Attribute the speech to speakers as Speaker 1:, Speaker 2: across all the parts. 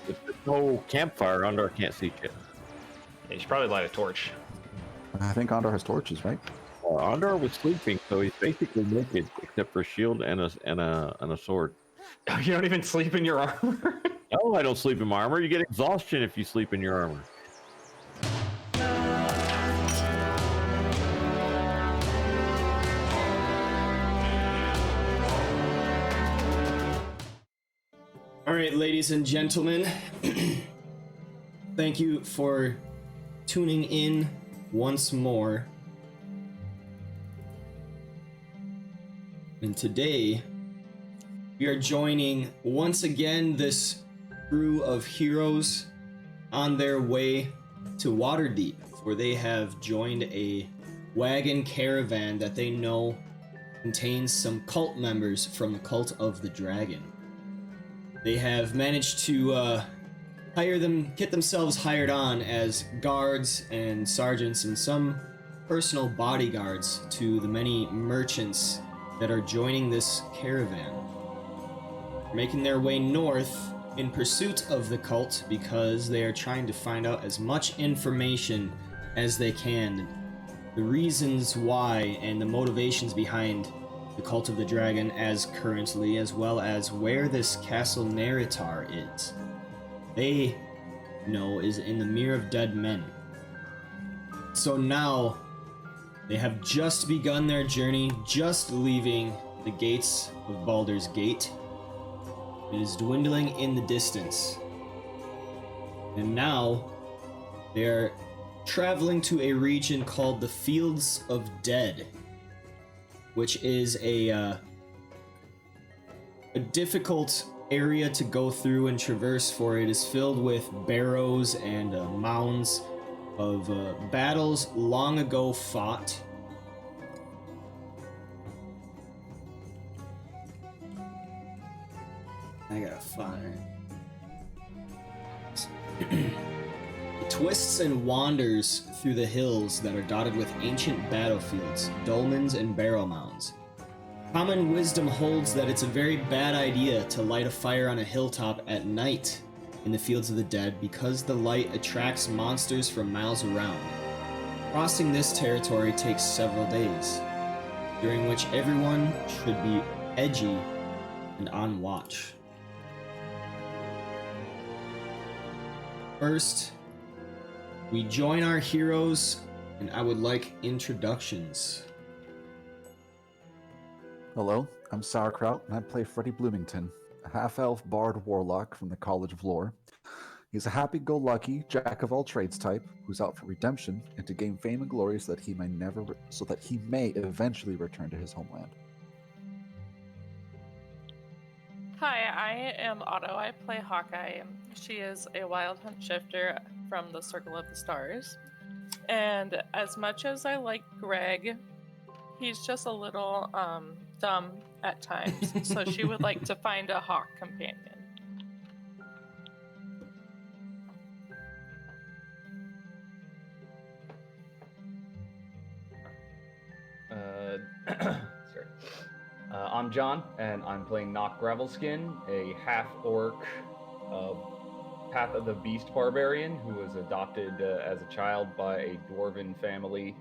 Speaker 1: If there's no campfire, Andor can't see shit.
Speaker 2: Yeah, you should probably light a torch.
Speaker 3: I think Andor has torches, right?
Speaker 1: Andor was sleeping, so he's basically naked except for a shield and a sword.
Speaker 2: You don't even sleep in your armor.
Speaker 1: No, I don't sleep in my armor. You get exhaustion if you sleep in your armor.
Speaker 4: All right, ladies and gentlemen, thank you for tuning in once more. And today, we are joining once again this crew of heroes on their way to Waterdeep, where they have joined a wagon caravan that they know contains some cult members from the Cult of the Dragon. They have managed to get themselves hired on as guards and sergeants and some personal bodyguards to the many merchants that are joining this caravan. Making their way north in pursuit of the cult because they are trying to find out as much information as they can, the reasons why and the motivations behind the Cult of the Dragon as currently, as well as where this Castle Neritar is. They know is in the Mere of Dead Men. So now, they have just begun their journey, just leaving the gates of Baldur's Gate. It is dwindling in the distance. And now, they're traveling to a region called the Fields of Dead, which is a difficult area to go through and traverse, for it is filled with barrows and mounds of battles long ago fought. I gotta find it. Twists and wanders through the hills that are dotted with ancient battlefields, dolmens, and barrow mounds. Common wisdom holds that it's a very bad idea to light a fire on a hilltop at night in the Fields of the Dead because the light attracts monsters from miles around. Crossing this territory takes several days, during which everyone should be edgy and on watch. First, we join our heroes, and I would like introductions.
Speaker 3: Hello, I'm Sauerkraut, and I play Freddie Bloomington, a half-elf bard warlock from the College of Lore. He's a happy-go-lucky, jack-of-all-trades type who's out for redemption and to gain fame and glory so that he may eventually return to his homeland.
Speaker 5: Hi, I am Otto. I play Hawkeye. She is a wild hunt shifter from the Circle of the Stars. And as much as I like Greg, he's just a little dumb at times. So she would like to find a hawk companion.
Speaker 2: Sorry. I'm John, and I'm playing Nock Gravelskin, a half-orc Path of the Beast barbarian who was adopted as a child by a dwarven family,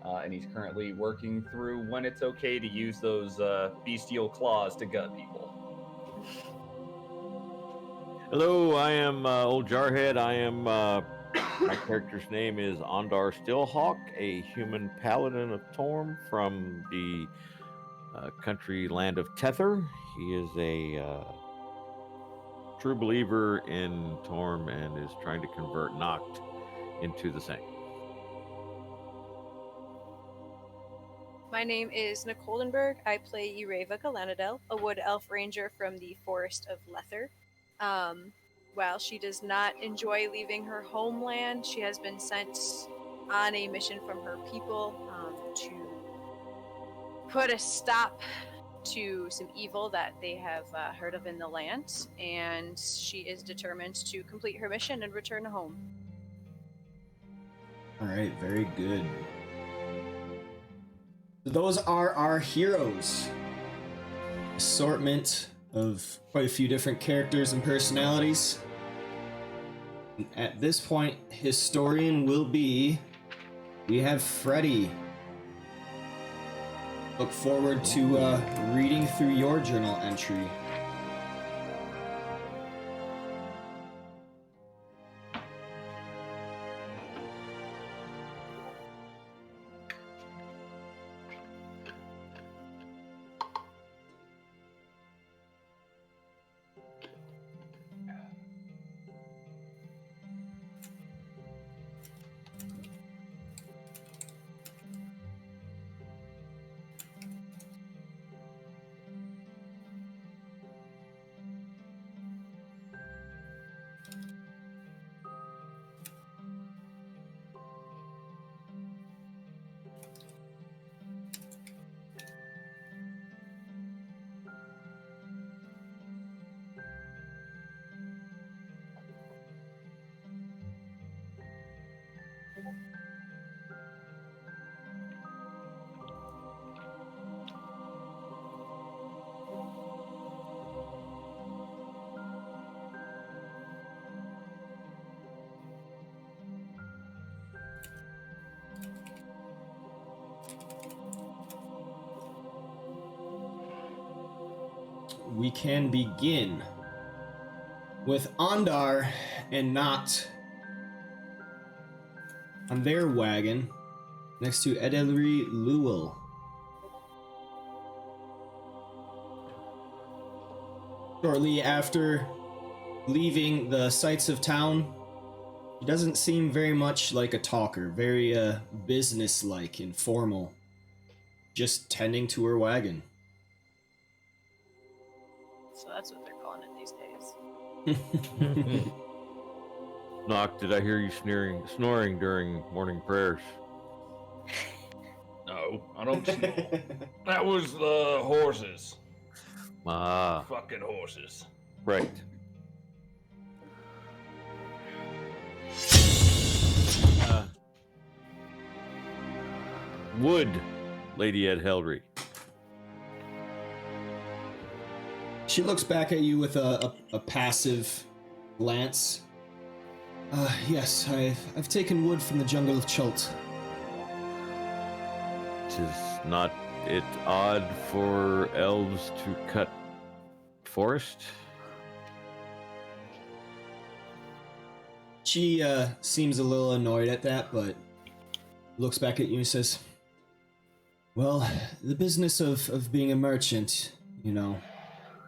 Speaker 2: and he's currently working through when it's okay to use those bestial claws to gut people.
Speaker 1: Hello, I am Old Jarhead. I am my character's name is Ondar Stillhawk, a human paladin of Torm from the country land of Tether. He is a true believer in Torm and is trying to convert Noct into the same.
Speaker 6: My name is Nicolenberg. I play Ureva Galanadel, a wood elf ranger from the Forest of Lether. While she does not enjoy leaving her homeland, she has been sent on a mission from her people to put a stop to some evil that they have heard of in the land, and she is determined to complete her mission and return home.
Speaker 4: All right, very good. Those are our heroes. Assortment of quite a few different characters and personalities. At this point, historian will be. We have Freddy. Look forward to reading through your journal entry. We can begin with Ondar and Not on their wagon next to Edelri Lewell. Shortly after leaving the sights of town, he doesn't seem very much like a talker, very business-like and formal, just tending to her wagon.
Speaker 6: So that's what they're calling it these days.
Speaker 1: Knock, did I hear you snoring during morning prayers?
Speaker 2: No, I don't. That was the horses.
Speaker 1: Ah,
Speaker 2: Fucking horses.
Speaker 1: right. Wood, Lady Ed Heldry.
Speaker 4: She looks back at you with a passive glance. Yes, I've taken wood from the jungle of Chult.
Speaker 1: Tis not it odd for elves to cut forest?
Speaker 4: She seems a little annoyed at that, but looks back at you and says, "Well, the business of being a merchant, you know,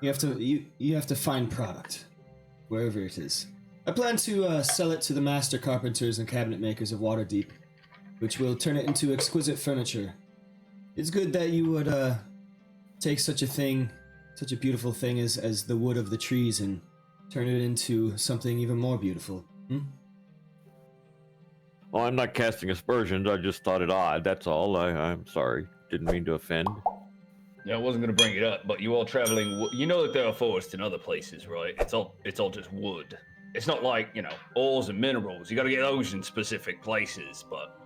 Speaker 4: you have to find product wherever it is. I plan to sell it to the master carpenters and cabinet makers of Waterdeep, which will turn it into exquisite furniture. It's good that you would take such a beautiful thing as the wood of the trees and turn it into something even more beautiful. Hmm?
Speaker 1: Oh, I'm not casting aspersions. I just thought it odd. That's all. I'm sorry. Didn't mean to offend.
Speaker 2: Yeah, I wasn't gonna bring it up, but you all traveling. You know that there are forests in other places, right? It's all just wood. It's not like, you know, ores and minerals. You got to get those in specific places. But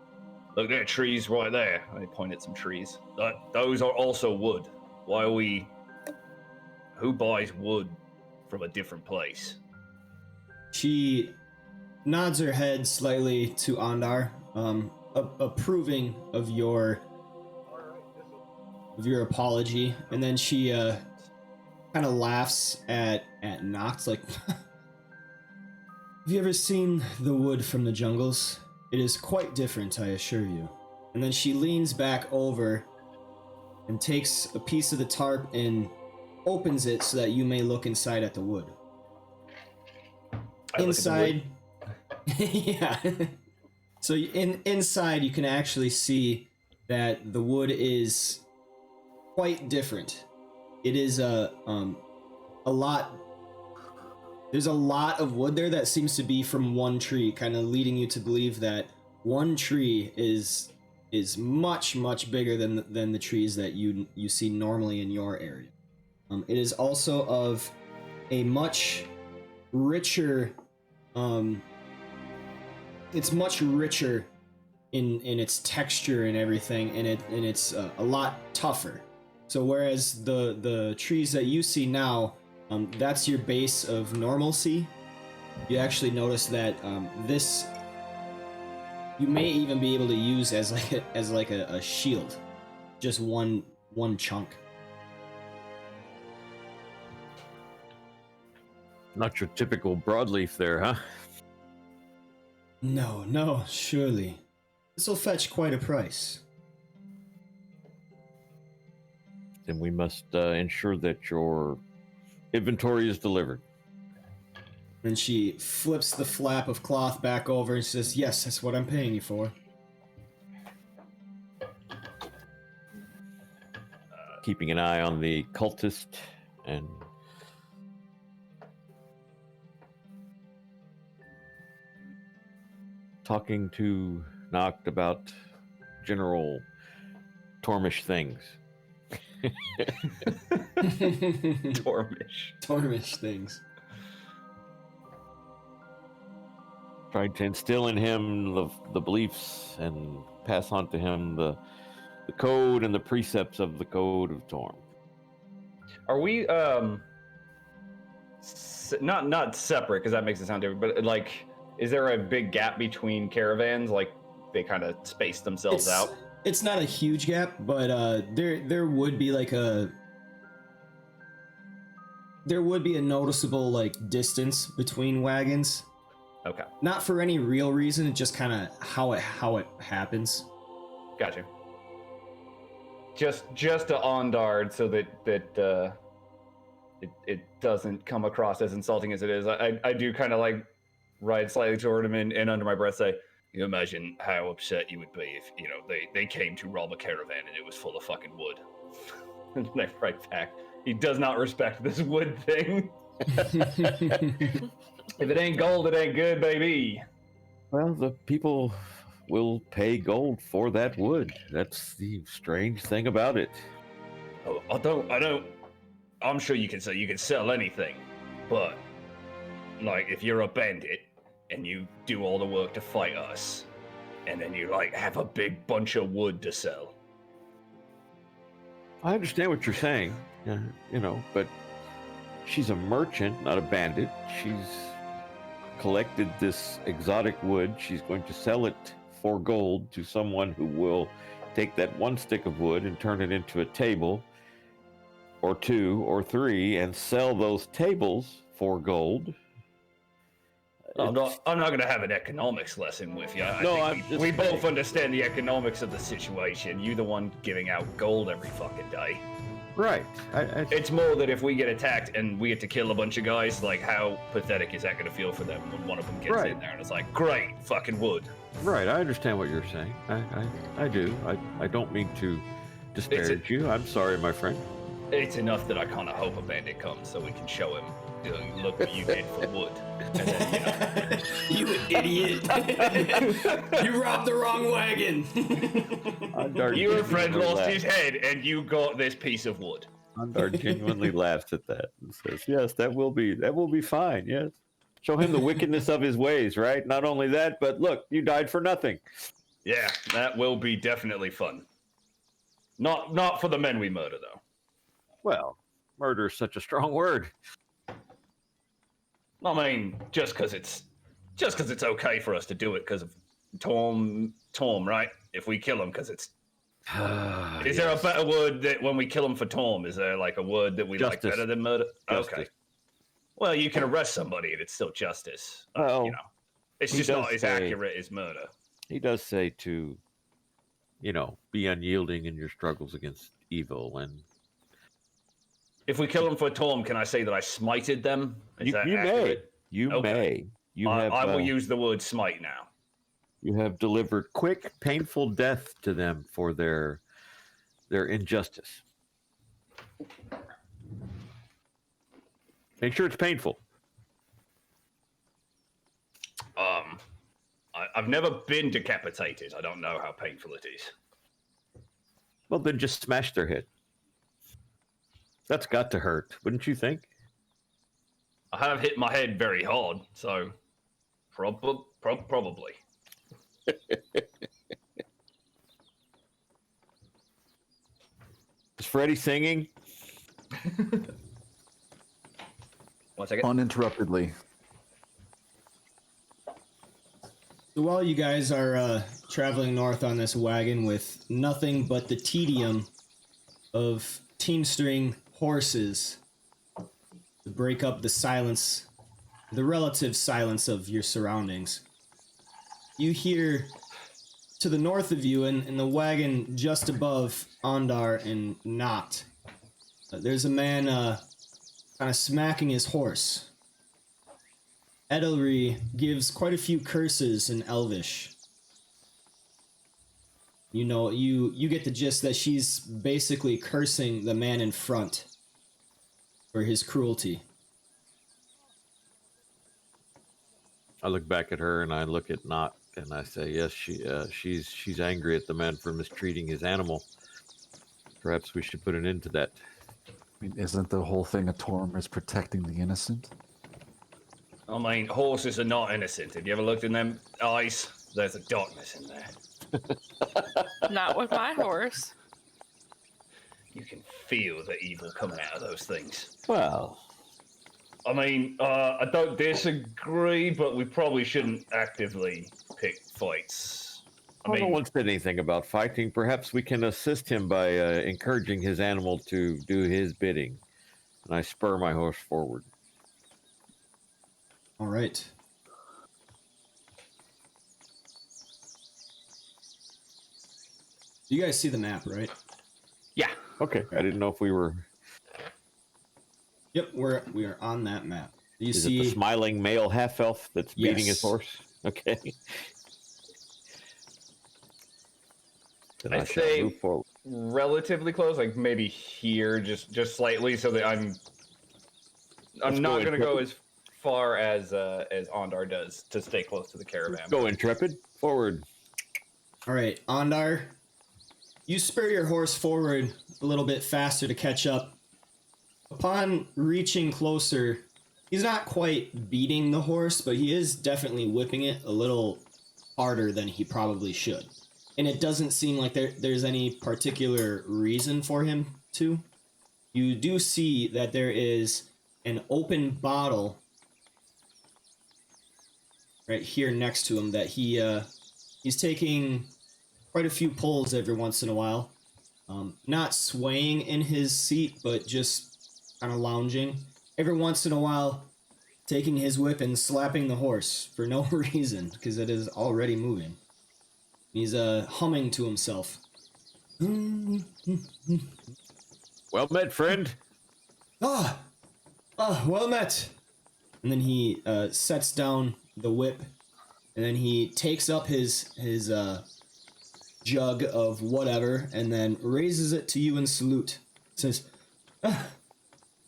Speaker 2: look, there are trees right there. I point at some trees. Those are also wood. Why are we? Who buys wood from a different place?
Speaker 4: She nods her head slightly to Ondar, approving of your apology, and then she kind of laughs at Nox, like, "Have you ever seen the wood from the jungles? It is quite different, I assure you." And then she leans back over and takes a piece of the tarp and opens it so that you may look inside at the wood. Inside, yeah. So inside, you can actually see that the wood is quite different. It is a lot. There's a lot of wood there that seems to be from one tree, kind of leading you to believe that one tree is much bigger than the trees that you see normally in your area. It is also of a much richer. It's much richer in its texture and everything, and it's a lot tougher. So whereas the trees that you see now, that's your base of normalcy, You actually notice that this you may even be able to use as like a shield, just one chunk.
Speaker 1: Not your typical broadleaf there, huh?
Speaker 4: No, surely. This will fetch quite a price.
Speaker 1: Then we must ensure that your inventory is delivered.
Speaker 4: And she flips the flap of cloth back over and says, "Yes, that's what I'm paying you for."
Speaker 1: Keeping an eye on the cultist and talking to Noct about general Tormish things.
Speaker 4: Tormish things.
Speaker 1: Trying to instill in him the beliefs and pass on to him the code and the precepts of the code of Torm.
Speaker 2: Are we not separate, because that makes it sound different, but like, is there a big gap between caravans? Like they kind of space themselves out?
Speaker 4: It's not a huge gap, but there would be like a noticeable like distance between wagons.
Speaker 2: Okay.
Speaker 4: Not for any real reason, it's just kind of how it happens.
Speaker 2: Gotcha. Just to Ondard, so that it doesn't come across as insulting as it is. I do kind of like ride slightly toward him and under my breath say, "You imagine how upset you would be if they came to rob a caravan and it was full of fucking wood." And I write back, "He does not respect this wood thing." If it ain't gold, it ain't good, baby.
Speaker 1: Well, the people will pay gold for that wood. That's the strange thing about it.
Speaker 2: Oh, I don't. I'm sure you can sell anything, but like if you're a bandit and you do all the work to fight us, and then you like have a big bunch of wood to sell.
Speaker 1: I understand what you're saying, but she's a merchant, not a bandit. She's collected this exotic wood. She's going to sell it for gold to someone who will take that one stick of wood and turn it into a table or two or three and sell those tables for gold.
Speaker 2: I'm not going to have an economics lesson with you. I think we both understand the economics of the situation. You're the one giving out gold every fucking day.
Speaker 1: Right.
Speaker 2: It's more that if we get attacked and we get to kill a bunch of guys, like how pathetic is that going to feel for them when one of them gets in there and it's like, great, fucking wood.
Speaker 1: Right, I understand what you're saying. I do. I don't mean to disparage you. I'm sorry, my friend.
Speaker 2: It's enough that I kind of hope a bandit comes so we can show him, look what you did for wood. And then,
Speaker 4: You idiot! You robbed the wrong wagon.
Speaker 2: Your friend lost his head, and you got this piece of wood.
Speaker 1: Ondar genuinely laughs at that and says, "Yes, that will be fine. Yes, show him the wickedness of his ways. Right. Not only that, but look, you died for nothing.
Speaker 2: Yeah, that will be definitely fun. Not for the men we murder, though.
Speaker 1: Well, murder is such a strong word.
Speaker 2: I mean, just because it's okay for us to do it because of Torm, right? If we kill him because it's... Is there a better word that when we kill him for Torm, is there like a word that we like better than murder?
Speaker 1: Justice.
Speaker 2: Okay. Well, you can arrest somebody and it's still justice.
Speaker 1: Well,
Speaker 2: it's just not as accurate as murder.
Speaker 1: He does say to, be unyielding in your struggles against evil. And
Speaker 2: if we kill him for Torm, can I say that I smited them? Is that accurate?
Speaker 1: You may.
Speaker 2: I will use the word smite now.
Speaker 1: You have delivered quick, painful death to them for their injustice. Make sure it's painful.
Speaker 2: I've never been decapitated. I don't know how painful it is.
Speaker 1: Well, then just smash their head. That's got to hurt, wouldn't you think?
Speaker 2: I have hit my head very hard, so probably.
Speaker 1: Is Freddy singing?
Speaker 2: 1 second.
Speaker 3: Uninterruptedly.
Speaker 4: So while you guys are traveling north on this wagon with nothing but the tedium of teamstering horses to break up the silence, the relative silence of your surroundings, you hear to the north of you, in the wagon just above Ondar and Not, there's a man kind of smacking his horse. Edelry gives quite a few curses in Elvish. You know, you get the gist that she's basically cursing the man in front for his cruelty.
Speaker 1: I look back at her and I look at Not and I say, yes, she's angry at the man for mistreating his animal. Perhaps we should put an end to that.
Speaker 3: I mean, isn't the whole thing a Torm is protecting the innocent?
Speaker 2: I mean, horses are not innocent. Have you ever looked in them eyes? There's a darkness in there.
Speaker 5: Not with my horse.
Speaker 2: You can feel the evil coming out of those things.
Speaker 1: Well,
Speaker 2: I mean, I don't disagree, but we probably shouldn't actively pick fights.
Speaker 1: no one said anything about fighting. Perhaps we can assist him by encouraging his animal to do his bidding. And I spur my horse forward.
Speaker 4: All right. You guys see the map, right?
Speaker 2: Yeah.
Speaker 1: Okay. I didn't know if we were...
Speaker 4: Yep, we are on that map. You
Speaker 1: Is
Speaker 4: see
Speaker 1: it the smiling male half-elf that's beating his
Speaker 4: Yes.
Speaker 1: horse? Okay. Then I
Speaker 2: I'd
Speaker 1: shall
Speaker 2: say
Speaker 1: move forward.
Speaker 2: relatively close, like maybe here, just slightly, so that I'm
Speaker 1: Let's
Speaker 2: not
Speaker 1: go
Speaker 2: going to go
Speaker 1: Intrepid.
Speaker 2: as far as Ondar does to stay close to the caravan.
Speaker 1: Go Intrepid. Forward.
Speaker 4: All right, Ondar, you spur your horse forward a little bit faster to catch up. Upon reaching closer, he's not quite beating the horse, but he is definitely whipping it a little harder than he probably should. And it doesn't seem like there's any particular reason for him to. You do see that there is an open bottle right here next to him that he's taking quite a few pulls every once in a while. Not swaying in his seat, but just kind of lounging. Every once in a while, taking his whip and slapping the horse for no reason, because it is already moving. He's humming to himself.
Speaker 1: Well met, friend.
Speaker 4: Well met. And then he sets down the whip, and then he takes up his jug of whatever, and then raises it to you in salute. Says,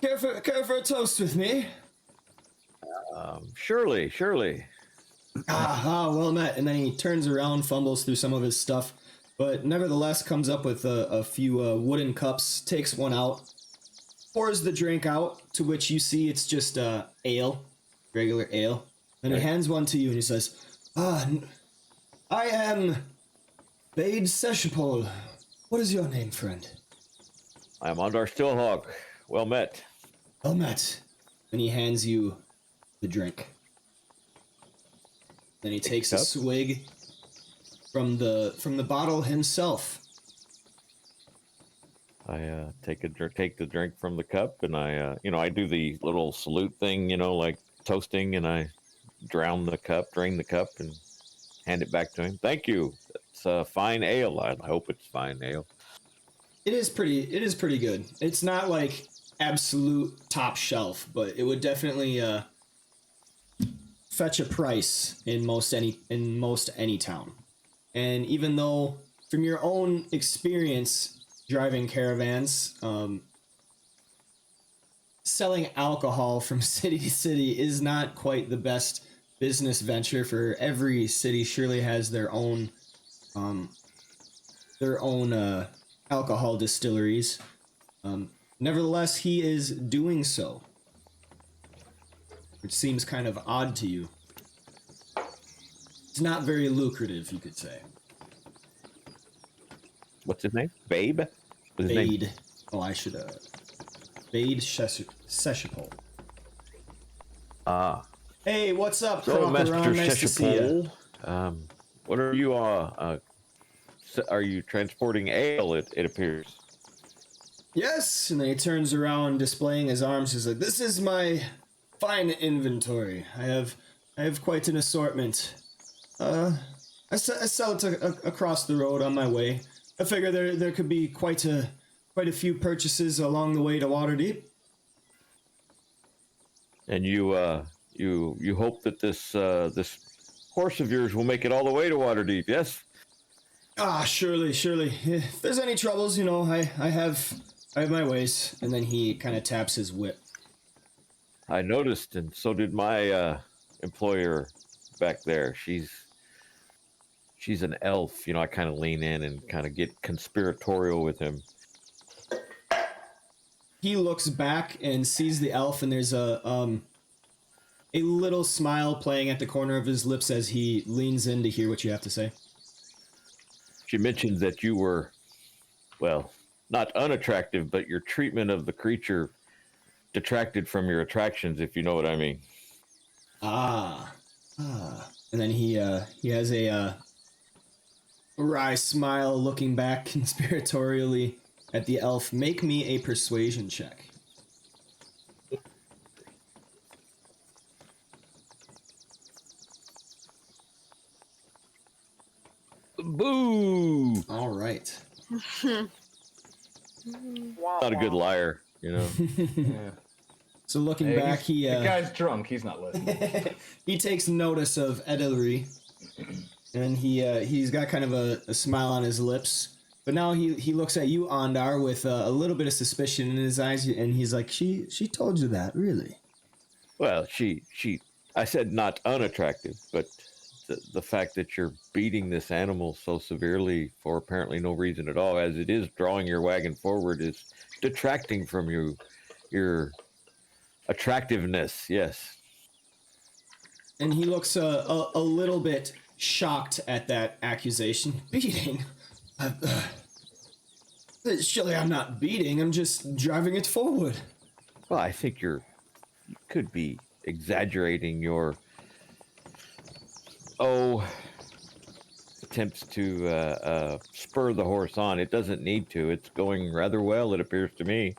Speaker 4: care for a toast with me?
Speaker 1: Surely.
Speaker 4: Well met. And then he turns around, fumbles through some of his stuff, but nevertheless comes up with a few wooden cups, takes one out, pours the drink out, to which you see it's just ale, regular ale. Then he hands one to you and he says, I am Bade Seshapol. What is your name, friend?
Speaker 1: I am Ondar Stillhawk. Well met.
Speaker 4: Well met. And he hands you the drink. Then he takes a
Speaker 1: Cup?
Speaker 4: swig from the bottle himself.
Speaker 1: I take the drink from the cup, and I do the little salute thing, like toasting, and I drain the cup, and hand it back to him. Thank you. It's fine ale. I hope it's fine ale.
Speaker 4: It is pretty good. It's not like absolute top shelf, but it would definitely fetch a price in most any town. And even though from your own experience driving caravans, selling alcohol from city to city is not quite the best business venture, for every city surely has their own alcohol distilleries. Nevertheless, he is doing so, which seems kind of odd to you. It's not very lucrative, you could say.
Speaker 1: What's his name? Babe? What's his name?
Speaker 4: Bade. Oh, I should Bade Seshapol.
Speaker 1: Ah.
Speaker 4: Hey, what's up,
Speaker 1: So,
Speaker 4: Crocker?
Speaker 1: Master
Speaker 4: Nice to see ya.
Speaker 1: What are you? Are you transporting ale? It appears.
Speaker 4: Yes, and then he turns around, displaying his arms. He's like, "This is my fine inventory. I have quite an assortment. I sell it across the road on my way. I figure there could be quite a few purchases along the way to Waterdeep."
Speaker 1: And you hope that this horse of yours will make it all the way to Waterdeep, yes?
Speaker 4: Ah, surely. If there's any troubles, I have my ways. And then he kind of taps his whip.
Speaker 1: I noticed, and so did my employer back there. She's an elf. I kind of lean in and kind of get conspiratorial with him.
Speaker 4: He looks back and sees the elf, and there's a little smile playing at the corner of his lips as he leans in to hear what you have to say.
Speaker 1: She mentioned that you were, well, not unattractive, but your treatment of the creature detracted from your attractions, if you know what I mean.
Speaker 4: Ah. And then he has a wry smile, looking back conspiratorially at the elf. Make me a persuasion check.
Speaker 1: Boo!
Speaker 4: All right.
Speaker 1: Not a good liar,
Speaker 2: Yeah.
Speaker 4: So looking
Speaker 2: Hey,
Speaker 4: back,
Speaker 2: the guy's drunk. He's not listening.
Speaker 4: he takes notice of Edelry, and he's got kind of a smile on his lips. But now he looks at you, Ondar, with a little bit of suspicion in his eyes, and he's like, "She told you that, really?"
Speaker 1: Well, I said not unattractive, but the fact that you're beating this animal so severely for apparently no reason at all, as it is drawing your wagon forward, is detracting from your attractiveness. Yes.
Speaker 4: And he looks a little bit shocked at that accusation. Beating? Surely I'm not beating. I'm just driving it forward.
Speaker 1: Well, I think you could be exaggerating your attempts to spur the horse on. It doesn't need to. It's going rather well, it appears to me.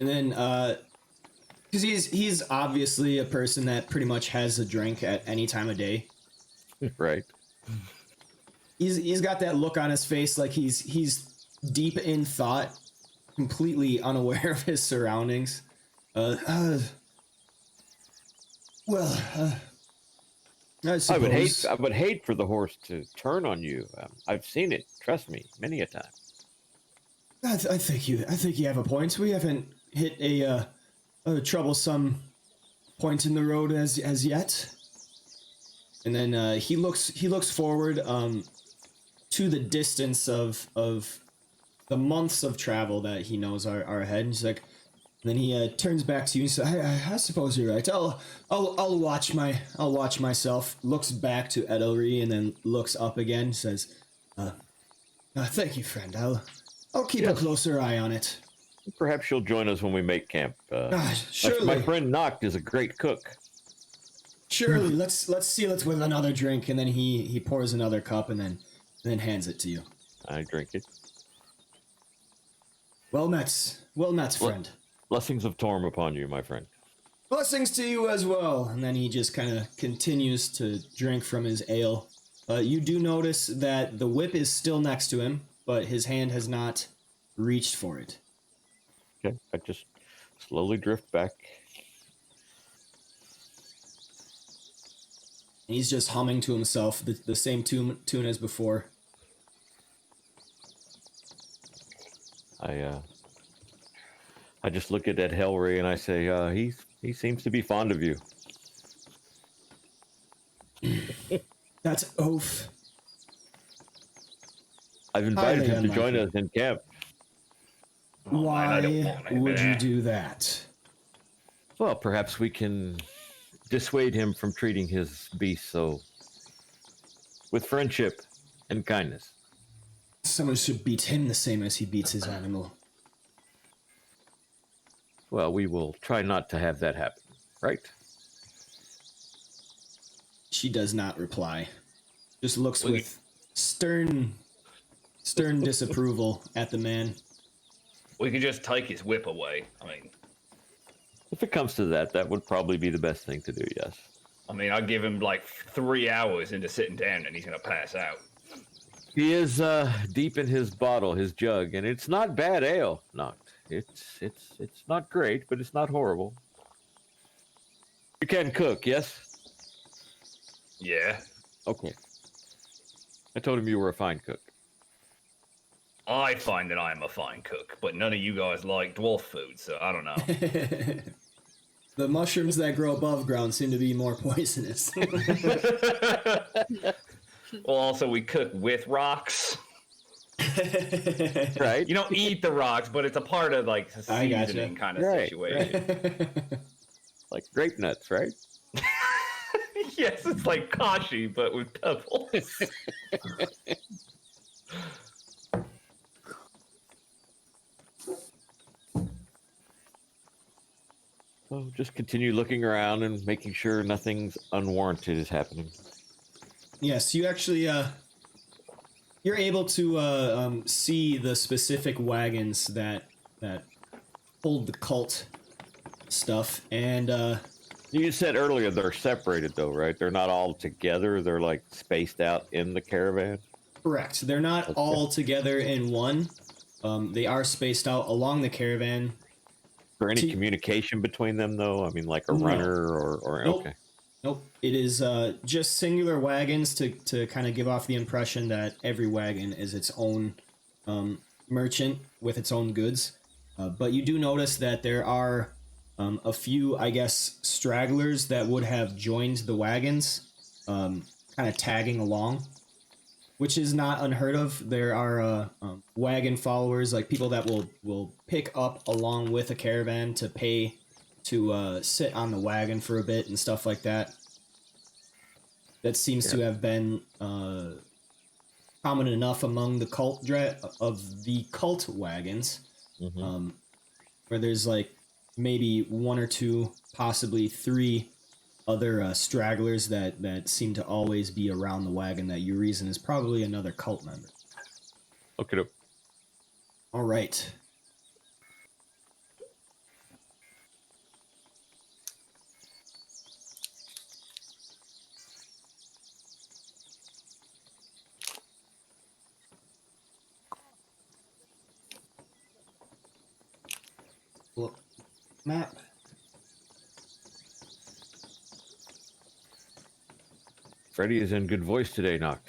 Speaker 4: And then, because he's obviously a person that pretty much has a drink at any time of day.
Speaker 1: Right.
Speaker 4: He's got that look on his face like he's deep in thought, completely unaware of his surroundings. I suppose.
Speaker 1: I would hate for the horse to turn on you. I've seen it. Trust me, many a time.
Speaker 4: I think you have a point. We haven't hit a troublesome point in the road as yet. And then he looks forward to the distance of the months of travel that he knows are ahead. And he's like, and then he turns back to you and says, I suppose you're right. I'll watch myself. Looks back to Edelry and then looks up again. Says, thank you, friend. I'll keep a closer eye on it.
Speaker 1: Perhaps you'll join us when we make camp.
Speaker 4: Surely.
Speaker 1: My friend Noct is a great cook.
Speaker 4: Surely. Let's seal it with another drink. And then he pours another cup and then hands it to you.
Speaker 1: I drink it.
Speaker 4: Well met, friend.
Speaker 1: Blessings of Torm upon you, my friend.
Speaker 4: Blessings to you as well. And then he just kind of continues to drink from his ale. You do notice that the whip is still next to him, but his hand has not reached for it.
Speaker 1: Okay, I just slowly drift back.
Speaker 4: And he's just humming to himself the same tune as before.
Speaker 1: I just look at that Hellray and I say, he seems to be fond of you.
Speaker 4: That's oaf.
Speaker 1: I've invited him to join us in camp.
Speaker 4: Why would you do that?
Speaker 1: Well, perhaps we can dissuade him from treating his beast so with friendship and kindness.
Speaker 4: Someone should beat him the same as he beats his animal.
Speaker 1: Well, we will try not to have that happen, right?
Speaker 4: She does not reply. Just looks with stern disapproval at the man.
Speaker 2: We could just take his whip away. I mean,
Speaker 1: If it comes to that, that would probably be the best thing to do, yes.
Speaker 2: I'll give him like 3 hours into sitting down and he's gonna pass out.
Speaker 1: He is deep in his bottle, his jug, and it's not bad ale, Noct. It's not great, but it's not horrible. You can cook, yes?
Speaker 2: Yeah.
Speaker 1: Okay. I told him you were a fine cook.
Speaker 2: I find that I am a fine cook, but none of you guys like dwarf food, so I don't know.
Speaker 4: The mushrooms that grow above ground seem to be more poisonous.
Speaker 2: Well, also we cook with rocks.
Speaker 1: Right?
Speaker 2: You don't eat the rocks, but it's a part of like a
Speaker 4: I gotcha.
Speaker 2: seasoning kind of
Speaker 1: Right,
Speaker 2: situation.
Speaker 1: Like grape nuts, right?
Speaker 2: Yes, it's like kashi, but with pebbles.
Speaker 1: So just continue looking around and making sure nothing's unwarranted is happening.
Speaker 4: Yes, you actually you're able to see the specific wagons that hold the cult stuff, and
Speaker 1: You said earlier they're separated though, right? They're not all together. They're like spaced out in the caravan.
Speaker 4: correct. They're not all together in one. They are spaced out along the caravan.
Speaker 1: Is there any
Speaker 4: See-
Speaker 1: communication between them though? I mean, like a
Speaker 4: No.
Speaker 1: runner or
Speaker 4: Nope.
Speaker 1: okay.
Speaker 4: Nope. It is just singular wagons to kind of give off the impression that every wagon is its own merchant with its own goods. But you do notice that there are a few, I guess, stragglers that would have joined the wagons, kind of tagging along, which is not unheard of. There are wagon followers, like people that will pick up along with a caravan to pay to sit on the wagon for a bit and stuff like that. That seems to have been common enough among the cult wagons,
Speaker 1: Mhm.
Speaker 4: where there's like maybe one or two, possibly three other stragglers that seem to always be around the wagon that you reason is probably another cult member.
Speaker 1: Okay.
Speaker 4: All right. Look, map.
Speaker 1: Freddy is in good voice today, Noct.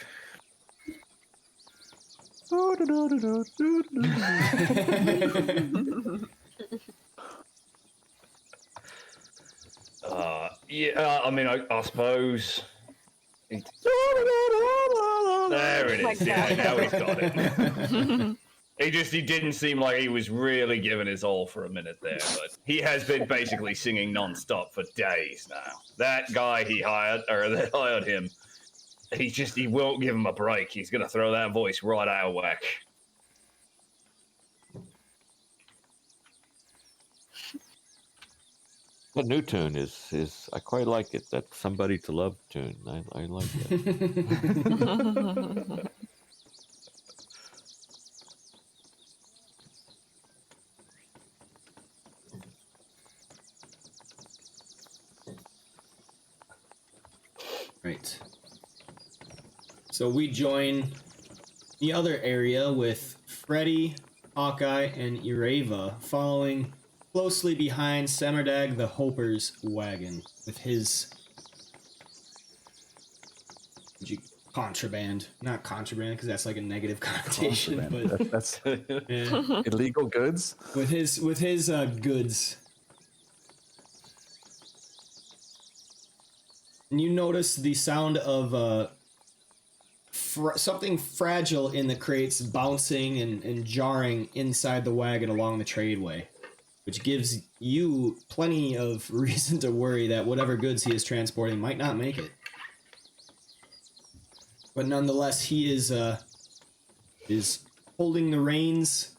Speaker 2: Yeah, I suppose. There it
Speaker 6: my
Speaker 2: is. Yeah,
Speaker 6: God.
Speaker 2: now he's got it. He didn't seem like he was really giving his all for a minute there, but he has been basically singing non-stop for days now. That guy they hired him, he won't give him a break. He's gonna throw that voice right out of whack.
Speaker 1: The new tune is I quite like it. That Somebody to Love tune. I like that.
Speaker 4: Right. So we join the other area with Freddy, Hawkeye, and Ireva following closely behind Semerdag the Hoper's wagon with his contraband. Not contraband, because that's like a negative connotation,
Speaker 3: Contraband.
Speaker 4: but
Speaker 3: That's
Speaker 4: yeah,
Speaker 3: illegal goods.
Speaker 4: with his goods. And you notice the sound of something fragile in the crates bouncing and jarring inside the wagon along the tradeway, which gives you plenty of reason to worry that whatever goods he is transporting might not make it. But nonetheless, he is holding the reins,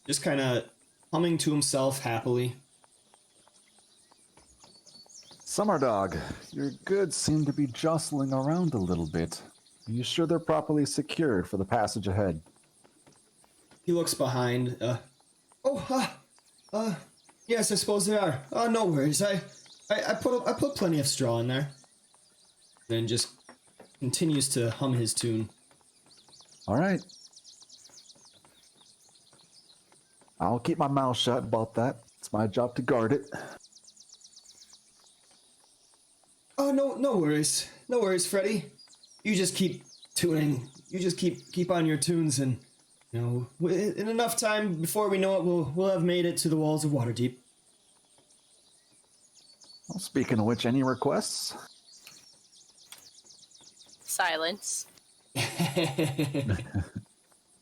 Speaker 4: just kind of humming to himself happily.
Speaker 3: Summer Dog, your goods seem to be jostling around a little bit. Are you sure they're properly secured for the passage ahead?
Speaker 4: He looks behind. Yes, I suppose they are. Oh, no worries. I put plenty of straw in there. Then just continues to hum his tune.
Speaker 3: All right. I'll keep my mouth shut about that. It's my job to guard it.
Speaker 4: Oh, no worries. No worries, Freddy. You just keep tuning. You just keep on your tunes, and in enough time before we know it, we'll have made it to the walls of Waterdeep.
Speaker 3: Well, speaking of which, any requests?
Speaker 6: Silence.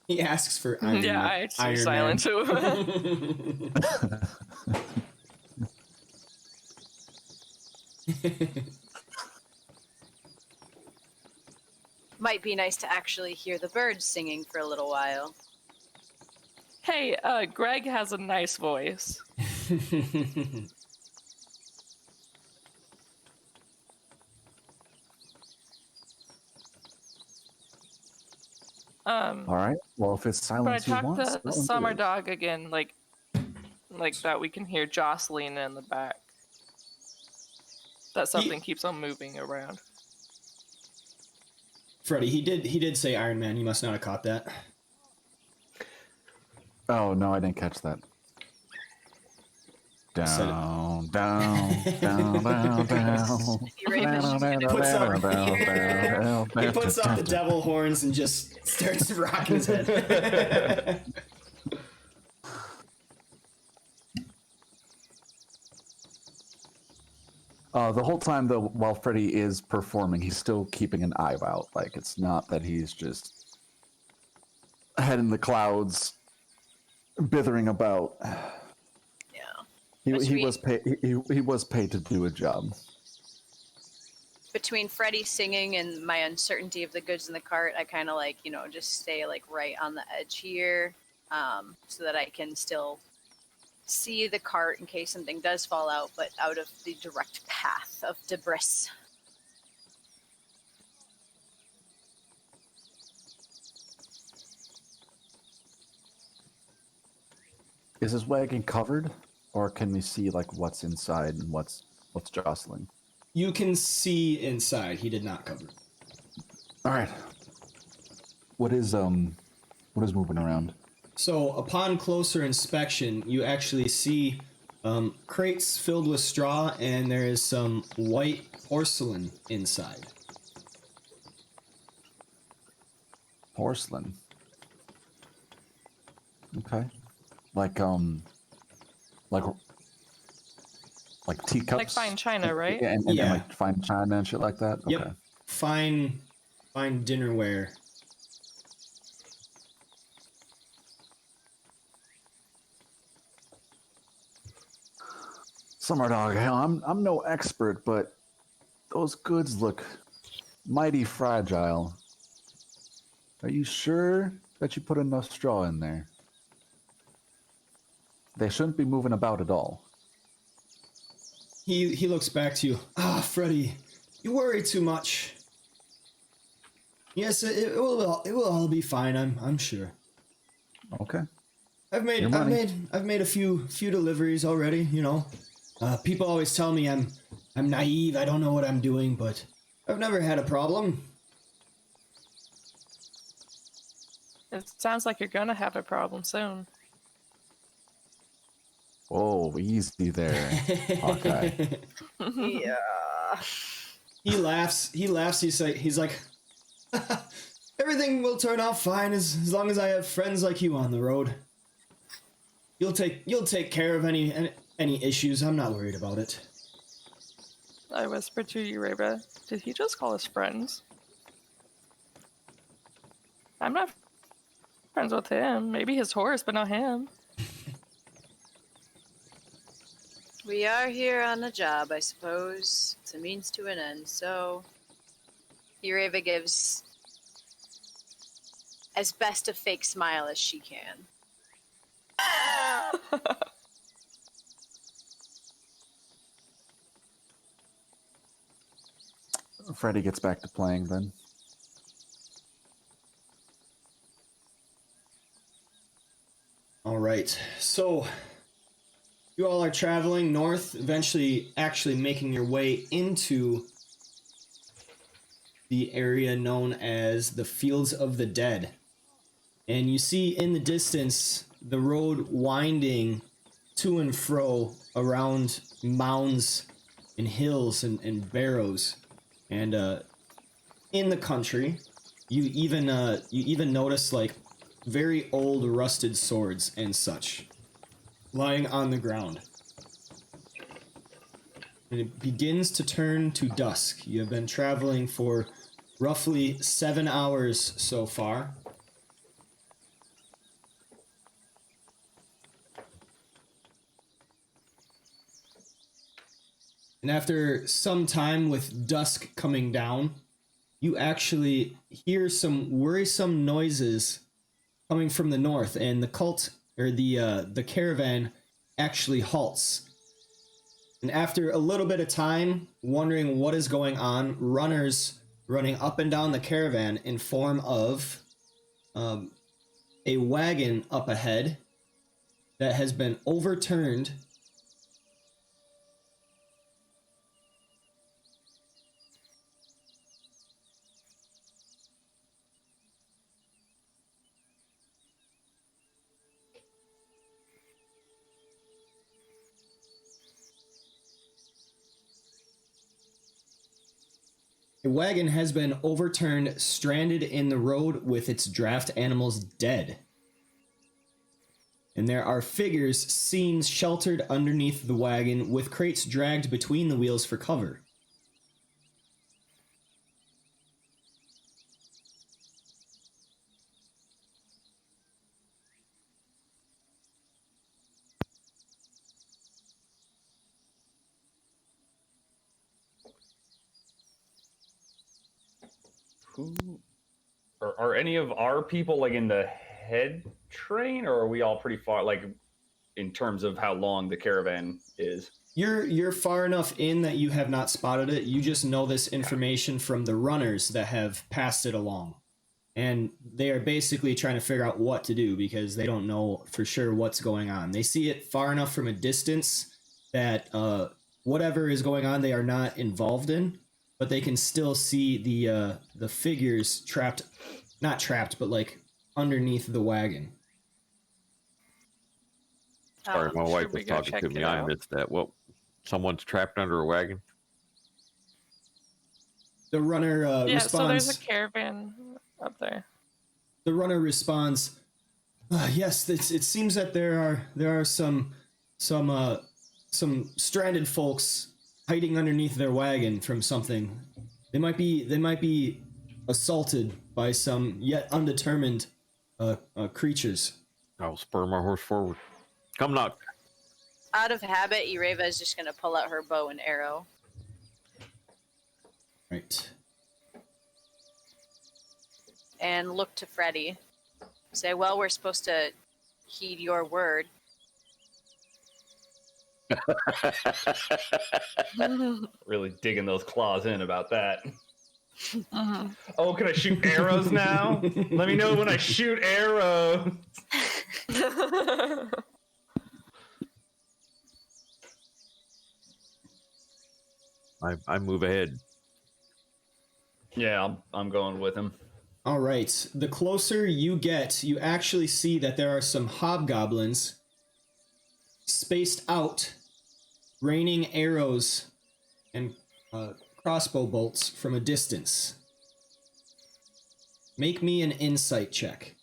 Speaker 4: He asks for Iron
Speaker 5: Yeah,
Speaker 4: Man.
Speaker 5: I
Speaker 4: Iron
Speaker 5: see silent
Speaker 4: Man.
Speaker 5: too.
Speaker 6: Might be nice to actually hear the birds singing for a little while.
Speaker 5: Hey, Greg has a nice voice.
Speaker 3: All right. Well, if it's
Speaker 5: But I
Speaker 3: silence you want,
Speaker 5: talked to Summer Dog again, like that we can hear Jocelyn in the back. That something keeps on moving around.
Speaker 4: Freddy, he did say Iron Man. You must not have caught that.
Speaker 3: Oh, no, I didn't catch that. Down, down, down, down, down.
Speaker 4: He puts up the devil horns and just starts rocking his head.
Speaker 3: The whole time, though, while Freddy is performing, he's still keeping an eye out. Like, it's not that he's just head in the clouds, bithering about.
Speaker 6: Yeah.
Speaker 3: He was paid to do a job.
Speaker 6: Between Freddy singing and my uncertainty of the goods in the cart, I kind of just stay right on the edge here, so that I can still see the cart in case something does fall out, but out of the direct path of debris.
Speaker 3: Is his wagon covered, or can we see what's inside and what's jostling?
Speaker 4: You can see inside. He did not cover.
Speaker 3: All right. What is moving around?
Speaker 4: So upon closer inspection, you actually see crates filled with straw, and there is some white porcelain inside.
Speaker 3: Porcelain. Okay. Like teacups.
Speaker 5: Like fine china, right?
Speaker 3: And
Speaker 4: Yeah.
Speaker 3: like fine china and shit like that.
Speaker 4: Yep.
Speaker 3: Okay.
Speaker 4: Fine dinnerware.
Speaker 3: Summer Dog, hell, I'm no expert, but those goods look mighty fragile. Are you sure that you put enough straw in there? They shouldn't be moving about at all.
Speaker 4: He looks back to you. Freddy, you worry too much. Yes, it will all be fine. I'm sure.
Speaker 3: Okay.
Speaker 4: I've made a few deliveries already. People always tell me I'm naive. I don't know what I'm doing, but I've never had a problem.
Speaker 5: It sounds like you're gonna have a problem soon.
Speaker 3: Whoa, easy there, Hawkeye.
Speaker 6: Yeah.
Speaker 4: He laughs. He's like, everything will turn out fine as long as I have friends like you on the road. You'll take care of any issues. I'm not worried about it.
Speaker 5: I whispered to Ureva, did he just call us friends? I'm not friends with him. Maybe his horse, but not him.
Speaker 6: We are here on a job, I suppose. It's a means to an end, so Ureva gives as best a fake smile as she can.
Speaker 3: Freddy gets back to playing then.
Speaker 4: All right, so you all are traveling north, eventually actually making your way into the area known as the Fields of the Dead. And you see in the distance the road winding to and fro around mounds and hills and barrows. And in the country, you even notice like very old rusted swords and such lying on the ground. And it begins to turn to dusk. You have been traveling for roughly 7 hours so far. And after some time with dusk coming down, you actually hear some worrisome noises coming from the north, and the cult, or the caravan, actually halts. And after a little bit of time, wondering what is going on, runners running up and down the caravan in form of a wagon up ahead that has been overturned. A wagon has been overturned, stranded in the road with its draft animals dead. And there are figures seen sheltered underneath the wagon with crates dragged between the wheels for cover.
Speaker 2: Who are any of our people like in the head train, or are we all pretty far, like in terms of how long the caravan is?
Speaker 4: You're far enough in that you have not spotted it. You just know this information from the runners that have passed it along. And they are basically trying to figure out what to do because they don't know for sure what's going on. They see it far enough from a distance that whatever is going on they are not involved in, but they can still see the figures trapped, not trapped, but like underneath the wagon.
Speaker 1: Sorry, my
Speaker 5: Should
Speaker 1: wife
Speaker 5: we
Speaker 1: was
Speaker 5: go
Speaker 1: talking
Speaker 5: check
Speaker 1: to me.
Speaker 5: it
Speaker 1: I
Speaker 5: out?
Speaker 1: missed that. Well, someone's trapped under a wagon.
Speaker 4: The runner
Speaker 5: Yeah, so there's
Speaker 4: responds.
Speaker 5: a caravan up there.
Speaker 4: The runner responds, "Yes, it seems that there are some stranded folks hiding underneath their wagon from something. They might be assaulted by some yet undetermined creatures."
Speaker 1: I'll spur my horse forward. Come knock.
Speaker 6: Out of habit, Ureva is just going to pull out her bow and arrow.
Speaker 4: Right.
Speaker 6: And look to Freddy. Say, well, we're supposed to heed your word.
Speaker 2: Really digging those claws in about that.
Speaker 5: Mhm.
Speaker 2: Oh, can I shoot arrows now? Let me know when I shoot arrows.
Speaker 1: I move ahead.
Speaker 2: Yeah, I'm going with him.
Speaker 4: All right. The closer you get, you actually see that there are some hobgoblins spaced out, raining arrows and crossbow bolts from a distance. Make me an insight check.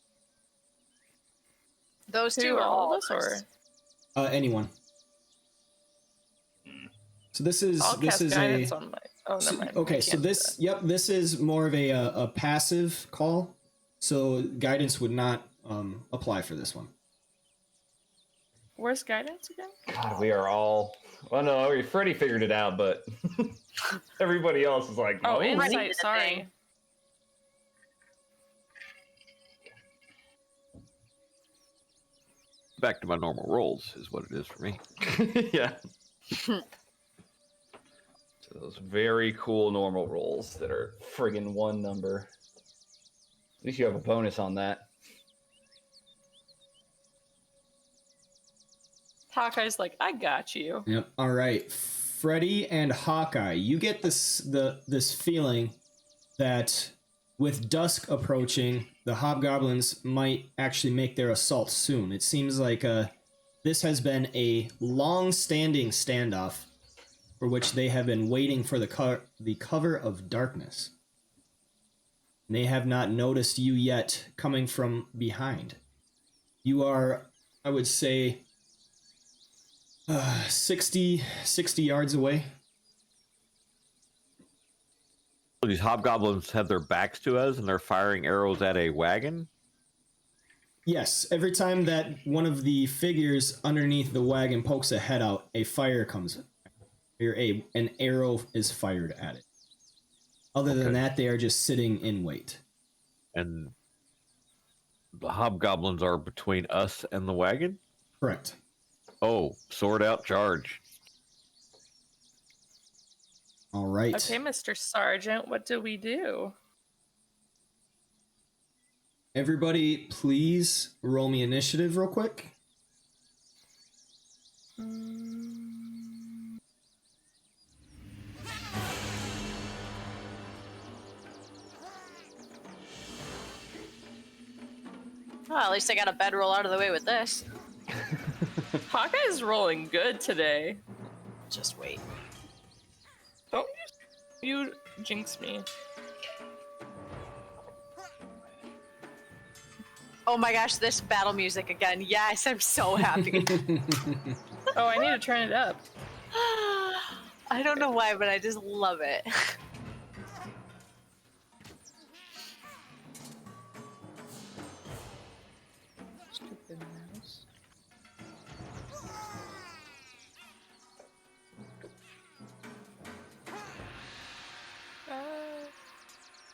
Speaker 6: Those two
Speaker 5: Who,
Speaker 6: are
Speaker 5: all
Speaker 6: all
Speaker 5: of us, or
Speaker 4: Anyone. So this is
Speaker 5: I'll
Speaker 4: this
Speaker 5: cast
Speaker 4: is
Speaker 5: guidance
Speaker 4: a
Speaker 5: on my. Oh,
Speaker 4: so-
Speaker 5: never mind.
Speaker 4: okay.
Speaker 5: I
Speaker 4: So
Speaker 5: can't do
Speaker 4: this
Speaker 5: that.
Speaker 4: this is more of a passive call. So guidance would not apply for this one.
Speaker 5: Where's guidance again?
Speaker 2: God, we are all. Well, no, Freddy figured it out, but everybody else is like,
Speaker 5: Oh,
Speaker 2: no.
Speaker 6: Freddy did
Speaker 5: insight.
Speaker 6: the
Speaker 5: Sorry.
Speaker 6: thing.
Speaker 1: Back to my normal rolls is what it is for me.
Speaker 2: Yeah.
Speaker 1: So
Speaker 2: those very cool normal rolls that are friggin' one number. At least you have a bonus on that.
Speaker 5: Hawkeye's like, I got you.
Speaker 4: Yep. All right, Freddy and Hawkeye, you get this feeling that with dusk approaching, the hobgoblins might actually make their assault soon. It seems like this has been a long-standing standoff for which they have been waiting for the cover of darkness. They have not noticed you yet coming from behind. You are, I would say, 60 yards away.
Speaker 1: These hobgoblins have their backs to us and they're firing arrows at a wagon.
Speaker 4: Yes, every time that one of the figures underneath the wagon pokes a head out, a fire comes in. Or an arrow is fired at it. Other than that, they are just sitting in wait.
Speaker 1: And the hobgoblins are between us and the wagon?
Speaker 4: Correct.
Speaker 1: Oh, sword out, charge.
Speaker 4: All right.
Speaker 5: Okay, Mr. Sergeant, what do we do?
Speaker 4: Everybody, please roll me initiative real quick.
Speaker 6: Well, at least I got a bedroll out of the way with this.
Speaker 5: Hawkeye's rolling good today.
Speaker 6: Just wait.
Speaker 5: Don't you jinx me.
Speaker 6: Oh my gosh, this battle music again. Yes, I'm so happy.
Speaker 5: Oh, I need to turn it up.
Speaker 6: I don't know why, but I just love it.
Speaker 5: Stupid mouse.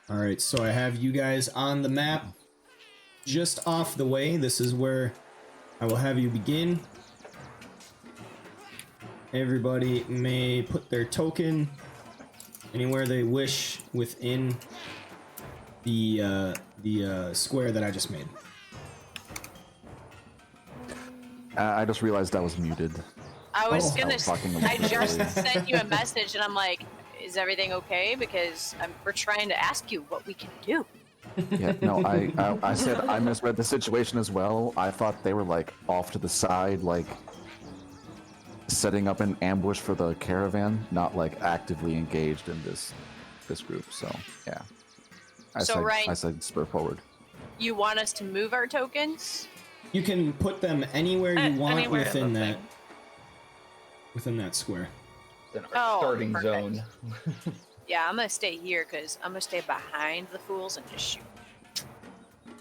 Speaker 4: All right, so I have you guys on the map. Just off the way, this is where I will have you begin. Everybody may put their token anywhere they wish within the square that I just made.
Speaker 3: I just realized I was muted.
Speaker 6: I was
Speaker 4: Oh.
Speaker 6: gonna.
Speaker 3: I was talking
Speaker 6: I
Speaker 3: about
Speaker 6: just
Speaker 3: earlier.
Speaker 6: sent you a message, and I'm like, "Is everything okay?" Because we're trying to ask you what we can do.
Speaker 3: Yeah, no, I said I misread the situation as well. I thought they were like off to the side, like setting up an ambush for the caravan, not like actively engaged in this group. So yeah, I said spur forward.
Speaker 6: You want us to move our tokens?
Speaker 4: You can put them anywhere you want
Speaker 5: Anywhere in
Speaker 4: within
Speaker 5: the
Speaker 4: that
Speaker 5: thing.
Speaker 4: within that square.
Speaker 2: Then our
Speaker 6: Oh,
Speaker 2: starting
Speaker 6: perfect.
Speaker 2: zone.
Speaker 6: Yeah, I'm gonna stay here because I'm gonna stay behind the fools and just shoot.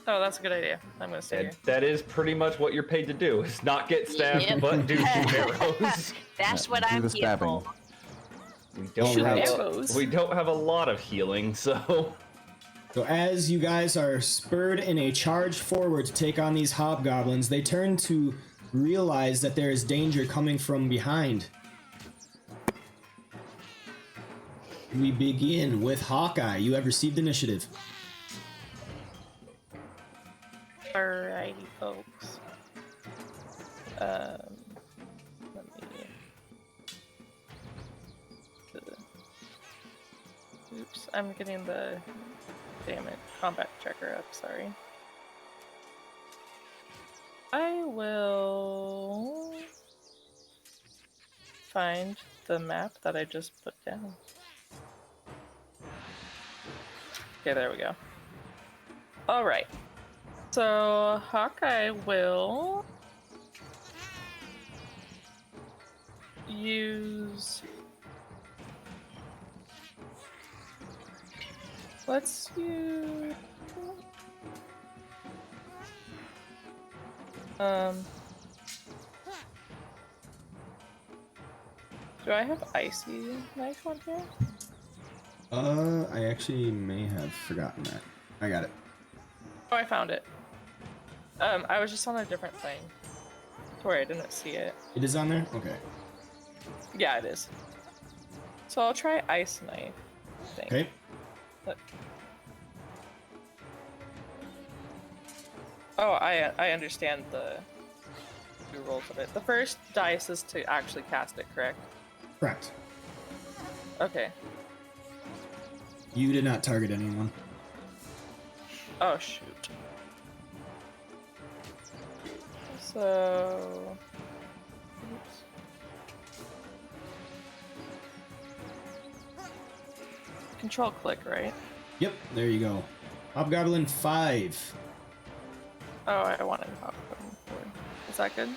Speaker 5: Oh, that's a good idea. I'm gonna stay
Speaker 2: And
Speaker 5: here.
Speaker 2: that is pretty much what you're paid to do, is not get stabbed,
Speaker 6: Yep.
Speaker 2: but do shoot arrows.
Speaker 6: That's
Speaker 3: Yeah,
Speaker 6: what
Speaker 3: do
Speaker 6: I'm
Speaker 3: the
Speaker 6: here
Speaker 3: stabbing.
Speaker 6: for.
Speaker 5: Shoot arrows.
Speaker 2: We don't have a lot of healing, so
Speaker 4: So as you guys are spurred in a charge forward to take on these hobgoblins, they turn to realize that there is danger coming from behind. We begin with Hawkeye. You have received initiative.
Speaker 5: Alrighty, folks. Let me. Oops, I'm getting the damn it combat checker up. Sorry. I will find the map that I just put down. Okay, there we go. All right. So Hawkeye will use. Let's use. Do I have icy knife on here?
Speaker 4: I actually may have forgotten that. I got it.
Speaker 5: Oh, I found it. I was just on a different thing. Sorry, I didn't see it.
Speaker 4: It is on there? Okay.
Speaker 5: Yeah, it is. So I'll try Ice Knife. I think.
Speaker 4: Okay.
Speaker 5: Oh, I understand the rules of it. The first dice is to actually cast it, correct?
Speaker 4: Correct.
Speaker 5: Okay.
Speaker 4: You did not target anyone.
Speaker 5: Oh, shoot. So... Oops. Control click, right?
Speaker 4: Yep, there you go. Hobgoblin 5.
Speaker 5: Oh, I wanted Hobgoblin 4. Is that good?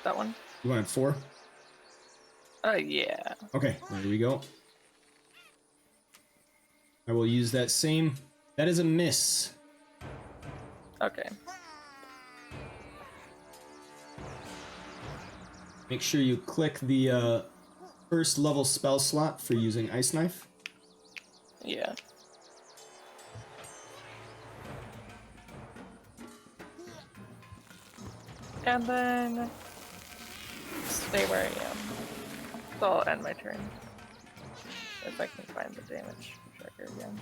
Speaker 5: That one?
Speaker 4: You wanted 4?
Speaker 5: Yeah.
Speaker 4: Okay, there we go. I will use that same. That is a miss.
Speaker 5: Okay.
Speaker 4: Make sure you click the first level spell slot for using Ice Knife.
Speaker 5: Yeah. And then stay where I am. So I'll end my turn. If I can find the damage tracker again.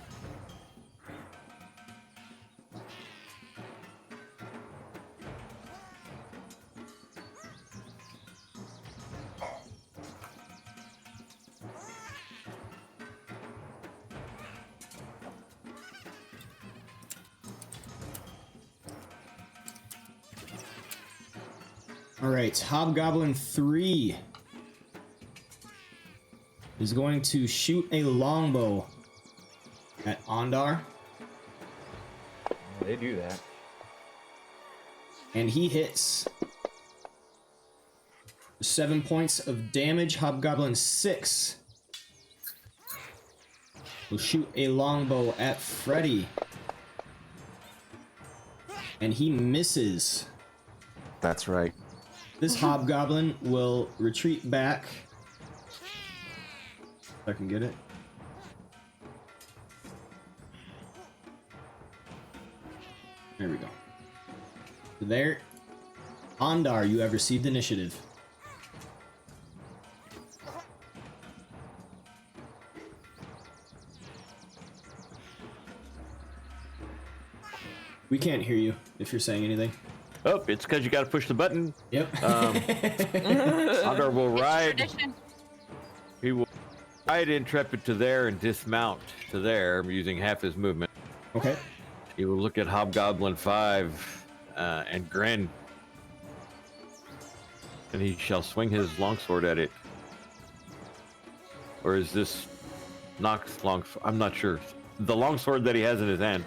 Speaker 4: All right, Hobgoblin 3 is going to shoot a longbow at Ondar,
Speaker 2: They do that.
Speaker 4: and he hits. 7 points of damage. Hobgoblin 6 will shoot a longbow at Freddy, and he misses.
Speaker 3: That's right.
Speaker 4: This hobgoblin will retreat back. If I can get it. There we go. There. Ondar, you have received initiative. We can't hear you if you're saying anything.
Speaker 1: Oh, it's because you got to push the button.
Speaker 4: Yep.
Speaker 1: Ondar will ride.
Speaker 6: Tradition.
Speaker 1: He will ride Intrepid to there and dismount to there using half his movement.
Speaker 4: Okay.
Speaker 1: He will look at Hobgoblin 5 and grin. And he shall swing his longsword at it. Or is this Nox longsword? I'm not sure. The longsword that he has in his hand.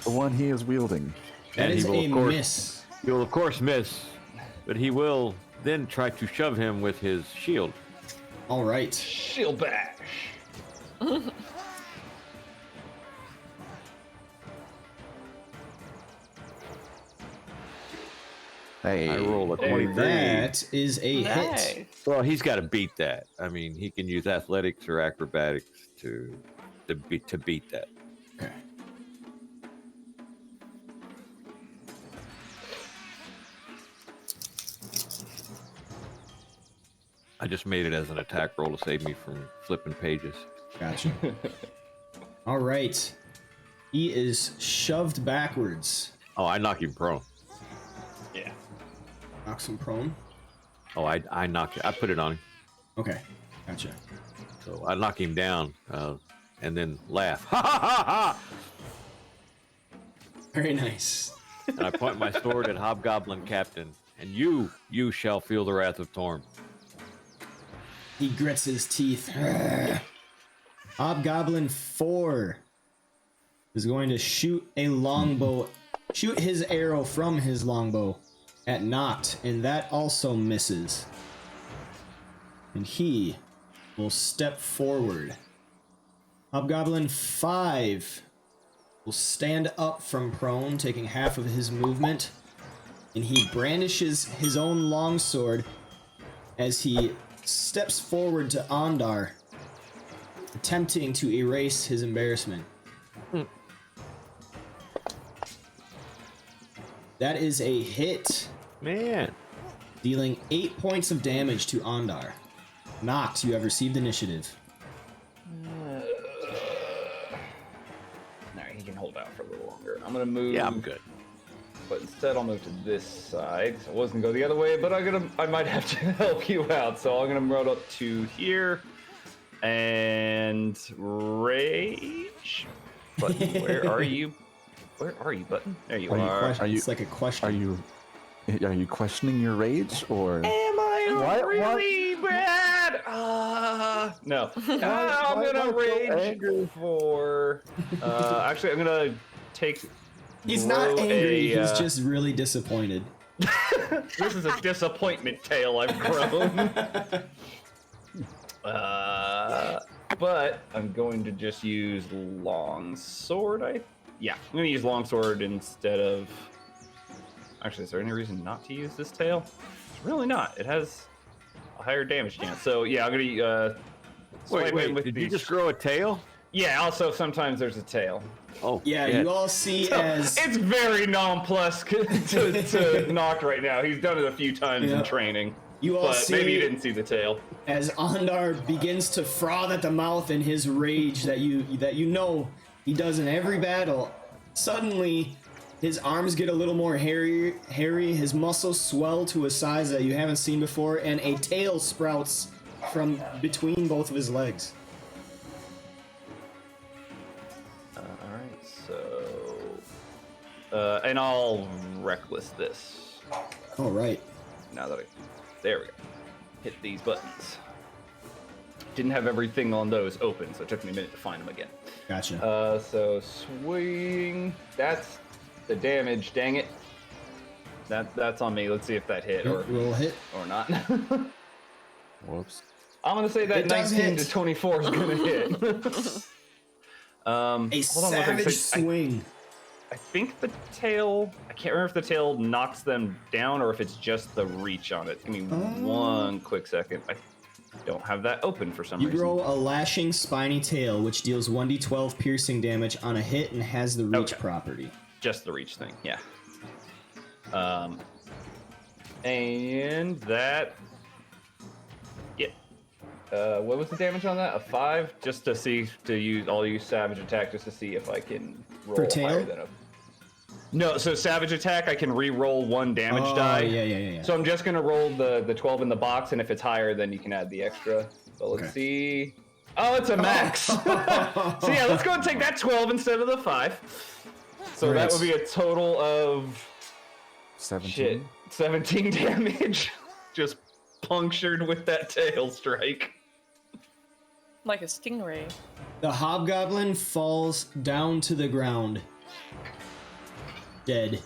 Speaker 3: The one he is wielding.
Speaker 4: That
Speaker 1: And
Speaker 4: is
Speaker 1: he will,
Speaker 4: a
Speaker 1: of course,
Speaker 4: miss.
Speaker 1: He will of course miss, but he will then try to shove him with his shield.
Speaker 4: All right.
Speaker 2: Shield bash.
Speaker 3: Hey.
Speaker 1: I roll a
Speaker 2: Hey,
Speaker 1: 23.
Speaker 4: That is a hit.
Speaker 5: Nice.
Speaker 1: Well, he's got to beat that. I mean, he can use athletics or acrobatics to beat that.
Speaker 4: Okay.
Speaker 1: I just made it as an attack roll to save me from flipping pages.
Speaker 4: Gotcha. All right. He is shoved backwards.
Speaker 1: Oh, I knock him prone.
Speaker 2: Yeah.
Speaker 4: Knocks him prone.
Speaker 1: Oh, I knock it. I put it on him.
Speaker 4: Okay. Gotcha.
Speaker 1: So I knock him down and then laugh. Ha ha ha ha!
Speaker 4: Very nice.
Speaker 1: And I point my sword at Hobgoblin Captain. And you shall feel the wrath of Torm.
Speaker 4: He grits his teeth. Hobgoblin 4 is going to shoot a longbow, shoot his arrow from his longbow at Noct, and that also misses. And he will step forward. Hobgoblin 5 will stand up from prone, taking half of his movement, and he brandishes his own longsword as he steps forward to Ondar, attempting to erase his embarrassment. That is a hit,
Speaker 1: Man.
Speaker 4: dealing 8 points of damage to Ondar. Noct, you have received initiative.
Speaker 2: Alright, he can hold out for a little longer. I'm gonna move.
Speaker 1: Yeah, I'm good.
Speaker 2: But instead, I'll move to this side. So I was gonna go the other way, but I might have to help you out. So I'm gonna run up to here and rage. Button, where are you? Where are you, Button? There you are.
Speaker 4: It's like a question.
Speaker 3: Are you questioning your rage or?
Speaker 2: Am I really bad? No. I'm gonna rage for. Actually, I'm gonna take.
Speaker 4: He's not angry.
Speaker 2: He's
Speaker 4: He's just really disappointed.
Speaker 2: This is a disappointment tale I've grown. But I'm going to just use longsword. Yeah, I'm gonna use longsword instead of. Actually, is there any reason not to use this tail? It's really not. It has a higher damage chance. So yeah, I'm gonna
Speaker 1: Wait, did you just grow a tail?
Speaker 2: Yeah, also sometimes there's a tail.
Speaker 1: Oh,
Speaker 4: Yeah, you all see as
Speaker 2: It's very nonplussed to Noct right now. He's done it a few times in training.
Speaker 4: you all
Speaker 2: But
Speaker 4: see
Speaker 2: maybe you didn't see the tail.
Speaker 4: as Ondar begins to froth at the mouth in his rage that you know he does in every battle. Suddenly, his arms get a little more hairy. His muscles swell to a size that you haven't seen before, and a tail sprouts from between both of his legs.
Speaker 2: Alright, so... and I'll reckless this.
Speaker 4: All right.
Speaker 2: Now that there we go. Hit these buttons. Didn't have everything on those open, so it took me a minute to find them again.
Speaker 4: Gotcha.
Speaker 2: So swing. That's the damage. Dang it. That's on me. Let's see if that hit or
Speaker 4: Roll hit.
Speaker 2: not.
Speaker 3: Whoops.
Speaker 2: I'm gonna say that
Speaker 4: It does
Speaker 2: 19
Speaker 4: hit.
Speaker 2: to 24 is gonna hit.
Speaker 4: A
Speaker 2: hold on one
Speaker 4: savage
Speaker 2: second.
Speaker 4: swing.
Speaker 2: I think the tail. I can't remember if the tail knocks them down or if it's just the reach on it. Give me one quick second. I don't have that open for some
Speaker 4: You
Speaker 2: reason.
Speaker 4: grow a lashing, spiny tail, which deals 1d12 piercing damage on a hit and has the reach
Speaker 2: Okay.
Speaker 4: property.
Speaker 2: Just the reach thing, yeah. And that. Yeah. What was the damage on that? A 5? Just to see, I'll use Savage Attack just to see if I can roll
Speaker 4: For tail?
Speaker 2: higher than a. No, so Savage Attack, I can re-roll one damage die.
Speaker 4: Yeah.
Speaker 2: So I'm just gonna roll the 12 in the box, and if it's higher, then you can add the extra. But let's
Speaker 4: Okay.
Speaker 2: see. Oh, it's a max. So yeah, let's go and take that 12 instead of the 5. So
Speaker 4: Right.
Speaker 2: that would be a total of
Speaker 3: 17.
Speaker 2: 17 damage. Just punctured with that tail strike.
Speaker 5: Like a stingray.
Speaker 4: The hobgoblin falls down to the ground. Dead.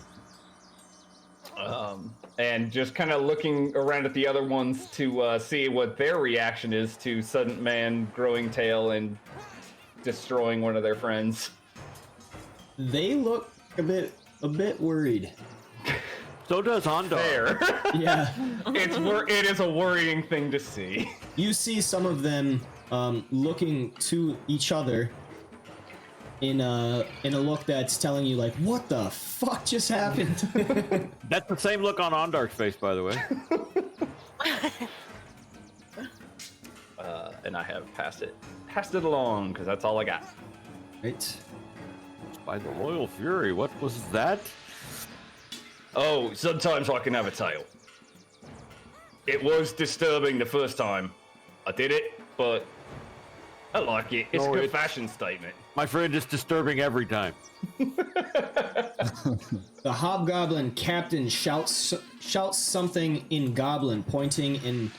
Speaker 2: And just kind of looking around at the other ones to see what their reaction is to sudden man growing tail and destroying one of their friends.
Speaker 4: They look a bit worried.
Speaker 1: So does Ondar.
Speaker 2: There.
Speaker 4: Yeah.
Speaker 2: It is a worrying thing to see.
Speaker 4: You see some of them looking to each other in a look that's telling you like, what the fuck just happened?
Speaker 1: That's the same look on Ondar's face, by the way.
Speaker 2: And I have passed it along because that's all I got.
Speaker 4: Right.
Speaker 1: By the Royal Fury, what was that?
Speaker 2: Oh, sometimes I can have a tail. It was disturbing the first time I did it, but I like it. It's
Speaker 1: No,
Speaker 2: a good
Speaker 1: it's-
Speaker 2: fashion statement.
Speaker 1: My friend, it's disturbing every time.
Speaker 4: The hobgoblin captain shouts something in Goblin, pointing in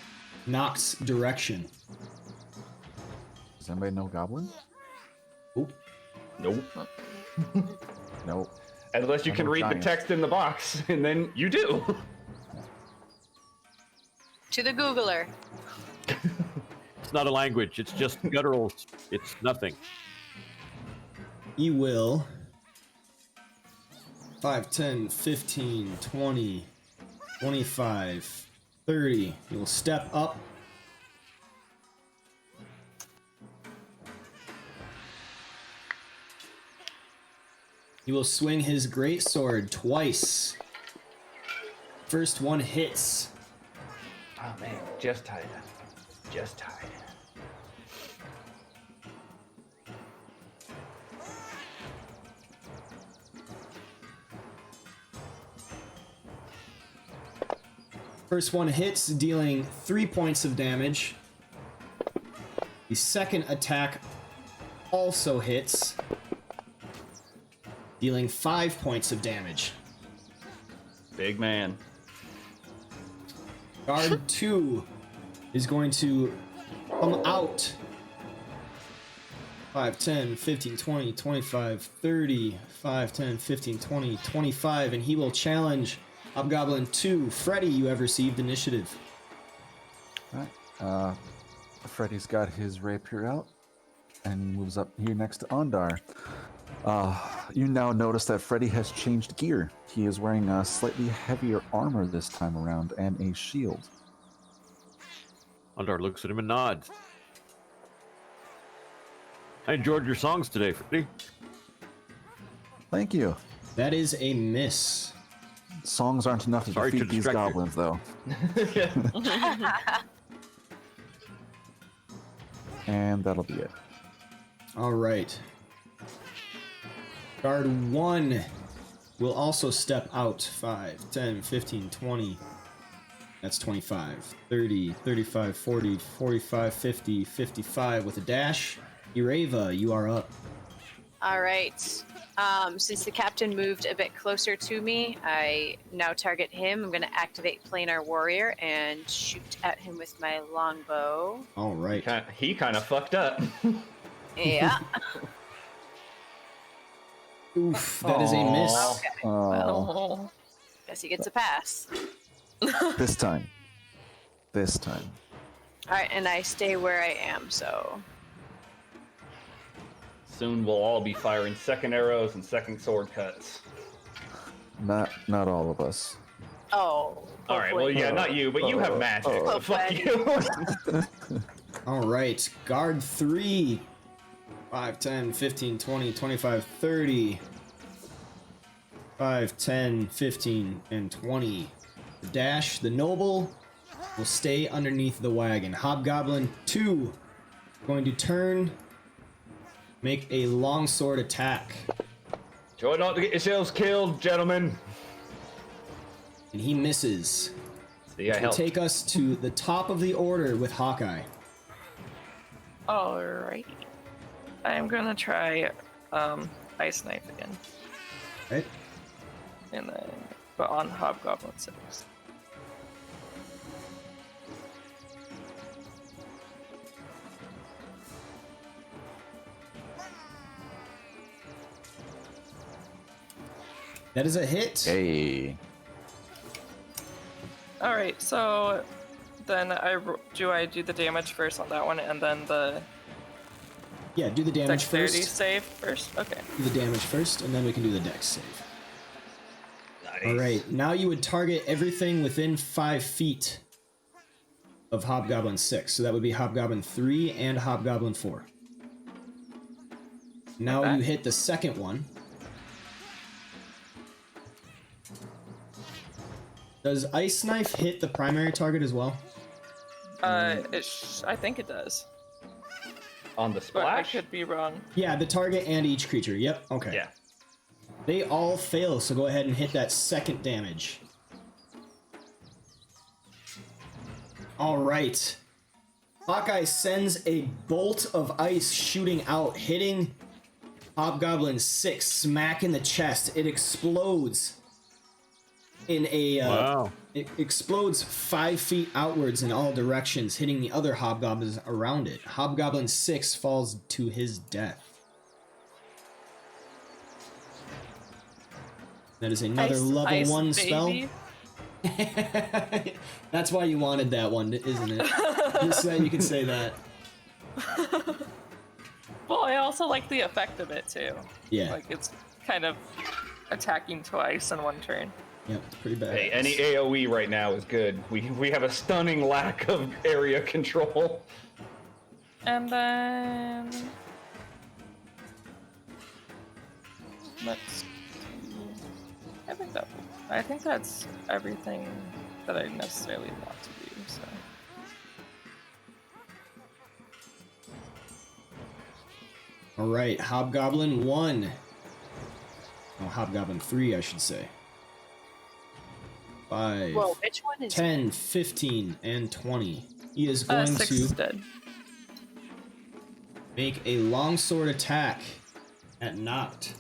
Speaker 4: Noct's direction.
Speaker 3: Does anybody know Goblin?
Speaker 2: Nope.
Speaker 3: Nope.
Speaker 2: Unless you
Speaker 3: I
Speaker 2: can
Speaker 3: know
Speaker 2: read the
Speaker 3: giants.
Speaker 2: text in the box, and then you do.
Speaker 6: To the Googler.
Speaker 1: It's not a language. It's just guttural. It's nothing.
Speaker 4: You will 5, 10, 15, 20, 25, 30. You will step up. He will swing his great sword twice. First one hits.
Speaker 2: Oh man, just tied up. Just hide.
Speaker 4: First one hits, dealing 3 points of damage. The second attack also hits, dealing 5 points of damage.
Speaker 2: Big man.
Speaker 4: Guard 2 is going to come out. 5, 10, 15, 20, 25, 30, 5, 10, 15, 20, 25, and he will challenge Hobgoblin 2. Freddy, you have received initiative.
Speaker 3: Alright. Freddy's got his rapier out, and he moves up here next to Ondar. You now notice that Freddy has changed gear. He is wearing a slightly heavier armor this time around, and a shield.
Speaker 1: Ondar looks at him and nods. I enjoyed your songs today, Freddy.
Speaker 3: Thank you.
Speaker 4: That is a miss.
Speaker 3: Songs aren't enough to
Speaker 1: Sorry to
Speaker 3: defeat these
Speaker 1: distract you.
Speaker 3: goblins, though. And that'll be it.
Speaker 4: All right. Guard 1 will also step out. 5, 10, 15, 20. That's 25, 30, 35, 40, 45, 50, 55 with a dash. Ureva, you are up.
Speaker 6: All right. Since the captain moved a bit closer to me, I now target him. I'm going to activate Planar Warrior and shoot at him with my longbow.
Speaker 4: All right.
Speaker 2: He kind of fucked up.
Speaker 6: Yeah.
Speaker 4: Oof, that is a miss.
Speaker 6: Okay.
Speaker 3: Oh,
Speaker 5: Oh.
Speaker 6: Guess he gets a pass.
Speaker 3: this time. This time.
Speaker 6: All right, and I stay where I am, so...
Speaker 2: Soon we'll all be firing second arrows and second sword cuts.
Speaker 3: Not all of us.
Speaker 6: Oh.
Speaker 2: All right, well, yeah, not you, but you have magic, so fuck you.
Speaker 4: All right. Guard 3. 5, 10, 15, 20, 25, 30. 5, 10, 15, and 20. The dash, the noble, will stay underneath the wagon. Hobgoblin 2 going to turn, make a longsword attack.
Speaker 2: Try not to get yourselves killed, gentlemen.
Speaker 4: And he misses.
Speaker 2: See, I
Speaker 4: Will
Speaker 2: helped.
Speaker 4: take us to the top of the order with Hawkeye.
Speaker 5: Alright. I'm gonna try Ice Knife again.
Speaker 4: Right?
Speaker 5: And then but on Hobgoblin 6.
Speaker 4: That is a hit.
Speaker 3: Hey.
Speaker 5: Alright, so then do I do the damage first on that one and then the
Speaker 4: Yeah, do the damage
Speaker 5: dexterity
Speaker 4: first.
Speaker 5: save first? Okay.
Speaker 4: Do the damage first, and then we can do the dex save.
Speaker 2: Nice.
Speaker 4: All right, now you would target everything within 5 feet of Hobgoblin 6. So that would be Hobgoblin 3 and Hobgoblin 4. Now
Speaker 5: Okay.
Speaker 4: you hit the second one. Does Ice Knife hit the primary target as well?
Speaker 5: I think it does.
Speaker 2: On the
Speaker 5: But I
Speaker 2: splash?
Speaker 5: could be wrong.
Speaker 4: Yeah, the target and each creature. Yep, okay.
Speaker 2: Yeah.
Speaker 4: They all fail, so go ahead and hit that second damage. All right. Hawkeye sends a bolt of ice shooting out, hitting Hobgoblin 6 smack in the chest. It explodes in a
Speaker 1: Wow.
Speaker 4: it explodes 5 feet outwards in all directions, hitting the other hobgoblins around it. Hobgoblin 6 falls to his death. That is another level
Speaker 5: Ice
Speaker 4: 1
Speaker 5: baby.
Speaker 4: spell. That's why you wanted that one, isn't it? Just so you can say that.
Speaker 5: Well, I also like the effect of it too.
Speaker 4: Yeah.
Speaker 5: Like it's kind of attacking twice in one turn.
Speaker 4: Yep, it's pretty bad.
Speaker 2: Hey, any AoE right now is good. We have a stunning lack of area control.
Speaker 5: And then let's see. I think that's everything that I necessarily want to do. So
Speaker 4: All right, Hobgoblin 1. Oh, Hobgoblin 3, I should say. 5,
Speaker 6: Whoa, which one is
Speaker 4: 10, 15, and 20. He is going
Speaker 5: 6
Speaker 4: to
Speaker 5: is dead.
Speaker 4: make a longsword attack at Noct.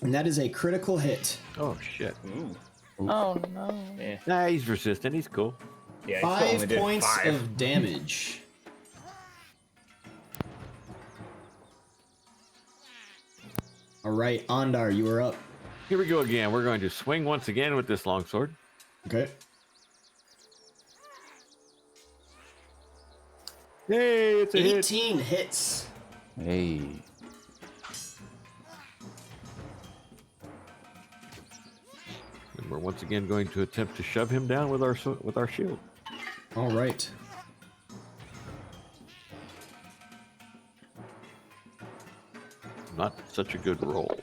Speaker 4: And that is a critical hit.
Speaker 1: Oh shit.
Speaker 2: Ooh.
Speaker 5: Oh no.
Speaker 2: Yeah.
Speaker 1: Nah, he's resistant. He's cool.
Speaker 2: Yeah, he still only
Speaker 4: 5
Speaker 2: did
Speaker 4: points
Speaker 2: 5.
Speaker 4: of damage. All right, Ondar, you are up.
Speaker 1: Here we go again. We're going to swing once again with this longsword.
Speaker 4: Okay.
Speaker 1: Hey, it's a hit.
Speaker 4: 18 hits.
Speaker 3: Hey.
Speaker 1: And we're once again going to attempt to shove him down with our shield.
Speaker 4: All right.
Speaker 1: Not such a good roll.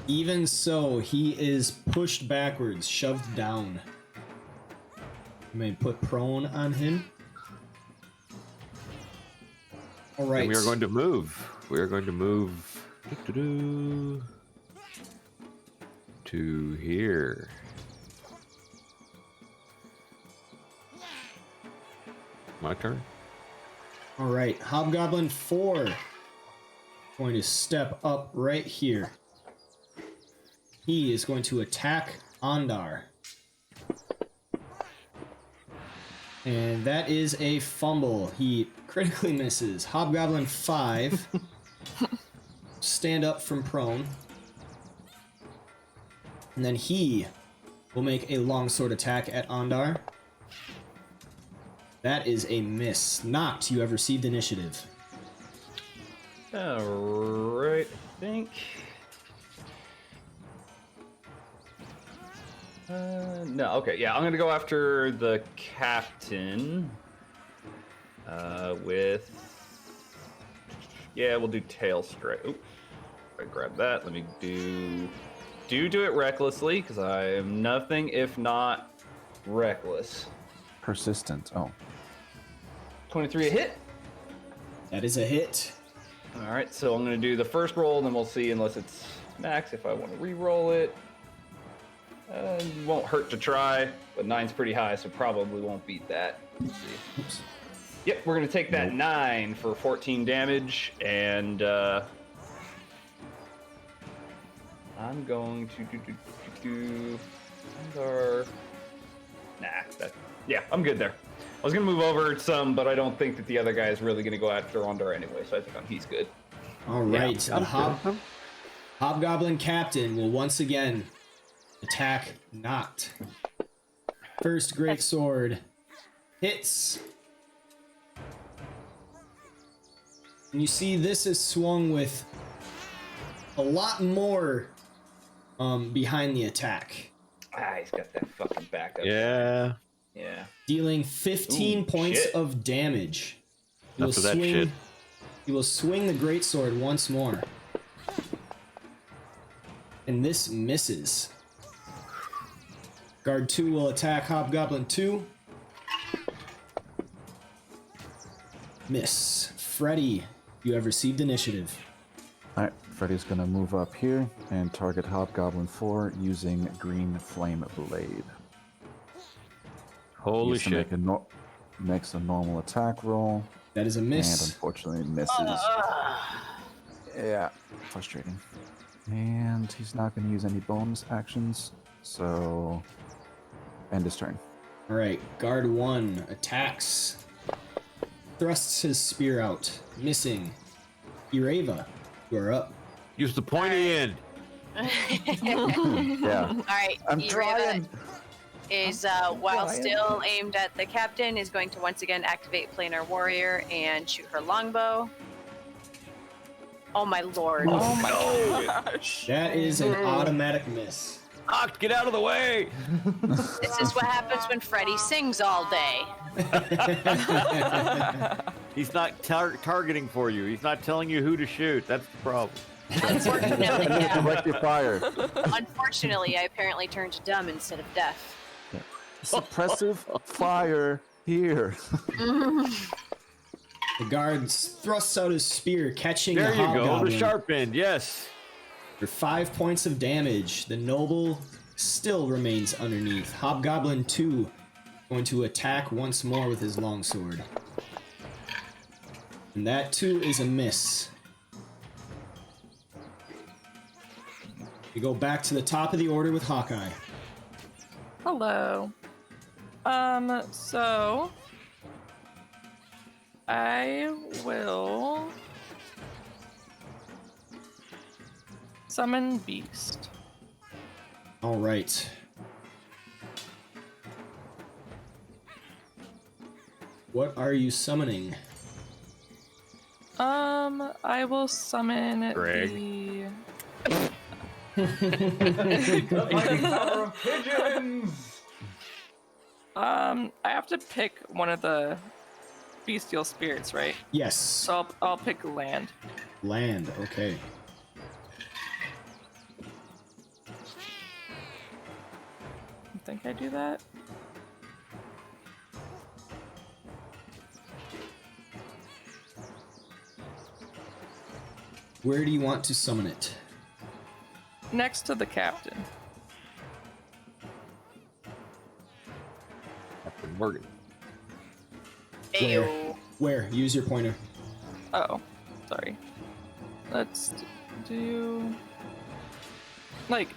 Speaker 4: Even so, he is pushed backwards, shoved down. You may put prone on him. All right.
Speaker 1: And we are going to move. We are going to move to here. My turn.
Speaker 4: All right, Hobgoblin 4 going to step up right here. He is going to attack Ondar. And that is a fumble. He critically misses. Hobgoblin 5. Stand up from prone. And then he will make a longsword attack at Ondar. That is a miss. Noct, you have received initiative.
Speaker 2: Alright, I think. No, okay, yeah, I'm gonna go after the captain. With. Yeah, we'll do tail strike. Oop. I grab that. Let me do it recklessly, because I am nothing if not reckless.
Speaker 3: Persistent. Oh.
Speaker 2: 23 a hit.
Speaker 4: That is a hit.
Speaker 2: All right, so I'm going to do the first roll, and then we'll see unless it's max if I want to re-roll it. Won't hurt to try, but 9's pretty high, so probably won't beat that. Let's see.
Speaker 4: Oops.
Speaker 2: Yep, we're going to take that 9 for 14 damage, and I'm going to do yeah, I'm good there. I was going to move over some, but I don't think that the other guy is really going to go after Ondar anyway, so I think he's good.
Speaker 4: All right,
Speaker 1: Yeah,
Speaker 4: the Hobgoblin Captain will once again attack Noct. First great sword hits. And you see this is swung with a lot more behind the attack.
Speaker 2: Ah, he's got that fucking back up.
Speaker 1: Yeah.
Speaker 2: Yeah.
Speaker 4: Dealing 15
Speaker 2: Ooh,
Speaker 4: points
Speaker 2: shit.
Speaker 4: of damage. He
Speaker 1: After that shit.
Speaker 4: He will swing the greatsword once more. And this misses. Guard 2 will attack Hobgoblin 2. Miss. Freddy, you have received initiative.
Speaker 3: Alright, Freddy's gonna move up here and target Hobgoblin 4 using Green Flame Blade.
Speaker 1: Holy
Speaker 3: Needs to
Speaker 1: shit.
Speaker 3: makes a normal attack roll,
Speaker 4: That is a
Speaker 3: and
Speaker 4: miss.
Speaker 3: unfortunately misses. Yeah, frustrating. And he's not going to use any bonus actions, so end his turn.
Speaker 4: All right, guard 1 attacks. Thrusts his spear out, missing. Ireva, you are up.
Speaker 1: Use the pointy end.
Speaker 3: Yeah,
Speaker 6: All right,
Speaker 3: I'm
Speaker 6: Ireva
Speaker 3: trying.
Speaker 6: is while still aimed at the captain, is going to once again activate Planar Warrior and shoot her longbow. Oh my lord!
Speaker 5: Oh my gosh.
Speaker 4: That is an automatic miss.
Speaker 1: Noct, get out of the way.
Speaker 6: This is what happens when Freddy sings all day.
Speaker 1: He's not targeting for you. He's not telling you who to shoot. That's the problem.
Speaker 6: Unfortunately, yeah.
Speaker 3: Direct your fire.
Speaker 6: Unfortunately, I apparently turned dumb instead of deaf.
Speaker 3: Suppressive fire here.
Speaker 4: The guard thrusts out his spear, catching
Speaker 1: There
Speaker 4: the
Speaker 1: you go.
Speaker 4: hobgoblin.
Speaker 1: The sharp end. Yes.
Speaker 4: For 5 points of damage, the noble still remains underneath. Hobgoblin 2 going to attack once more with his longsword. And that too is a miss. We go back to the top of the order with Hawkeye.
Speaker 5: Hello. So I will summon Beast.
Speaker 4: All right. What are you summoning?
Speaker 5: I will summon
Speaker 1: Greg.
Speaker 5: the
Speaker 2: The mighty power of pigeons!
Speaker 5: I have to pick one of the bestial spirits, right?
Speaker 4: Yes.
Speaker 5: So I'll pick land.
Speaker 4: Land. Okay.
Speaker 5: I think I do that.
Speaker 4: Where do you want to summon it?
Speaker 5: Next to the captain.
Speaker 1: Captain Morgan.
Speaker 6: Ayo.
Speaker 4: Where? Use your pointer.
Speaker 5: Oh, sorry. Let's do like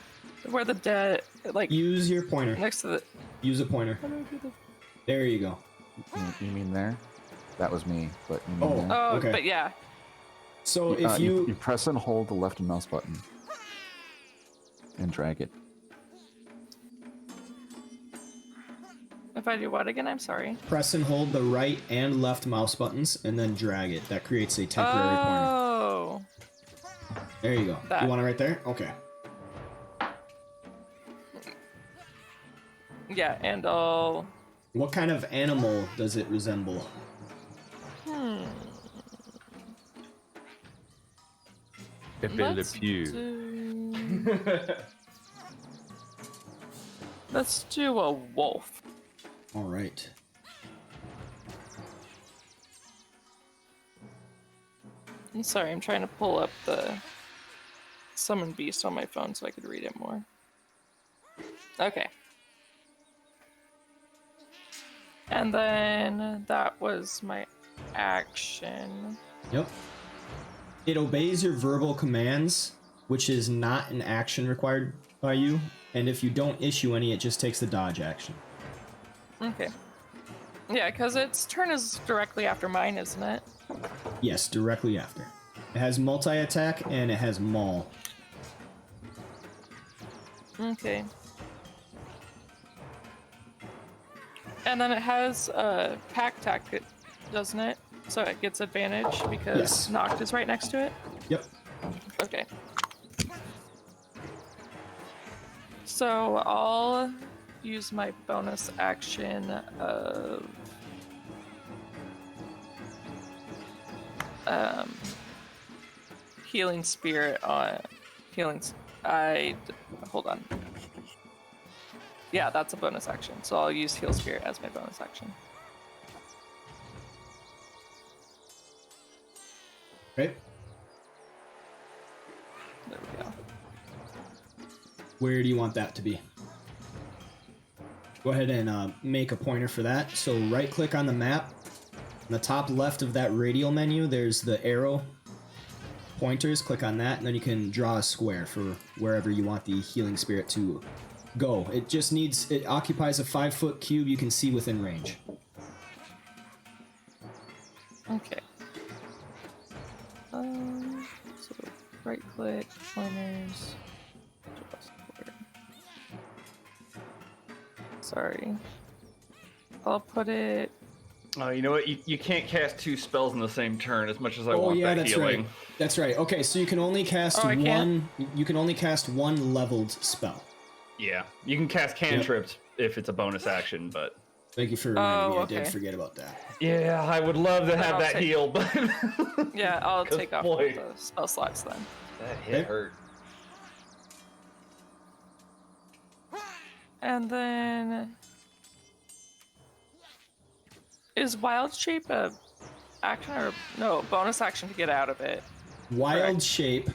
Speaker 5: where the dead, like
Speaker 4: Use your pointer.
Speaker 5: next to the.
Speaker 4: Use a pointer.
Speaker 5: How do I do the?
Speaker 4: There you go.
Speaker 3: You mean there? That was me, but you mean
Speaker 4: Oh.
Speaker 3: there?
Speaker 5: Oh,
Speaker 4: Okay.
Speaker 5: but yeah.
Speaker 4: So if
Speaker 3: you press and hold the left mouse button and drag it.
Speaker 5: If I do what again? I'm sorry.
Speaker 4: press and hold the right and left mouse buttons and then drag it, that creates a temporary pointer.
Speaker 5: Oh.
Speaker 4: There you go.
Speaker 5: That.
Speaker 4: You want it right there? Okay.
Speaker 5: Yeah, and I'll.
Speaker 4: What kind of animal does it resemble?
Speaker 1: Pepe Le
Speaker 5: Let's
Speaker 1: Pew.
Speaker 5: Let's do a wolf.
Speaker 4: All right.
Speaker 5: I'm sorry, I'm trying to pull up the summon beast on my phone so I could read it more. Okay. And then that was my action.
Speaker 4: Yep. It obeys your verbal commands, which is not an action required by you. And if you don't issue any, it just takes the dodge action.
Speaker 5: Okay. Yeah, because its turn is directly after mine, isn't it?
Speaker 4: Yes, directly after. It has multi-attack and it has maul.
Speaker 5: Okay. And then it has pack tactic, doesn't it? So it gets advantage because
Speaker 4: Yes.
Speaker 5: Noct is right next to it?
Speaker 4: Yep.
Speaker 5: Okay. So I'll use my bonus action of healing spirit on hold on. Yeah, that's a bonus action. So I'll use heal spirit as my bonus action.
Speaker 4: Okay.
Speaker 5: There we go.
Speaker 4: Where do you want that to be? Go ahead and make a pointer for that. So right click on the map. On the top left of that radial menu, there's the arrow pointers. Click on that, and then you can draw a square for wherever you want the healing spirit to go. It occupies a 5-foot cube you can see within range.
Speaker 5: Okay. So right click, pointers. draw square. Sorry. I'll put it.
Speaker 2: Oh, you know what? You can't cast 2 spells in the same turn as much as I want that
Speaker 4: that's
Speaker 2: healing.
Speaker 4: right. That's right. Okay, so you can only cast
Speaker 5: I
Speaker 4: one.
Speaker 5: can't?
Speaker 4: You can only cast one leveled spell.
Speaker 2: Yeah, you can cast cantrips if it's a bonus action, but
Speaker 4: Thank you for reminding me. I did
Speaker 5: okay.
Speaker 4: forget about that.
Speaker 2: Yeah, I would love to have
Speaker 5: I'll
Speaker 2: that
Speaker 5: take-
Speaker 2: heal, but
Speaker 5: Yeah, I'll
Speaker 2: 'Cause
Speaker 5: take off
Speaker 2: boy.
Speaker 5: the spell slots then.
Speaker 2: that hit
Speaker 4: Okay.
Speaker 2: hurt.
Speaker 5: And then is Wild Shape a action or no bonus action to get out of it?
Speaker 4: Wild
Speaker 5: Correct.
Speaker 4: shape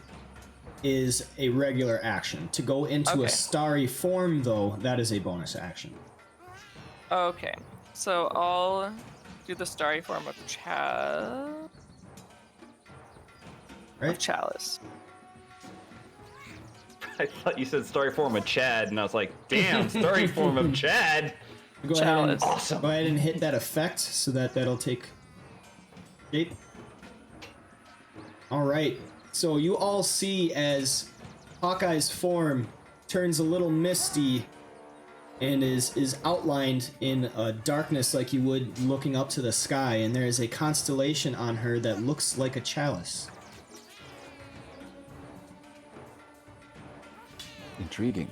Speaker 4: is a regular action. To go into a
Speaker 5: Okay.
Speaker 4: starry form, though, that is a bonus action.
Speaker 5: Okay, so I'll do the starry form of
Speaker 4: Right?
Speaker 5: Chalice.
Speaker 2: I thought you said story form of Chad, and I was like, damn, story form of Chad.
Speaker 4: Go ahead, and,
Speaker 5: Chalice.
Speaker 2: Awesome.
Speaker 4: go ahead and hit that effect so that'll take shape. All right. So you all see as Hawkeye's form turns a little misty and is outlined in darkness like you would looking up to the sky, and there is a constellation on her that looks like a chalice.
Speaker 3: Intriguing.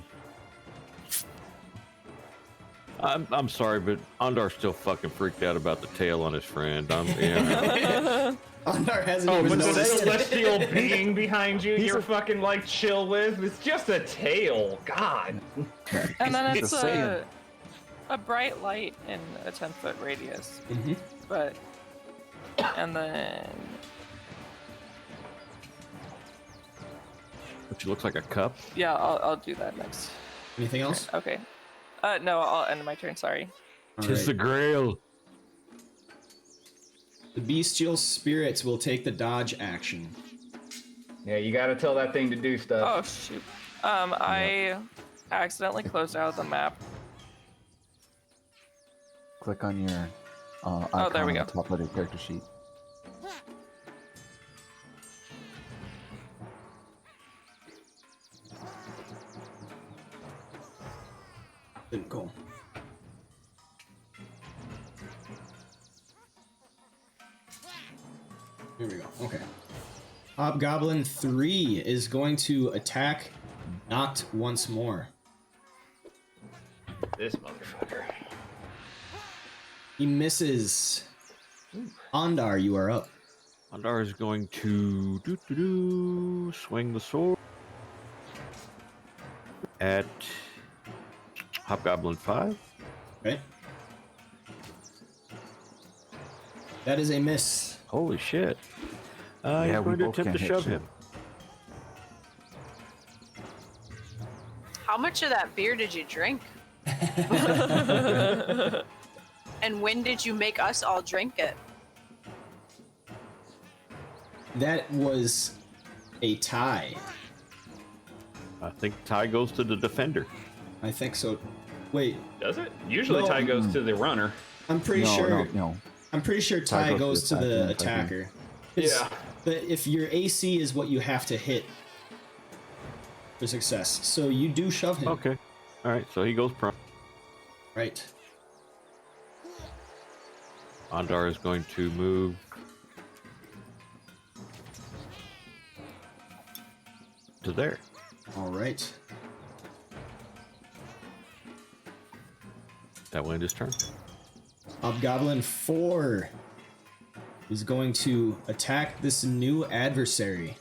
Speaker 1: I'm sorry, but Ondar's still fucking freaked out about the tail on his friend. Yeah.
Speaker 4: Ondar hasn't
Speaker 2: Oh,
Speaker 4: even
Speaker 2: but the
Speaker 4: noticed it.
Speaker 2: celestial being behind you, you're fucking like chill with. It's just a tail. God.
Speaker 5: And then
Speaker 3: He's
Speaker 5: it's
Speaker 3: a Saiyan.
Speaker 5: a bright light in a 10-foot radius.
Speaker 4: Mhm.
Speaker 5: But and then
Speaker 1: Which looks like a cup.
Speaker 5: yeah, I'll do that next.
Speaker 4: Anything else?
Speaker 5: Okay. No, I'll end my turn. Sorry.
Speaker 4: All
Speaker 1: Tis
Speaker 4: right.
Speaker 1: the Grail.
Speaker 4: The bestial spirits will take the dodge action.
Speaker 2: Yeah, you gotta tell that thing to do stuff.
Speaker 5: Oh shoot. I accidentally closed out of the map.
Speaker 3: Click on your icon
Speaker 5: there we
Speaker 3: on
Speaker 5: go.
Speaker 3: the top of your character sheet.
Speaker 4: Didn't go. Here we go. Okay. Hobgoblin 3 is going to attack Knocked once more.
Speaker 2: This motherfucker.
Speaker 4: He misses. Ondar, you are up.
Speaker 1: Ondar is going to swing the sword at Hobgoblin 5.
Speaker 4: Right? That is a miss.
Speaker 1: Holy shit.
Speaker 3: Yeah,
Speaker 1: He's
Speaker 3: we
Speaker 1: going to
Speaker 3: both
Speaker 1: attempt to
Speaker 3: can't hit
Speaker 1: shove
Speaker 3: shit.
Speaker 1: him.
Speaker 6: How much of that beer did you drink? And when did you make us all drink it?
Speaker 4: That was a tie.
Speaker 1: I think tie goes to the defender.
Speaker 4: I think so. Wait,
Speaker 2: Does it? Usually
Speaker 4: No.
Speaker 2: tie goes to the runner.
Speaker 4: I'm pretty
Speaker 3: no,
Speaker 4: sure.
Speaker 3: no.
Speaker 4: I'm pretty sure
Speaker 3: Tie
Speaker 4: tie
Speaker 3: goes
Speaker 4: goes
Speaker 3: to
Speaker 4: to
Speaker 3: the
Speaker 4: the
Speaker 3: attacker,
Speaker 4: attacker.
Speaker 2: Yeah.
Speaker 4: But if your AC is what you have to hit for success, so you do shove him.
Speaker 1: Okay. All right, so he goes prone.
Speaker 4: Right.
Speaker 1: Ondar is going to move to there.
Speaker 4: All right.
Speaker 1: That will end his turn.
Speaker 4: Hobgoblin 4 is going to attack this new adversary.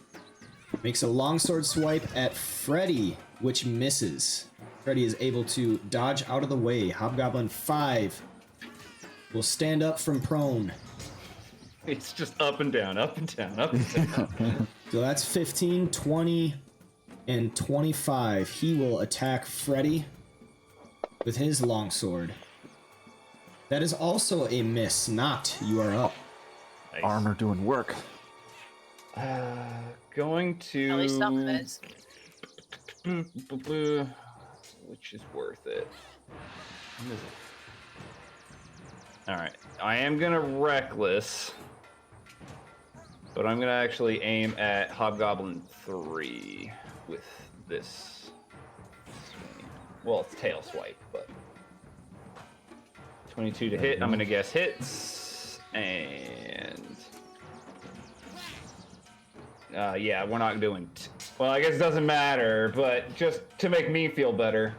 Speaker 4: Makes a longsword swipe at Freddy, which misses. Freddy is able to dodge out of the way. Hobgoblin 5 will stand up from prone.
Speaker 2: It's just up and down, up and down, up and down.
Speaker 4: So that's 15, 20, and 25. He will attack Freddy with his longsword. That is also a miss. Not. You are up.
Speaker 2: Nice.
Speaker 3: Armor doing work.
Speaker 2: Going to.
Speaker 6: At least some of it is.
Speaker 2: Which is worth it. Alright. I am gonna reckless. But I'm gonna actually aim at Hobgoblin 3 with this swing. Well, it's tail swipe, but 22 to hit. I'm gonna guess hits, and yeah, we're not doing. Well, I guess it doesn't matter, but just to make me feel better,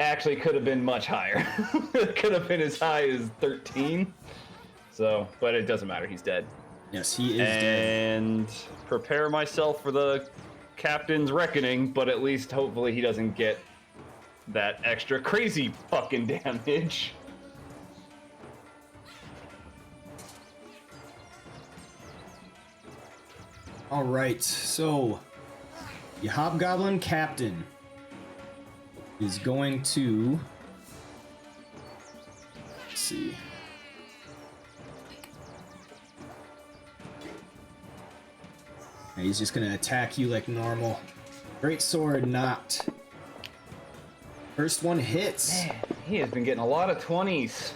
Speaker 2: actually could have been much higher. It could have been as high as 13. So, but it doesn't matter. He's dead.
Speaker 4: Yes, he is dead.
Speaker 2: And prepare myself for the captain's reckoning, but at least hopefully he doesn't get that extra crazy fucking damage.
Speaker 4: All right, so the Hobgoblin Captain is going to... Let's see. He's just going to attack you like normal. Great sword knocked. First one hits.
Speaker 2: Man, he has been getting a lot of 20s.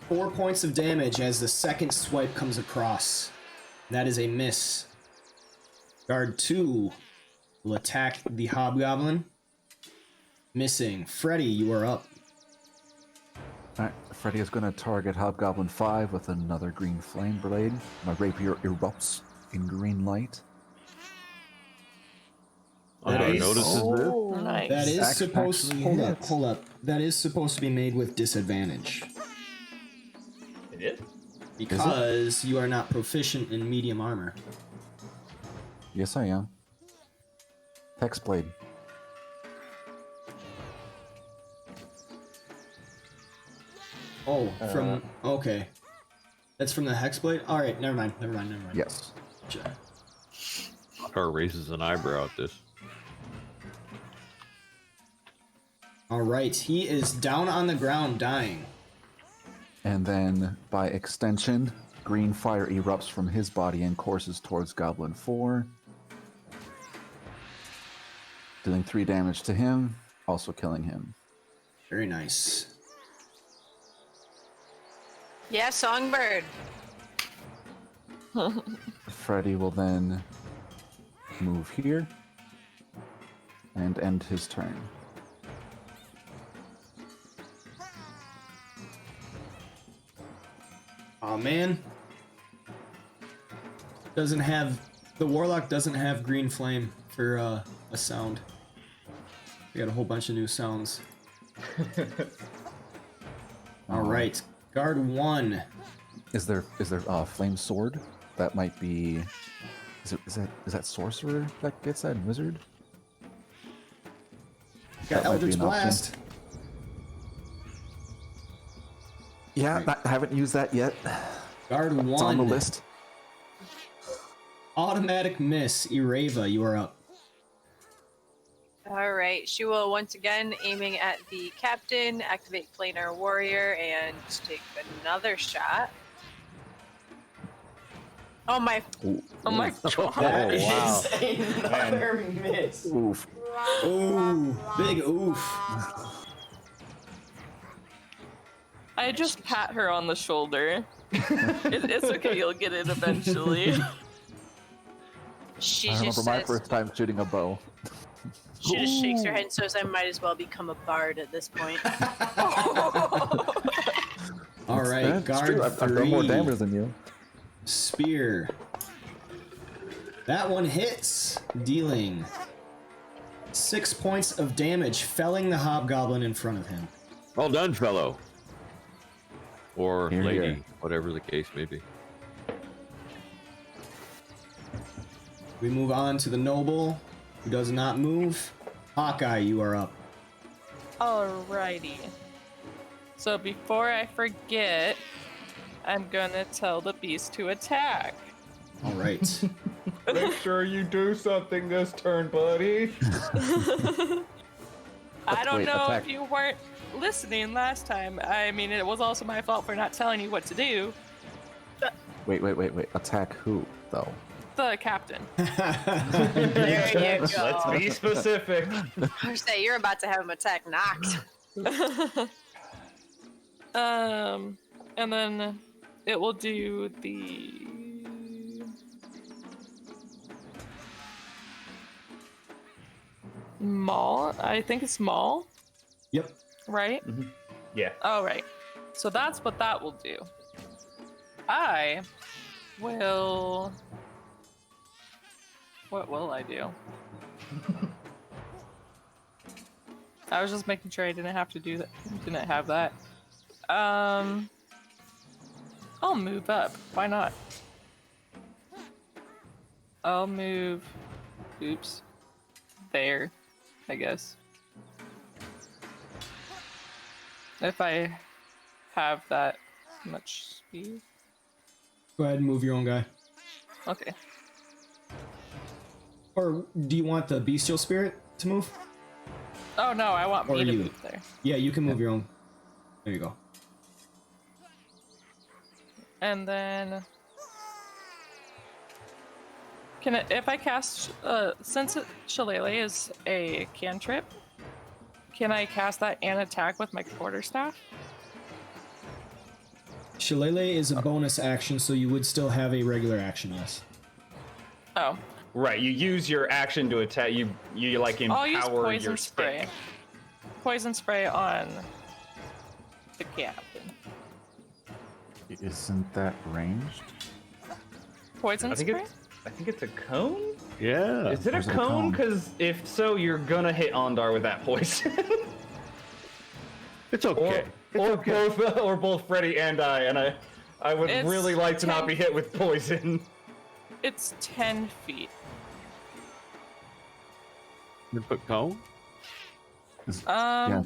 Speaker 4: 4 points of damage as the second swipe comes across. That is a miss. Guard 2 will attack the Hobgoblin. Missing. Freddy, you are up.
Speaker 3: Alright, Freddy is going to target Hobgoblin 5 with another green flame blade. My rapier erupts in green light.
Speaker 1: Undo notices this.
Speaker 5: Nice.
Speaker 4: That is supposed.
Speaker 3: actually
Speaker 4: Hold up. That is supposed to be made with disadvantage
Speaker 2: It is?
Speaker 4: because you are not proficient in medium armor.
Speaker 3: Yes, I am. Hex blade.
Speaker 4: Oh, from okay. That's from the Hexblade. All right, never mind.
Speaker 3: Yes.
Speaker 4: Gotcha.
Speaker 1: Car raises an eyebrow at this.
Speaker 4: All right, he is down on the ground, dying.
Speaker 3: And then, by extension, green fire erupts from his body and courses towards Goblin 4. Dealing 3 damage to him, also killing him.
Speaker 4: Very nice.
Speaker 6: Yeah, Songbird.
Speaker 3: Freddy will then move here and end his turn.
Speaker 4: Oh man. Doesn't have the Warlock doesn't have green flame for a sound. We got a whole bunch of new sounds. All right, guard 1.
Speaker 3: Is there flame sword? That might be. Is that sorcerer that gets that and wizard?
Speaker 4: Got
Speaker 3: That might be
Speaker 4: Eldritch
Speaker 3: an option.
Speaker 4: Blast.
Speaker 3: Yeah, I haven't used that yet.
Speaker 4: Guard 1.
Speaker 3: It's on the list.
Speaker 4: Automatic miss. Ireva, you are up.
Speaker 6: All right, she will once again aiming at the captain, activate planar warrior, and take another shot. Oh my! Oh my god!
Speaker 4: That
Speaker 1: Oh, wow.
Speaker 4: is another miss.
Speaker 3: Oof.
Speaker 4: Ooh, big oof.
Speaker 5: I just pat her on the shoulder. It's okay, you'll get it eventually.
Speaker 6: She
Speaker 3: I
Speaker 6: just
Speaker 3: remember my
Speaker 6: says,
Speaker 3: first time shooting a bow.
Speaker 6: she just shakes her head and says, "I might as well become a bard at this point."
Speaker 4: All right,
Speaker 3: That's
Speaker 4: guard
Speaker 3: true. I've done
Speaker 4: 3.
Speaker 3: more damage than you.
Speaker 4: Spear. That one hits, dealing 6 points of damage, felling the hobgoblin in front of him.
Speaker 1: Well done, fellow. Or
Speaker 3: Here,
Speaker 1: lady,
Speaker 3: here.
Speaker 1: whatever the case may be.
Speaker 4: We move on to the noble, who does not move. Hawkeye, you are up.
Speaker 5: Alrighty. So before I forget, I'm gonna tell the beast to attack.
Speaker 4: All right.
Speaker 2: Make sure you do something this turn, buddy.
Speaker 5: I don't
Speaker 3: Wait,
Speaker 5: know
Speaker 3: attack.
Speaker 5: if you weren't listening last time. I mean, it was also my fault for not telling you what to do.
Speaker 3: Wait. Attack who, though?
Speaker 5: The captain.
Speaker 6: There you go.
Speaker 2: Let's be specific.
Speaker 6: I say you're about to have him attack knocked.
Speaker 5: And then it will do the maul. I think it's maul,
Speaker 4: Yep.
Speaker 5: right?
Speaker 2: Yeah.
Speaker 5: Oh, right. So that's what that will do. I will. What will I do? I was just making sure I didn't have to do that. Didn't have that. I'll move up. Why not? I'll move. Oops. There, I guess. If I have that much speed.
Speaker 4: Go ahead and move your own guy.
Speaker 5: Okay.
Speaker 4: Or do you want the bestial spirit to move?
Speaker 5: Oh no, I want
Speaker 4: Or
Speaker 5: me to
Speaker 4: you.
Speaker 5: move there.
Speaker 4: Yeah, you can move your own. There you go.
Speaker 5: And then if I cast since Shillelagh is a cantrip, can I cast that and attack with my quarterstaff?
Speaker 4: Shillelagh is a bonus action, so you would still have a regular action, yes.
Speaker 5: Oh,
Speaker 2: Right, you use your action to attack. You like
Speaker 5: I'll use
Speaker 2: empower
Speaker 5: poison
Speaker 2: your
Speaker 5: spray.
Speaker 2: stick.
Speaker 5: Poison spray on the captain.
Speaker 3: Isn't that ranged?
Speaker 5: Poison
Speaker 2: I think
Speaker 5: spray?
Speaker 2: it's a cone.
Speaker 1: Yeah.
Speaker 2: Is it a
Speaker 3: Or is it a
Speaker 2: cone?
Speaker 3: cone?
Speaker 2: Because if so, you're gonna hit Ondar with that poison.
Speaker 1: It's okay.
Speaker 2: or both Freddy and I would
Speaker 5: It's
Speaker 2: really like to not
Speaker 5: 10
Speaker 2: be hit with poison.
Speaker 5: It's 10 feet.
Speaker 1: 10-foot cone?
Speaker 3: Yeah.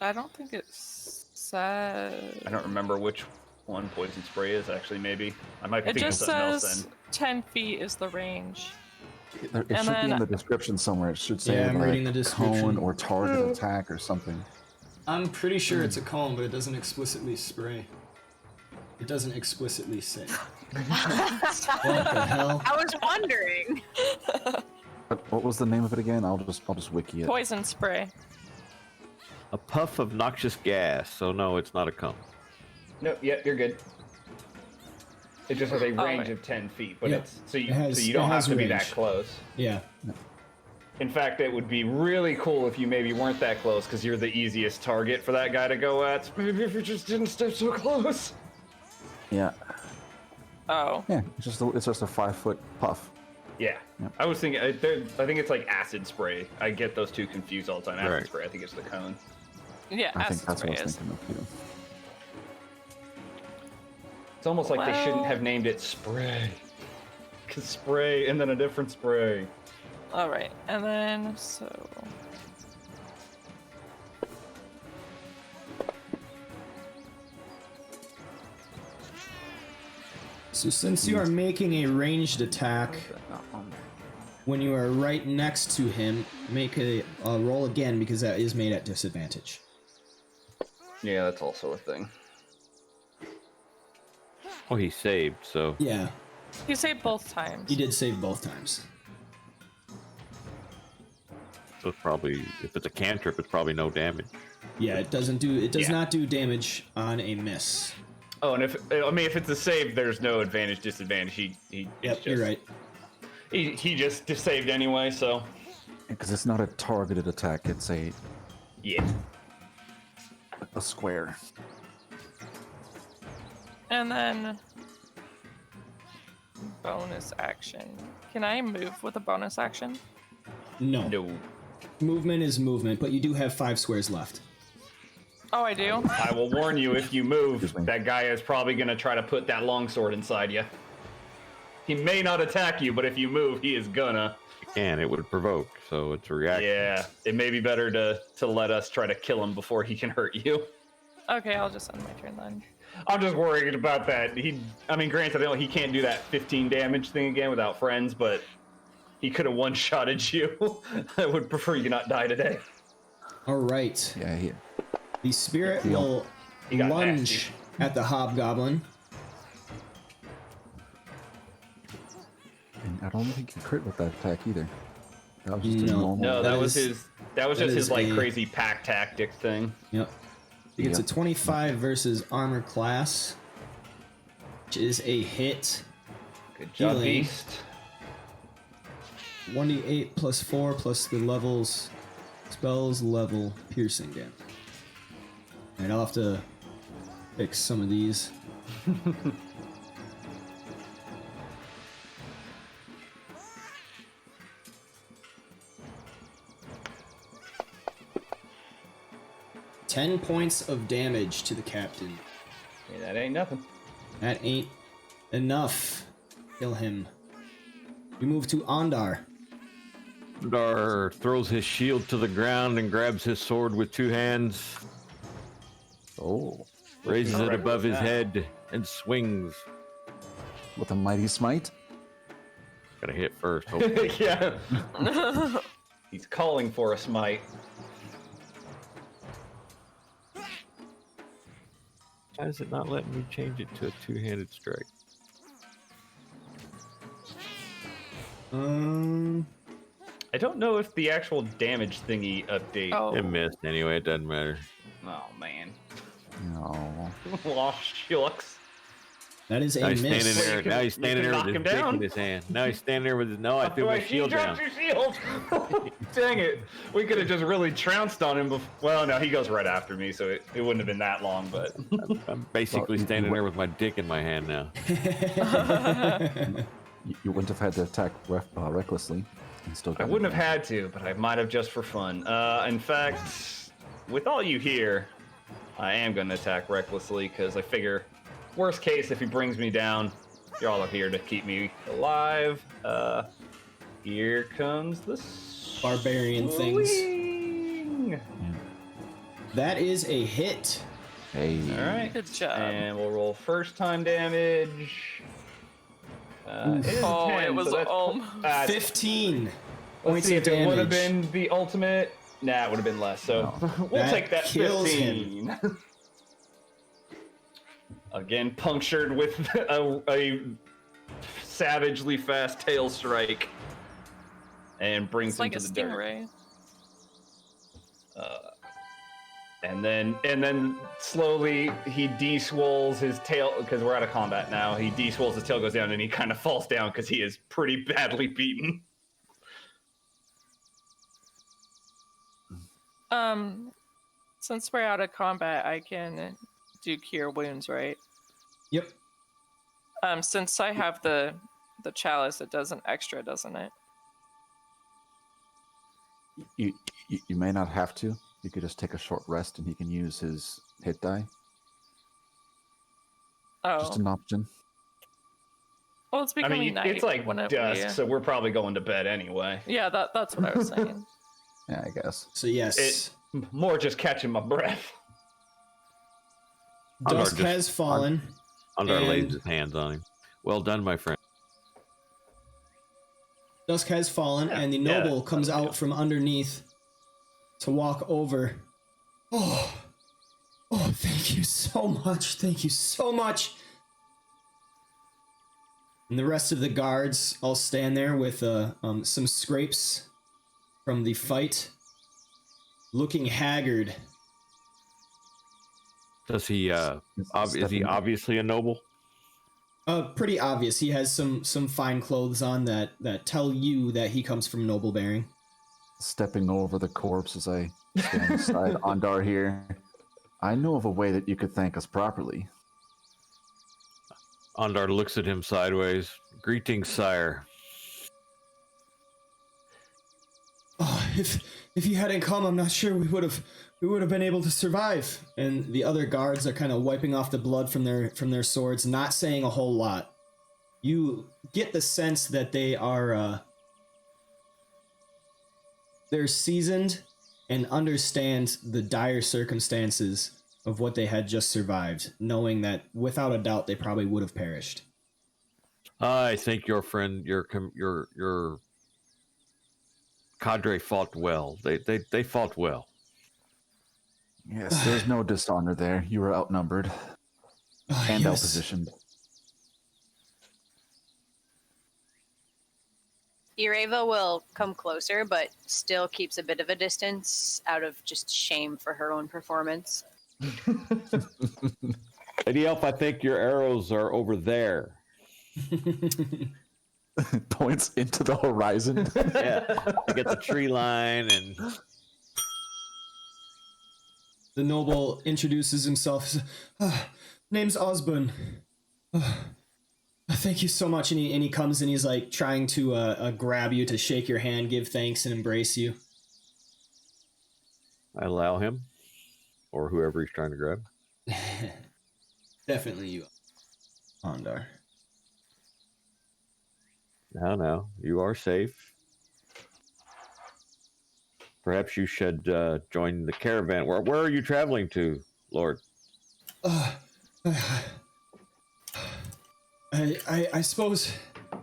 Speaker 5: I don't think it says.
Speaker 2: I don't remember which one poison spray is actually. Maybe I might be
Speaker 5: It
Speaker 2: thinking
Speaker 5: just
Speaker 2: something else
Speaker 5: says
Speaker 2: then.
Speaker 5: 10 feet is the range.
Speaker 3: It
Speaker 5: And
Speaker 3: should be
Speaker 5: then-
Speaker 3: in the description somewhere. It should say
Speaker 4: Yeah, I'm
Speaker 3: like,
Speaker 4: reading the description.
Speaker 3: cone or target attack or something.
Speaker 4: I'm pretty sure it's a cone, but it doesn't explicitly spray. It doesn't explicitly say. What the hell?
Speaker 6: I was wondering.
Speaker 3: What was the name of it again? I'll just wiki it.
Speaker 5: Poison spray.
Speaker 1: A puff of noxious gas. So no, it's not a cone.
Speaker 2: No, yeah, you're good. It just has a
Speaker 5: Oh,
Speaker 2: range
Speaker 5: right.
Speaker 2: of 10 feet, but
Speaker 4: Yep.
Speaker 2: it's so
Speaker 4: It has-
Speaker 2: you don't
Speaker 4: it
Speaker 2: have
Speaker 4: has
Speaker 2: to be that
Speaker 4: range.
Speaker 2: close.
Speaker 4: Yeah.
Speaker 2: In fact, it would be really cool if you maybe weren't that close, because you're the easiest target for that guy to go at. Maybe if you just didn't step so close.
Speaker 3: Yeah.
Speaker 5: Oh.
Speaker 3: Yeah. It's just a 5-foot puff.
Speaker 2: Yeah,
Speaker 3: Yep.
Speaker 2: I was thinking. I think it's like acid spray. I get those two confused all the time. Acid
Speaker 1: Right.
Speaker 2: spray. I think it's the cone.
Speaker 5: Yeah,
Speaker 3: I think
Speaker 5: acid
Speaker 3: that's what
Speaker 5: spray
Speaker 3: I was
Speaker 5: is.
Speaker 3: thinking of too.
Speaker 2: It's almost like they shouldn't
Speaker 5: Well-
Speaker 2: have named it spray. Cause spray and then a different spray.
Speaker 5: Alright, and then so.
Speaker 4: So since you are making a ranged attack, when you are right next to him, make a roll again because that is made at disadvantage.
Speaker 2: Yeah, that's also a thing.
Speaker 1: Oh, he saved. So
Speaker 4: Yeah,
Speaker 5: You say both times.
Speaker 4: he did save both times.
Speaker 1: it's probably, if it's a cantrip, it's probably no damage.
Speaker 4: Yeah, it does
Speaker 2: Yeah.
Speaker 4: not do damage on a miss.
Speaker 2: Oh, and if it's a save, there's no advantage, disadvantage. He
Speaker 4: Yep,
Speaker 2: just,
Speaker 4: you're right.
Speaker 2: He just saved anyway. So
Speaker 3: Because it's not a targeted attack. It's a
Speaker 2: yeah.
Speaker 3: square.
Speaker 5: And then bonus action. Can I move with a bonus action?
Speaker 4: No.
Speaker 2: No.
Speaker 4: Movement is movement, but you do have 5 squares left.
Speaker 5: Oh, I do?
Speaker 2: I will warn you, if you move,
Speaker 3: Excuse me.
Speaker 2: that guy is probably going to try to put that longsword inside you. He may not attack you, but if you move, he is gonna.
Speaker 1: And it would provoke, so it's a reaction.
Speaker 2: Yeah, it may be better to let us try to kill him before he can hurt you.
Speaker 5: Okay, I'll just end my turn then.
Speaker 2: I'm just worried about that. Granted, I know he can't do that 15 damage thing again without friends, but he could have one-shotted you. I would prefer you not die today.
Speaker 4: All right.
Speaker 3: Yeah.
Speaker 4: The spirit
Speaker 3: Deal.
Speaker 4: will
Speaker 2: He got
Speaker 4: lunge
Speaker 2: nasty.
Speaker 4: at the hobgoblin.
Speaker 3: And I don't think you crit with that attack either. That was just a
Speaker 4: No.
Speaker 3: normal.
Speaker 2: No,
Speaker 4: That
Speaker 2: that was
Speaker 4: is-
Speaker 2: his. That was
Speaker 4: that
Speaker 2: just his
Speaker 4: is
Speaker 2: like
Speaker 4: a-
Speaker 2: crazy pack tactic thing.
Speaker 4: Yep. He gets
Speaker 3: Yeah.
Speaker 4: a 25 versus armor class, which is a hit.
Speaker 2: Good job,
Speaker 4: Healing.
Speaker 2: Beast.
Speaker 4: 1d8 plus 4 plus the levels, spells level piercing damage. Alright, I'll have to fix some of these. 10 points of damage to the captain.
Speaker 2: Hey, that ain't nothing.
Speaker 4: That ain't enough. Kill him. We move to Ondar.
Speaker 1: Andar throws his shield to the ground and grabs his sword with two hands,
Speaker 3: Oh,
Speaker 1: raises it
Speaker 2: Alright,
Speaker 1: above his
Speaker 2: now.
Speaker 1: head, and swings.
Speaker 3: with a mighty smite.
Speaker 1: Gotta hit first. Hopefully.
Speaker 2: Yeah. He's calling for a smite.
Speaker 1: Why is it not letting me change it to a two-handed strike?
Speaker 2: I don't know if the actual damage thingy update.
Speaker 5: Oh.
Speaker 1: It missed anyway. It doesn't matter.
Speaker 2: Oh, man.
Speaker 3: No.
Speaker 2: Oh, shucks.
Speaker 4: That is a
Speaker 1: Now he's
Speaker 4: miss.
Speaker 1: standing there.
Speaker 2: You can-
Speaker 1: Now he's
Speaker 2: you
Speaker 1: standing
Speaker 2: can
Speaker 1: there
Speaker 2: knock
Speaker 1: with
Speaker 2: him
Speaker 1: his dick
Speaker 2: down.
Speaker 1: in his hand. Now he's standing there with his. No, I threw my
Speaker 2: Right,
Speaker 1: shield
Speaker 2: you
Speaker 1: down.
Speaker 2: dropped your shield. Dang it. We could have just really trounced on him before. Well, no, he goes right after me, so it wouldn't have been that long, but.
Speaker 1: I'm basically
Speaker 3: Well,
Speaker 1: standing there with my dick in my hand now.
Speaker 3: You wouldn't have had to attack recklessly. And still
Speaker 2: I
Speaker 3: got
Speaker 2: wouldn't have
Speaker 3: advantage.
Speaker 2: had to, but I might have just for fun. In fact, with all you here, I am going to attack recklessly because I figure, worst case, if he brings me down, y'all are here to keep me alive. Here comes the
Speaker 4: Barbarian things.
Speaker 2: swing.
Speaker 4: That is a hit.
Speaker 3: Hey.
Speaker 2: All right.
Speaker 5: Good job.
Speaker 2: And we'll roll first time damage. It is a
Speaker 5: Oh,
Speaker 2: 10,
Speaker 5: it was
Speaker 2: so that's
Speaker 4: 15
Speaker 2: let's
Speaker 4: points
Speaker 2: see
Speaker 4: of
Speaker 2: if it would have
Speaker 4: damage.
Speaker 2: been the ultimate. Nah, it would have been less. So we'll
Speaker 4: That
Speaker 2: take that
Speaker 4: kills
Speaker 2: 15. Again, punctured with a savagely fast tail strike, and brings
Speaker 5: It's
Speaker 2: him
Speaker 5: like
Speaker 2: to
Speaker 5: a
Speaker 2: the dirt.
Speaker 5: stingray.
Speaker 2: And then slowly he de-swolls his tail because we're out of combat now. He de-swolls, his tail goes down, and he kind of falls down because he is pretty badly beaten.
Speaker 5: Since we're out of combat, I can do cure wounds, right?
Speaker 4: Yep.
Speaker 5: Since I have the chalice, it does an extra, doesn't it?
Speaker 3: You may not have to. You could just take a short rest and he can use his hit die.
Speaker 5: Oh,
Speaker 3: Just an option.
Speaker 5: well, it's
Speaker 2: I
Speaker 5: becoming
Speaker 2: mean,
Speaker 5: night.
Speaker 2: it's like
Speaker 5: when
Speaker 2: dusk, so we're probably going to bed anyway.
Speaker 5: yeah, that's what I was saying.
Speaker 3: Yeah, I guess.
Speaker 4: So yes,
Speaker 2: It more just catching my breath.
Speaker 4: dusk
Speaker 1: just-
Speaker 4: has fallen.
Speaker 1: Andar lays
Speaker 4: And-
Speaker 1: his hands on him. Well done, my friend.
Speaker 4: Dusk has fallen, and the
Speaker 2: yeah,
Speaker 4: noble comes
Speaker 2: that'll
Speaker 4: out from underneath to walk over. Oh, thank you so much. Thank you so much. And the rest of the guards all stand there with some scrapes from the fight, looking haggard.
Speaker 1: Does he? Is he
Speaker 3: Stepping-
Speaker 1: obviously a noble?
Speaker 4: Pretty obvious. He has some fine clothes on that tell you that he comes from noble bearing.
Speaker 3: Stepping over the corpse as I stand beside Ondar here. I know of a way that you could thank us properly.
Speaker 1: Andar looks at him sideways. Greetings, sire.
Speaker 4: Oh, if you hadn't come, I'm not sure we would have been able to survive. And the other guards are kind of wiping off the blood from their swords, not saying a whole lot. You get the sense that they are they're seasoned and understand the dire circumstances of what they had just survived, knowing that without a doubt they probably would have perished.
Speaker 1: I think your friend, your cadre fought well. They fought well.
Speaker 3: Yes, there's no dishonor there. You were outnumbered and
Speaker 4: Yes.
Speaker 3: outpositioned.
Speaker 6: Ireva will come closer, but still keeps a bit of a distance out of just shame for her own performance.
Speaker 1: Lady Elf, I think your arrows are over there.
Speaker 3: Points into the horizon.
Speaker 1: Yeah, I get the tree line and
Speaker 4: The noble introduces himself. Name's Osborne. Thank you so much. And he comes and he's like trying to grab you, to shake your hand, give thanks, and embrace you.
Speaker 1: I allow him. or whoever he's trying to grab.
Speaker 4: Definitely you, Ondar.
Speaker 1: No, you are safe. Perhaps you should join the caravan. Where are you traveling to, Lord?
Speaker 4: I suppose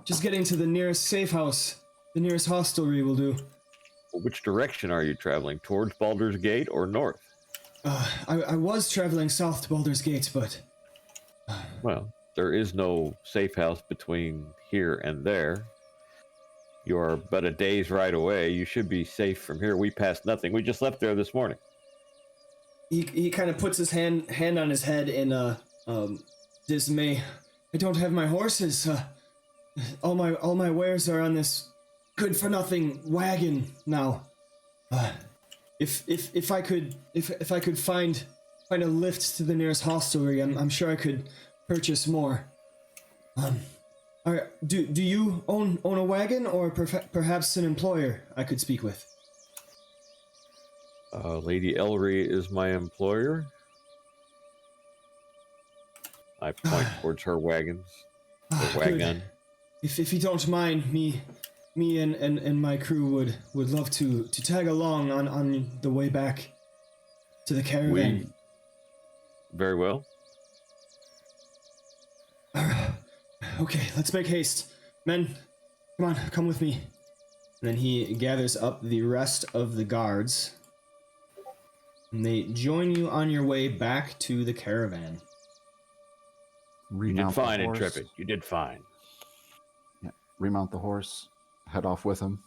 Speaker 4: just getting to the nearest safe house, the nearest hostelry will do.
Speaker 1: Which direction are you traveling? Towards Baldur's Gate or north?
Speaker 4: I was traveling south to Baldur's Gate, but...
Speaker 1: Well, there is no safe house between here and there. You are but a day's ride away. You should be safe from here. We passed nothing. We just left there this morning.
Speaker 4: He kind of puts his hand on his head in dismay. I don't have my horses. All my wares are on this good for nothing wagon now. If I could find a lift to the nearest hostelry, I'm sure I could purchase more. Do you own a wagon, or perhaps an employer I could speak with?
Speaker 1: Lady Ellery is my employer. I point towards her wagons. Her wagon.
Speaker 4: If you don't mind, me and my crew would love to tag along on the way back to the caravan.
Speaker 1: Very well.
Speaker 4: Okay, let's make haste. Men, come with me. And then he gathers up the rest of the guards. And they join you on your way back to the caravan.
Speaker 1: You did fine, Intrepid. You did fine.
Speaker 3: Yeah. Remount the horse. Head off with him.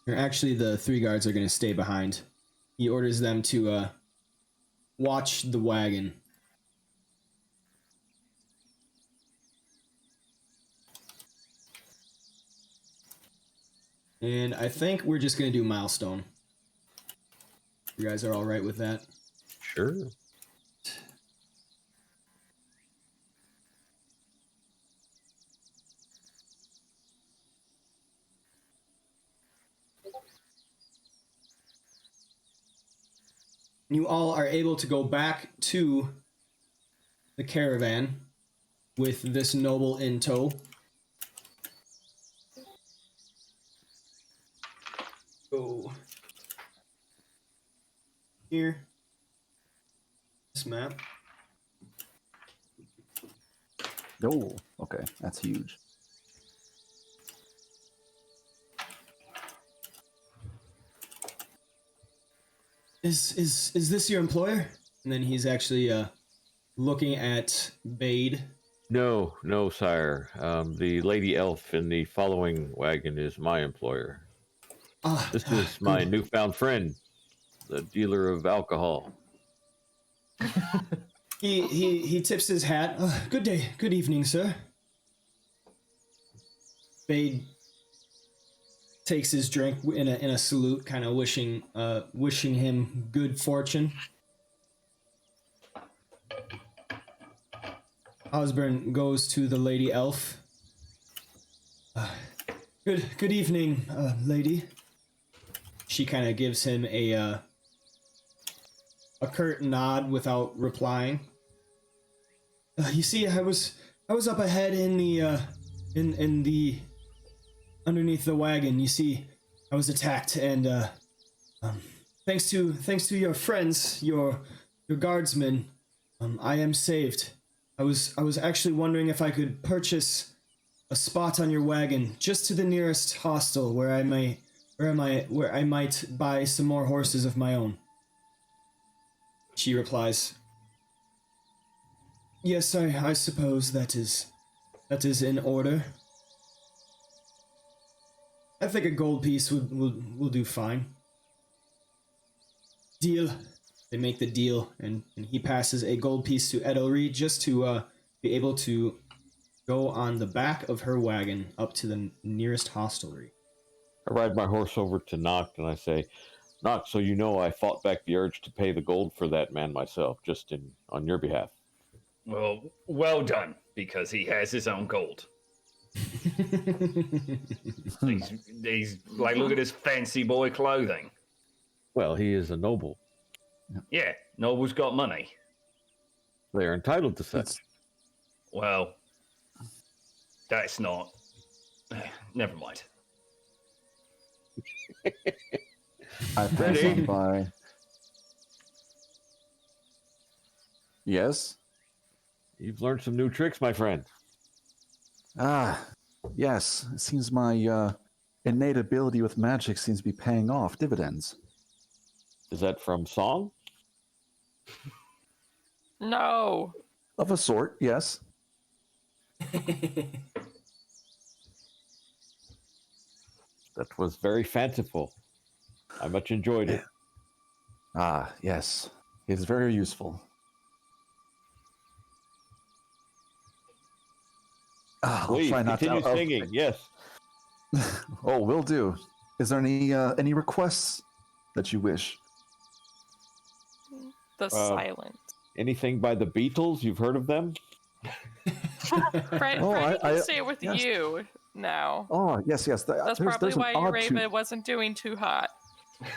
Speaker 4: Actually, the 3 guards are going to stay behind. He orders them to watch the wagon. And I think we're just going to do milestone. You guys are all right with that?
Speaker 1: Sure.
Speaker 4: You all are able to go back to the caravan with this noble in tow. Go here. This map.
Speaker 3: Oh, okay. That's huge.
Speaker 4: Is this your employer? And then he's actually looking at Bade.
Speaker 1: No, sire. The lady elf in the following wagon is my employer. This is my newfound friend, the dealer of alcohol.
Speaker 4: He tips his hat. Good day, good evening, sir. Bade takes his drink in a salute, kind of wishing him good fortune. Osborne goes to the lady elf. Good evening, lady. She kind of gives him a curt nod without replying. You see, I was up ahead in the underneath the wagon. You see, I was attacked, and thanks to your friends, your guardsmen, I am saved. I was actually wondering if I could purchase a spot on your wagon just to the nearest hostel where I might buy some more horses of my own. She replies, "Yes, I suppose that is in order. I think a gold piece will do fine." Deal. They make the deal, and he passes a gold piece to Edelry just to be able to go on the back of her wagon up to the nearest hostelry.
Speaker 1: I ride my horse over to Noct and I say, "Noct, so you know I fought back the urge to pay the gold for that man myself, just on your behalf."
Speaker 2: Well done, because he has his own gold. He's like, look at his fancy boy clothing.
Speaker 1: Well, he is a noble.
Speaker 2: Yeah, nobles got money.
Speaker 1: They are entitled to such.
Speaker 3: It's-
Speaker 2: Well, that's not. Never mind.
Speaker 3: I pass
Speaker 1: Ready?
Speaker 3: on by. Yes?
Speaker 1: You've learned some new tricks, my friend.
Speaker 3: Ah, yes. It seems my innate ability with magic seems to be paying off dividends.
Speaker 1: Is that from song?
Speaker 5: No.
Speaker 3: Of a sort, yes.
Speaker 1: That was very fanciful. I much enjoyed it.
Speaker 3: Ah, yes. It is very useful. Ah, I'll
Speaker 1: Please
Speaker 3: try not
Speaker 1: continue
Speaker 3: to.
Speaker 1: singing. Yes.
Speaker 3: Oh, will do. Is there any requests that you wish?
Speaker 5: The silence.
Speaker 1: Anything by the Beatles? You've heard of them?
Speaker 5: Fred,
Speaker 3: Oh,
Speaker 5: Freddie can
Speaker 3: I-
Speaker 5: stay with
Speaker 3: yes.
Speaker 5: you now.
Speaker 3: Oh, yes.
Speaker 5: That's
Speaker 3: there's
Speaker 5: probably
Speaker 3: an
Speaker 5: why
Speaker 3: odd
Speaker 5: Ureba
Speaker 3: tune.
Speaker 5: wasn't doing too hot.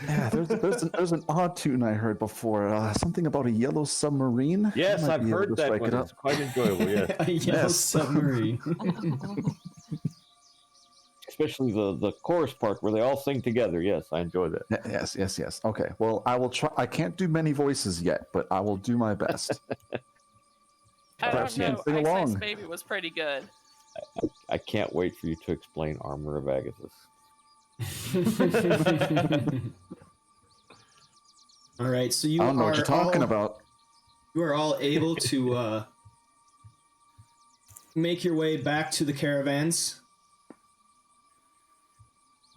Speaker 3: Yeah, there's an odd tune I heard before. Something about a yellow submarine. I
Speaker 1: Yes,
Speaker 3: might
Speaker 1: I've
Speaker 3: be able
Speaker 1: heard
Speaker 3: to
Speaker 1: that
Speaker 3: strike
Speaker 1: one.
Speaker 3: it up.
Speaker 1: It's quite enjoyable, yes.
Speaker 4: A yellow
Speaker 3: Yes.
Speaker 4: submarine.
Speaker 1: Especially the chorus part where they all sing together. Yes, I enjoy that.
Speaker 3: Yes. Okay. Well, I will try. I can't do many voices yet, but I will do my best.
Speaker 5: I
Speaker 3: Perhaps
Speaker 5: don't
Speaker 3: you can
Speaker 5: know.
Speaker 3: sing
Speaker 5: Ice Ice
Speaker 3: along.
Speaker 5: Baby was pretty good.
Speaker 1: I can't wait for you to explain Armor of Agathis.
Speaker 4: All right, so you
Speaker 3: I don't know
Speaker 4: are
Speaker 3: what you're talking
Speaker 4: all,
Speaker 3: about.
Speaker 4: You are all able to make your way back to the caravans,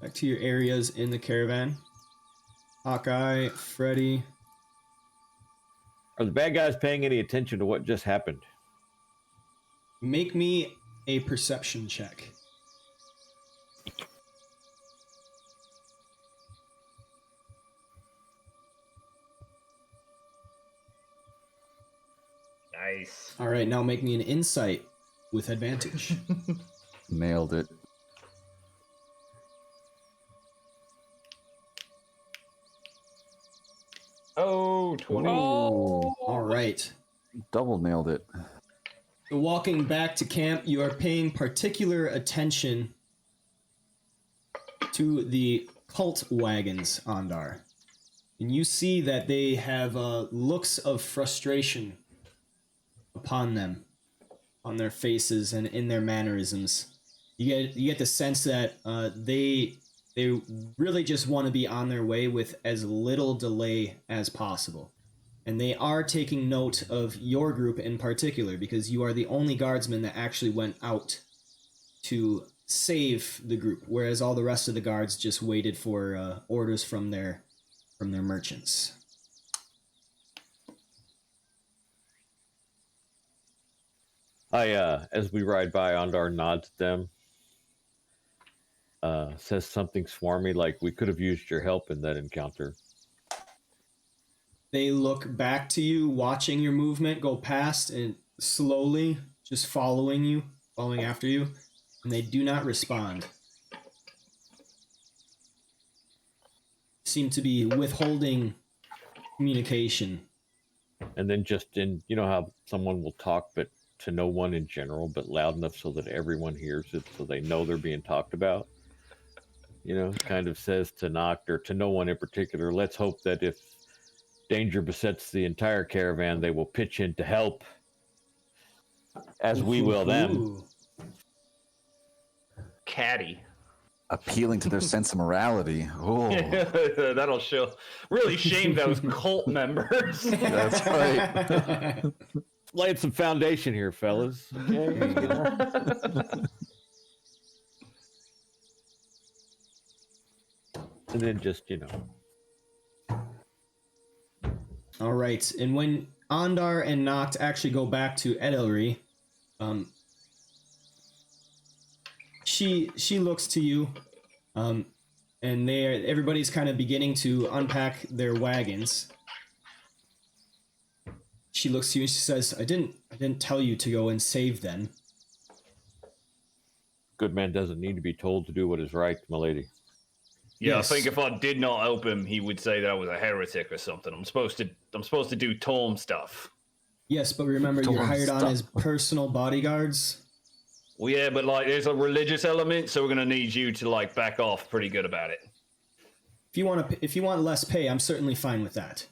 Speaker 4: back to your areas in the caravan. Hawkeye, Freddy.
Speaker 1: Are the bad guys paying any attention to what just happened?
Speaker 4: Make me a perception check.
Speaker 2: Nice.
Speaker 4: All right, now make me an insight with advantage.
Speaker 3: Nailed it.
Speaker 2: Oh, 20.
Speaker 5: Oh,
Speaker 4: All right.
Speaker 3: Double nailed it.
Speaker 4: So walking back to camp, you are paying particular attention to the cult wagons, Ondar. And you see that they have looks of frustration upon them, on their faces and in their mannerisms. You get the sense that they really just want to be on their way with as little delay as possible. And they are taking note of your group in particular because you are the only guardsman that actually went out to save the group, whereas all the rest of the guards just waited for orders from their merchants.
Speaker 1: As we ride by, Ondar nods at them, says something swarmy like, "We could have used your help in that encounter."
Speaker 4: They look back to you, watching your movement go past and slowly just following after you, and they do not respond. Seem to be withholding communication.
Speaker 1: And then just in, you know how someone will talk, but to no one in general, but loud enough so that everyone hears it, so they know they're being talked about. You know, kind of says to Noct, or to no one in particular, let's hope that if danger besets the entire caravan, they will pitch in to help, as we will them.
Speaker 4: Ooh.
Speaker 2: Caddy.
Speaker 3: Appealing to their sense of morality. Oh,
Speaker 2: That'll show. Really shame those cult members.
Speaker 3: that's right.
Speaker 1: Laying some foundation here, fellas. Okay. And then just, you know.
Speaker 4: All right, and when Ondar and Noct actually go back to Edelry, she looks to you, and everybody's kind of beginning to unpack their wagons. She looks to you and she says, "I didn't tell you to go and save them."
Speaker 1: Good man doesn't need to be told to do what is right, my lady.
Speaker 2: Yeah,
Speaker 4: Yes.
Speaker 2: I think if I did not help him, he would say that I was a heretic or something. I'm supposed to do Torm stuff.
Speaker 4: Yes, but remember, you're
Speaker 3: Don't
Speaker 4: hired on
Speaker 3: stop.
Speaker 4: as personal bodyguards.
Speaker 2: Well, yeah, but like, there's a religious element, so we're gonna need you to like back off pretty good about it.
Speaker 4: If you want less pay, I'm certainly fine with that.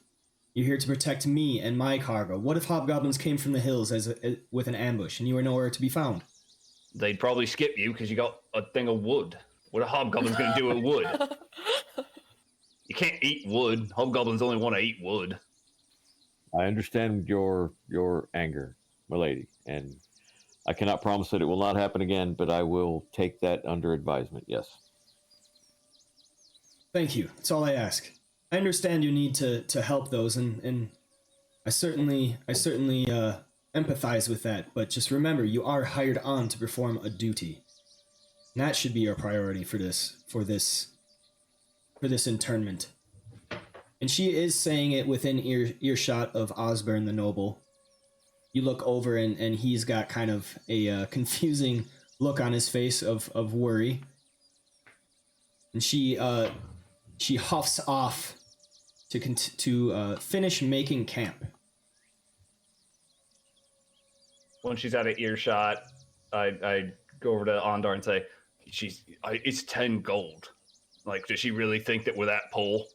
Speaker 4: You're here to protect me and my cargo. What if hobgoblins came from the hills with an ambush and you were nowhere to be found?
Speaker 2: They'd probably skip you because you got a thing of wood. What are hobgoblins gonna do with wood? You can't eat wood. Hobgoblins only want to eat wood.
Speaker 1: I understand your anger, my lady, and I cannot promise that it will not happen again, but I will take that under advisement. Yes.
Speaker 4: Thank you. That's all I ask. I understand you need to help those, and I certainly empathize with that. But just remember, you are hired on to perform a duty. And that should be your priority for this internment. And she is saying it within earshot of Osborne the Noble. You look over and he's got kind of a confusing look on his face of worry. And she huffs off to finish making camp.
Speaker 2: When she's out of earshot, I go over to Ondar and say, it's 10 gold. Like, does she really think that we're that poor?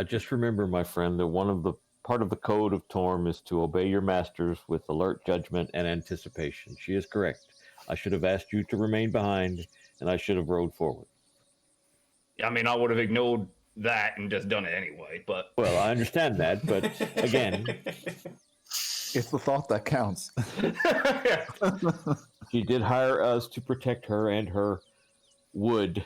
Speaker 1: Just remember, my friend, that part of the code of Torm is to obey your masters with alert judgment and anticipation. She is correct. I should have asked you to remain behind, and I should have rowed forward.
Speaker 2: I mean, I would have ignored that and just done it anyway, but...
Speaker 1: Well, I understand that, but again...
Speaker 3: It's the thought that counts.
Speaker 1: She did hire us to protect her and her wood.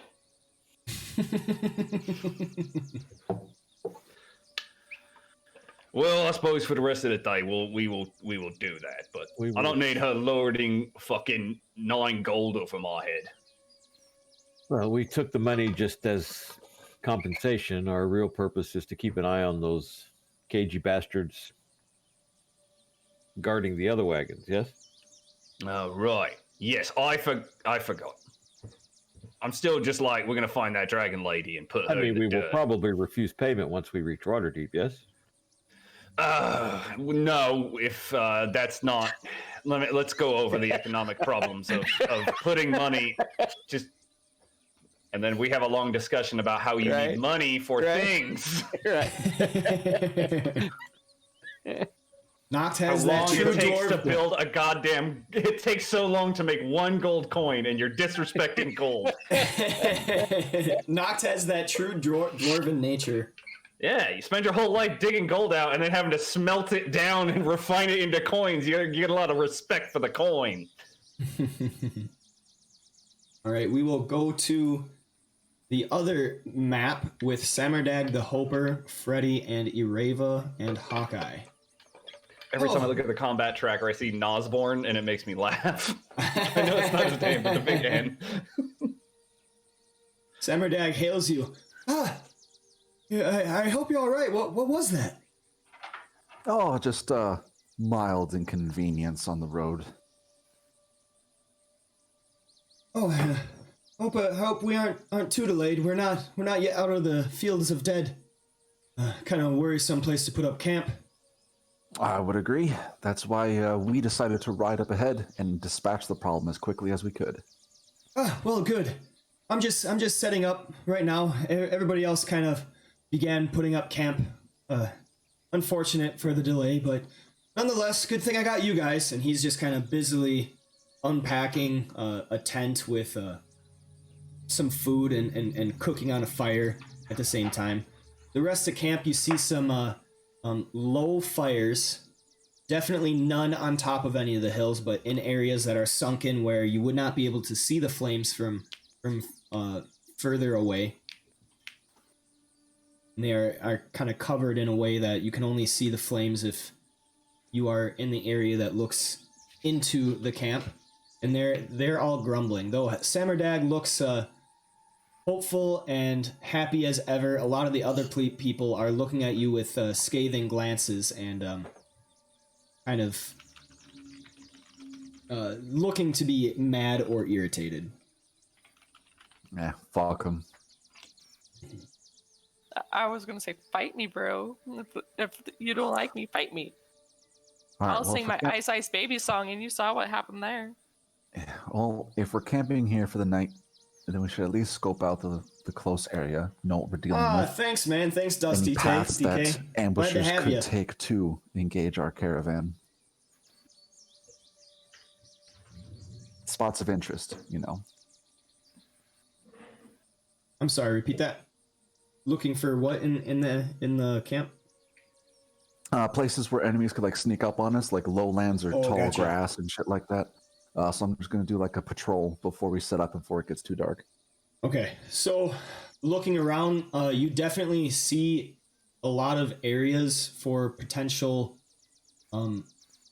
Speaker 2: Well, I suppose for the rest of the day, we will do that, but I don't need her lording fucking 9 gold over my head.
Speaker 1: Well, we took the money just as compensation. Our real purpose is to keep an eye on those cagey bastards guarding the other wagons, yes?
Speaker 2: Oh, right. Yes, I forgot. I'm still just like, we're going to find that dragon lady and put her in the
Speaker 1: we will
Speaker 2: dirt.
Speaker 1: probably refuse payment once we reach Waterdeep, yes?
Speaker 2: No, if that's not... Let's go over the economic problems of putting money just... And then we have a long discussion about how you need money for things.
Speaker 4: Noct
Speaker 2: How
Speaker 4: has that
Speaker 2: long
Speaker 4: true
Speaker 2: it takes to
Speaker 4: dwarf.
Speaker 2: build a goddamn... It takes so long to make 1 gold coin, and you're disrespecting gold.
Speaker 4: Noct has that true dwarven nature.
Speaker 2: Yeah, you spend your whole life digging gold out and then having to smelt it down and refine it into coins. You get a lot of respect for the coin.
Speaker 4: All right, we will go to the other map with Samardag the Hoper, Freddy, and Ireva, and Hawkeye.
Speaker 2: Every time I look at the combat tracker, I see Nosborn, and it makes me laugh. I know it's not his name, but the big N.
Speaker 4: Samardag hails you. I hope you're all right. What was that?
Speaker 3: Oh, just mild inconvenience on the road.
Speaker 4: Oh, hope we aren't too delayed. We're not yet out of the fields of dead. Kind of worrisome place to put up camp.
Speaker 3: I would agree. That's why we decided to ride up ahead and dispatch the problem as quickly as we could.
Speaker 4: Well, good. I'm just setting up right now. Everybody else kind of began putting up camp. Unfortunate for the delay, but nonetheless, good thing I got you guys. And he's just kind of busily unpacking a tent with some food and cooking on a fire at the same time. The rest of camp, you see some low fires. Definitely none on top of any of the hills, but in areas that are sunken where you would not be able to see the flames from further away. And they are kind of covered in a way that you can only see the flames if you are in the area that looks into the camp. And they're all grumbling. Though Samardag looks hopeful and happy as ever, a lot of the other people are looking at you with scathing glances and kind of looking to be mad or irritated.
Speaker 3: Yeah, fuck him.
Speaker 5: I was gonna say, fight me, bro. If you don't like me, fight me. I'll sing my Ice Ice Baby song, and you saw what happened there.
Speaker 3: Well, if we're camping here for the night, then we should at least scope out the close area, know what we're dealing with.
Speaker 4: Thanks, man. Thanks,
Speaker 3: Any
Speaker 4: Dusty
Speaker 3: paths that
Speaker 4: DK. Glad to
Speaker 3: ambushers
Speaker 4: have
Speaker 3: could
Speaker 4: you.
Speaker 3: take to engage our caravan. Spots of interest, you know.
Speaker 4: I'm sorry, repeat that. Looking for what in the camp?
Speaker 3: Places where enemies could like sneak up on us, like lowlands or tall
Speaker 4: gotcha.
Speaker 3: grass and shit like that. So I'm just gonna do like a patrol before we set up and before it gets too dark.
Speaker 4: Okay, so looking around, you definitely see a lot of areas for potential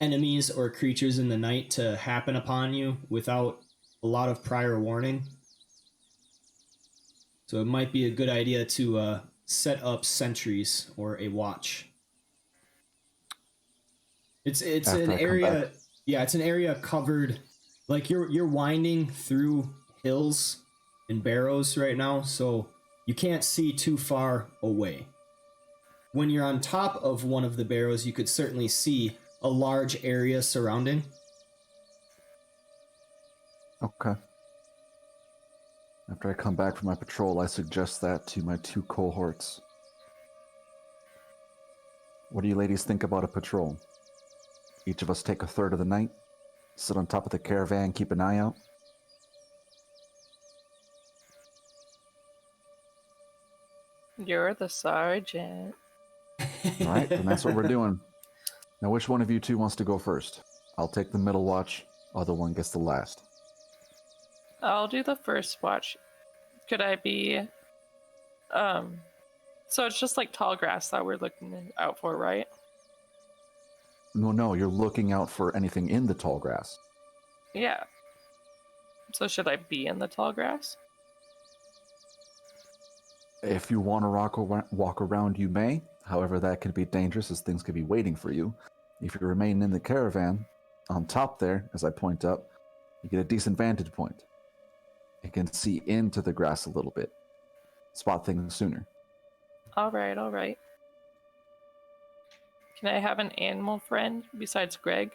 Speaker 4: enemies or creatures in the night to happen upon you without a lot of prior warning. So it might be a good idea to set up sentries or a watch. It's
Speaker 3: After
Speaker 4: an
Speaker 3: I come
Speaker 4: area,
Speaker 3: back.
Speaker 4: yeah, it's an area covered, like you're winding through hills and barrows right now, so you can't see too far away. When you're on top of one of the barrows, you could certainly see a large area surrounding.
Speaker 3: Okay. After I come back from my patrol, I suggest that to my 2 cohorts. What do you ladies think about a patrol? Each of us take a third of the night, sit on top of the caravan, keep an eye out.
Speaker 5: You're the sergeant.
Speaker 3: All right, then that's what we're doing. Now, which one of you two wants to go first? I'll take the middle watch. Other one gets the last.
Speaker 5: I'll do the first watch. Could I be... So it's just like tall grass that we're looking out for, right?
Speaker 3: No, you're looking out for anything in the tall grass.
Speaker 5: Yeah. So should I be in the tall grass?
Speaker 3: If you want to walk around, you may. However, that could be dangerous as things could be waiting for you. If you remain in the caravan, on top there, as I point up, you get a decent vantage point. You can see into the grass a little bit. Spot things sooner.
Speaker 5: All right. Can I have an animal friend besides Greg?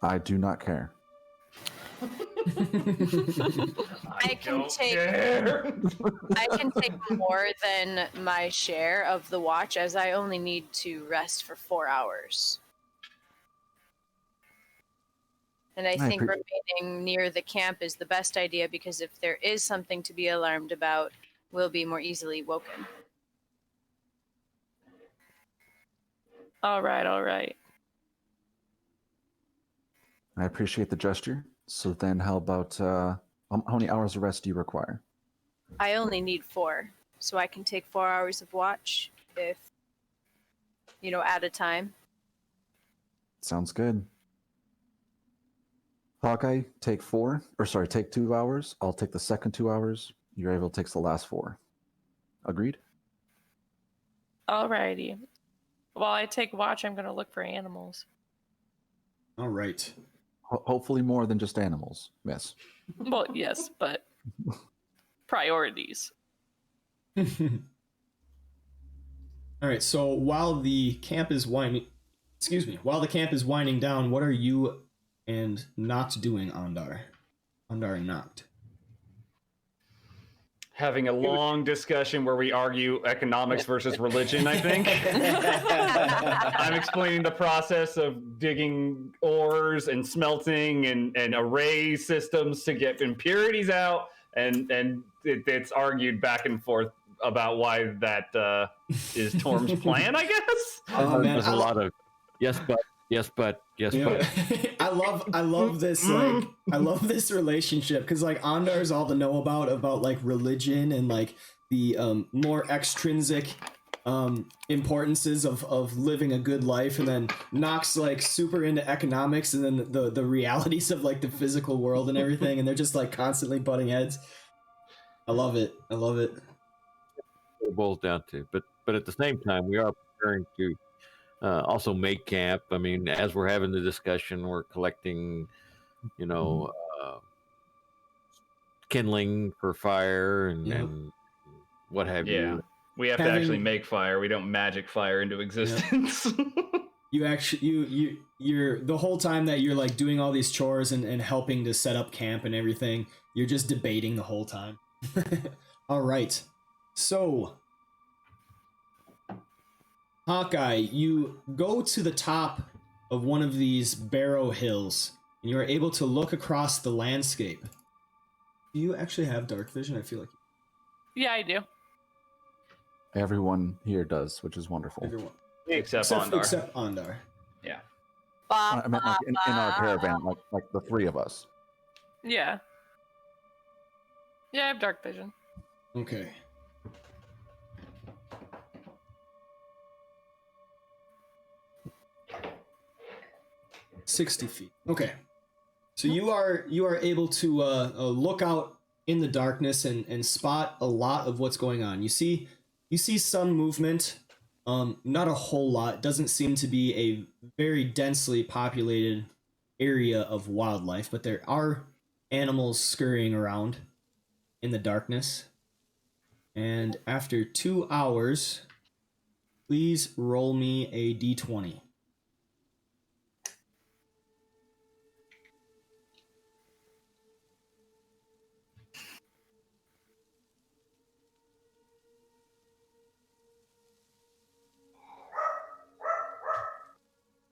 Speaker 3: I do not care.
Speaker 6: I can
Speaker 2: don't
Speaker 6: take
Speaker 2: care.
Speaker 6: I can take more than my share of the watch, as I only need to rest for 4 hours. And I think remaining near the camp is the best idea, because if there is something to be alarmed about, we'll be more easily woken.
Speaker 5: All right.
Speaker 3: I appreciate the gesture. So then how about, how many hours of rest do you require?
Speaker 6: I only need 4, so I can take 4 hours of watch if, at a time.
Speaker 3: Sounds good. Hawkeye, take 2 hours. I'll take the second 2 hours. Uravel takes the last 4. Agreed?
Speaker 5: Alrighty. While I take watch, I'm going to look for animals.
Speaker 4: All right.
Speaker 3: Hopefully more than just animals. Yes.
Speaker 5: Well, yes, but priorities.
Speaker 4: All right. So while the camp is winding down, what are you and Noct doing, Ondar? Ondar and Noct.
Speaker 2: Having a long discussion where we argue economics versus religion, I think. I'm explaining the process of digging ores and smelting and array systems to get impurities out, and it's argued back and forth about why that is Torm's plan, I guess.
Speaker 4: Oh man,
Speaker 1: There's a lot of yes, but.
Speaker 4: I love this I love this relationship, because like Ondar's all to know about like religion and like the more extrinsic importances of living a good life, and then Noct's like super into economics and then the realities of like the physical world and everything, and they're just like constantly butting heads. I love it.
Speaker 1: It boils down to, but at the same time, we are preparing to also make camp. I mean, as we're having the discussion, we're collecting, kindling for fire and,
Speaker 4: Yep.
Speaker 1: and what have
Speaker 2: Yeah.
Speaker 1: you.
Speaker 2: We have to
Speaker 4: Having-
Speaker 2: actually make fire. We don't magic fire into existence.
Speaker 4: You actually you're the whole time that you're like doing all these chores and helping to set up camp and everything, you're just debating the whole time. All right. So Hawkeye, you go to the top of one of these barrow hills and you are able to look across the landscape. Do you actually have dark vision? I feel like
Speaker 5: Yeah, I do.
Speaker 3: Everyone here does, which is wonderful.
Speaker 4: everyone
Speaker 2: Except Ondar.
Speaker 4: except Ondar.
Speaker 2: Yeah.
Speaker 3: I meant like in our caravan, like the three of us.
Speaker 5: Yeah. Yeah, I have dark vision.
Speaker 4: Okay. $60 feet. Okay. So you are able to look out in the darkness and spot a lot of what's going on. You see some movement. Not a whole lot. It doesn't seem to be a very densely populated area of wildlife, but there are animals scurrying around in the darkness. And after 2 hours, please roll me a d20.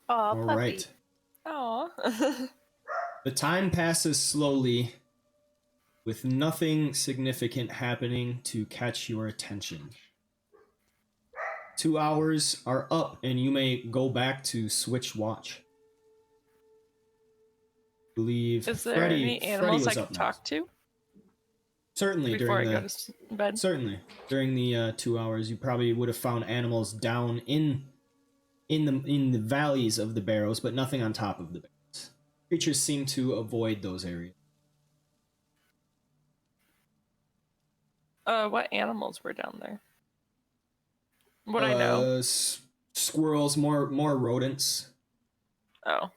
Speaker 6: Aw,
Speaker 4: All
Speaker 6: puppy.
Speaker 4: right.
Speaker 5: Oh.
Speaker 4: The time passes slowly with nothing significant happening to catch your attention. 2 hours are up and you may go back to switch watch. Believe
Speaker 5: Is there
Speaker 4: Freddy,
Speaker 5: any
Speaker 4: Freddy
Speaker 5: animals
Speaker 4: was
Speaker 5: I
Speaker 4: up
Speaker 5: could talk
Speaker 4: next.
Speaker 5: to
Speaker 4: Certainly
Speaker 5: before I
Speaker 4: during
Speaker 5: go
Speaker 4: the
Speaker 5: to bed?
Speaker 4: certainly during the 2 hours you probably would have found animals down in the valleys of the barrows, but nothing on top of the barrows. Creatures seem to avoid those areas.
Speaker 5: What animals were down there? Would I know?
Speaker 4: Squirrels, more rodents.
Speaker 5: Oh.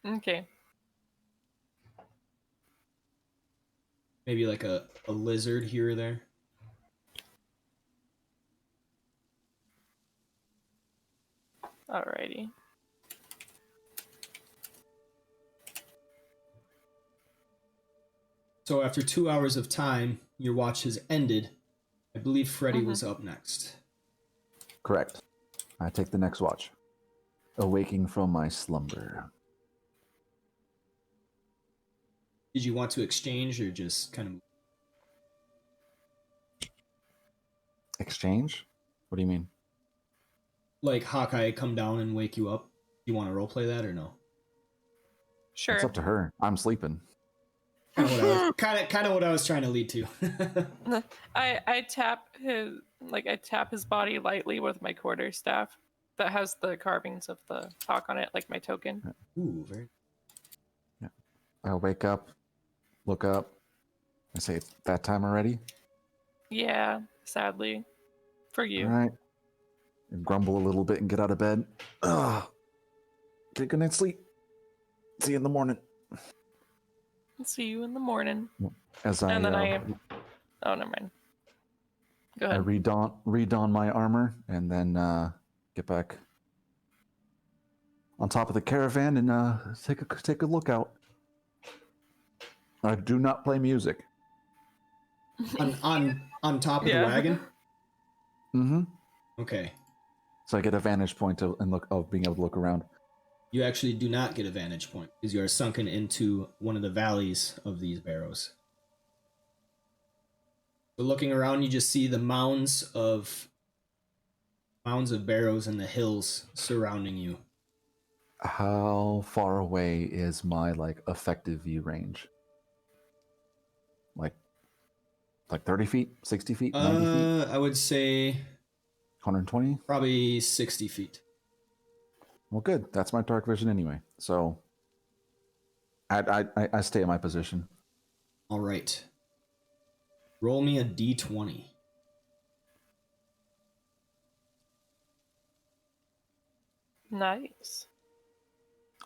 Speaker 5: Okay.
Speaker 4: Maybe like a lizard here or there.
Speaker 5: Alrighty.
Speaker 4: So after 2 hours of time, your watch has ended. I believe Freddy was up next.
Speaker 3: Correct. I take the next watch. Awaking from my slumber.
Speaker 4: Did you want to exchange or just kind of...
Speaker 3: Exchange? What do you mean?
Speaker 4: like Hawkeye come down and wake you up? You want to roleplay that or no?
Speaker 5: Sure.
Speaker 3: It's up to her. I'm sleeping.
Speaker 4: Kind of what I was trying to lead to.
Speaker 5: I tap his body lightly with my quarterstaff that has the carvings of the hawk on it, like my token.
Speaker 4: Ooh, very.
Speaker 3: I wake up, look up, and say, it's that time already?
Speaker 5: Yeah, sadly. For you.
Speaker 3: All right. And grumble a little bit and get out of bed. Ugh. Get a good night's sleep. See you in the morning.
Speaker 5: See you in the morning.
Speaker 3: As
Speaker 5: And then
Speaker 3: I
Speaker 5: Oh, never mind. Go
Speaker 3: I
Speaker 5: ahead.
Speaker 3: redon my armor and then get back on top of the caravan and take a look out. I do not play music.
Speaker 4: On top of
Speaker 5: Yeah.
Speaker 4: the wagon.
Speaker 3: Mm-hmm.
Speaker 4: Okay.
Speaker 3: So I get a vantage point of being able to look around.
Speaker 4: You actually do not get a vantage point because you are sunken into one of the valleys of these barrows. So looking around, you just see the mounds of barrows and the hills surrounding you.
Speaker 3: How far away is my effective view range? Like 30 feet, 60 feet, 90 feet,
Speaker 4: I would say
Speaker 3: 120?
Speaker 4: probably 60 feet.
Speaker 3: Well, good. That's my dark vision anyway. So I stay in my position.
Speaker 4: All right. Roll me a d20.
Speaker 5: Nice.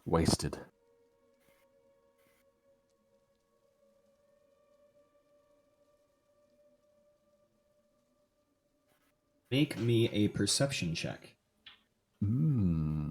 Speaker 3: Wasted.
Speaker 4: Make me a perception check.
Speaker 3: Hmm.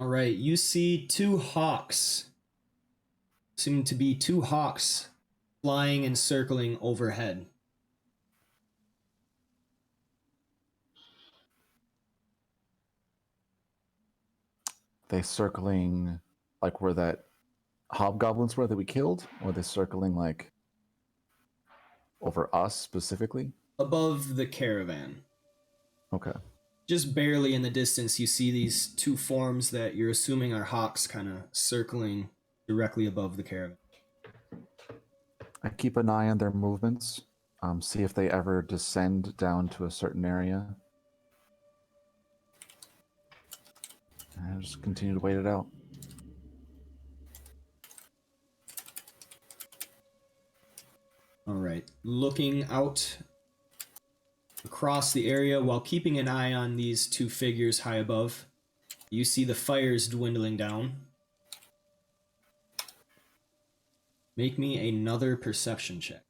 Speaker 4: All right, you see two hawks. Seem to be two hawks flying and circling overhead.
Speaker 3: They circling like where that hobgoblins were that we killed? Or are they circling like over us specifically?
Speaker 4: Above the caravan.
Speaker 3: Okay.
Speaker 4: Just barely in the distance, you see these two forms that you're assuming are hawks kind of circling directly above the caravan.
Speaker 3: I keep an eye on their movements, see if they ever descend down to a certain area. And I just continue to wait it out.
Speaker 4: All right, looking out across the area while keeping an eye on these two figures high above, you see the fires dwindling down. Make me another perception check.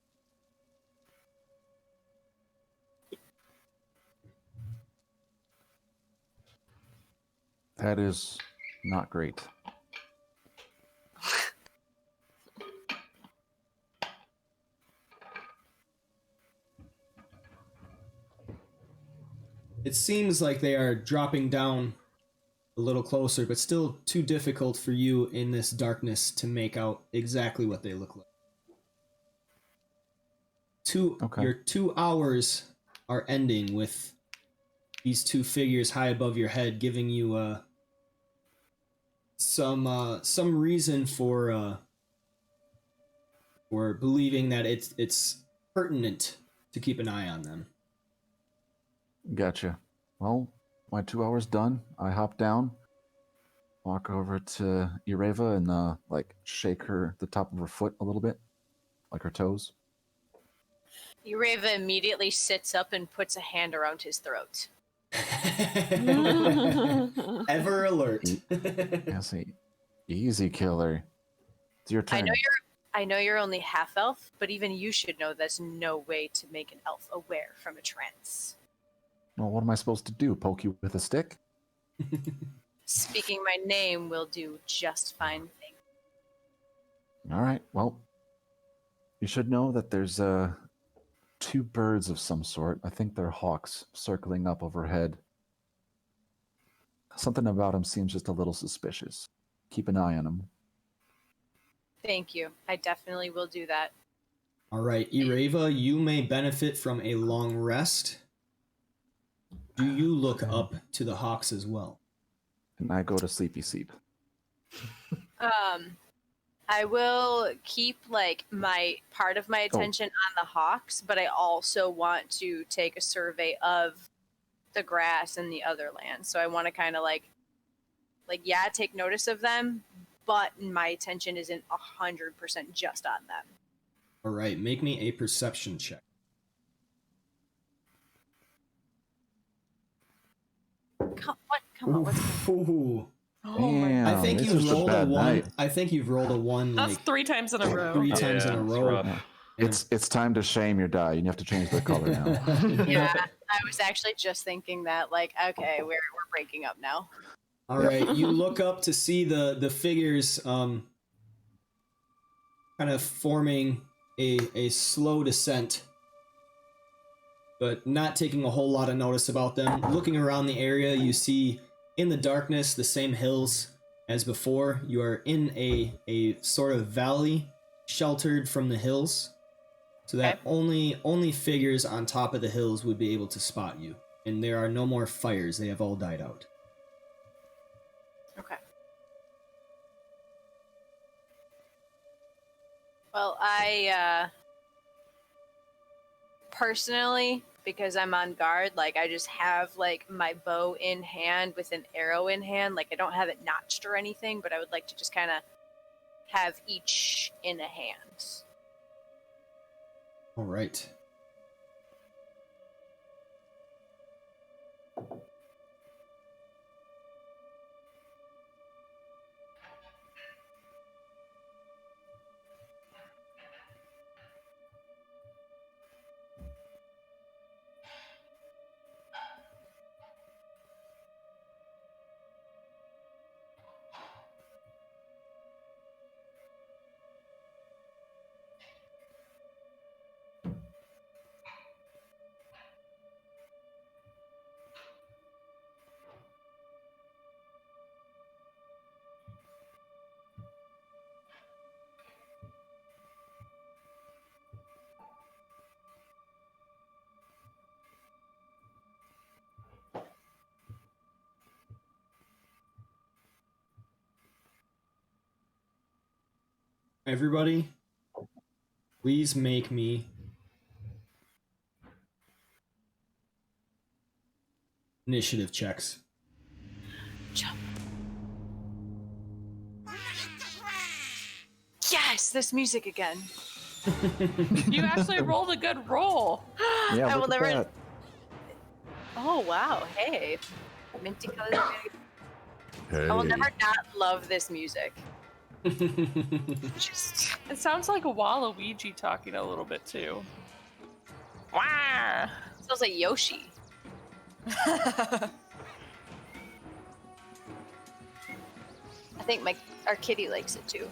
Speaker 3: That is not great.
Speaker 4: It seems like they are dropping down a little closer, but still too difficult for you in this darkness to make out exactly what they look like. Your 2 hours are ending with these two figures high above your head, giving you some reason for believing that it's pertinent to keep an eye on them.
Speaker 3: Gotcha. Well, my 2 hours done. I hop down, walk over to Ireva and like shake the top of her foot a little bit, like her toes.
Speaker 6: Ureva immediately sits up and puts a hand around his throat.
Speaker 4: Ever alert.
Speaker 3: Yes, easy killer. It's your turn.
Speaker 6: I know you're only half elf, but even you should know there's no way to make an elf aware from a trance.
Speaker 3: Well, what am I supposed to do? Poke you with a stick?
Speaker 6: Speaking my name will do just fine thing.
Speaker 3: All right. Well, you should know that there's two birds of some sort. I think they're hawks circling up overhead. Something about them seems just a little suspicious. Keep an eye on them.
Speaker 6: Thank you. I definitely will do that.
Speaker 4: All right, Ireva, you may benefit from a long rest. Do you look up to the hawks as well?
Speaker 3: And I go to sleepy sleep.
Speaker 6: I will keep like my part of my attention on the hawks, but I also want to take a survey of the grass and the other land. So I want to kind of like take notice of them, but my attention isn't 100% just on them.
Speaker 4: All right, make me a perception check.
Speaker 6: Come on, what's going on?
Speaker 4: Ooh.
Speaker 5: Oh my
Speaker 3: Damn,
Speaker 4: I think
Speaker 3: it's
Speaker 4: you've
Speaker 3: just a
Speaker 4: rolled a
Speaker 3: bad
Speaker 4: one.
Speaker 3: night.
Speaker 4: I think you've rolled a one
Speaker 5: That's
Speaker 4: like
Speaker 5: 3 times in a row.
Speaker 4: 3 times in a
Speaker 2: it's
Speaker 4: row.
Speaker 2: rough.
Speaker 3: It's time to shame your die. You have to change the color now.
Speaker 6: Yeah, I was actually just thinking that, like, okay, we're breaking up now.
Speaker 4: All right, you look up to see the figures kind of forming a slow descent but not taking a whole lot of notice about them. Looking around the area, you see in the darkness the same hills as before. You are in a sort of valley, sheltered from the hills, so that only figures on top of the hills would be able to spot you. And there are no more fires; they have all died out.
Speaker 6: Okay. Well, I personally, because I'm on guard, like I just have like my bow in hand with an arrow in hand. Like I don't have it notched or anything, but I would like to just kind of have each in a hand.
Speaker 4: All right. Everybody, please make me initiative checks.
Speaker 6: Yes, this music again.
Speaker 5: You actually rolled a good roll.
Speaker 3: Yeah,
Speaker 6: I
Speaker 3: look
Speaker 6: will
Speaker 3: at
Speaker 6: never.
Speaker 3: that.
Speaker 6: Oh wow! Hey, minty colors. I will
Speaker 1: Hey.
Speaker 6: never not love this music. Just
Speaker 5: It sounds like a Waluigi talking a little bit too. Wah!
Speaker 6: sounds like Yoshi. I think our kitty likes it too.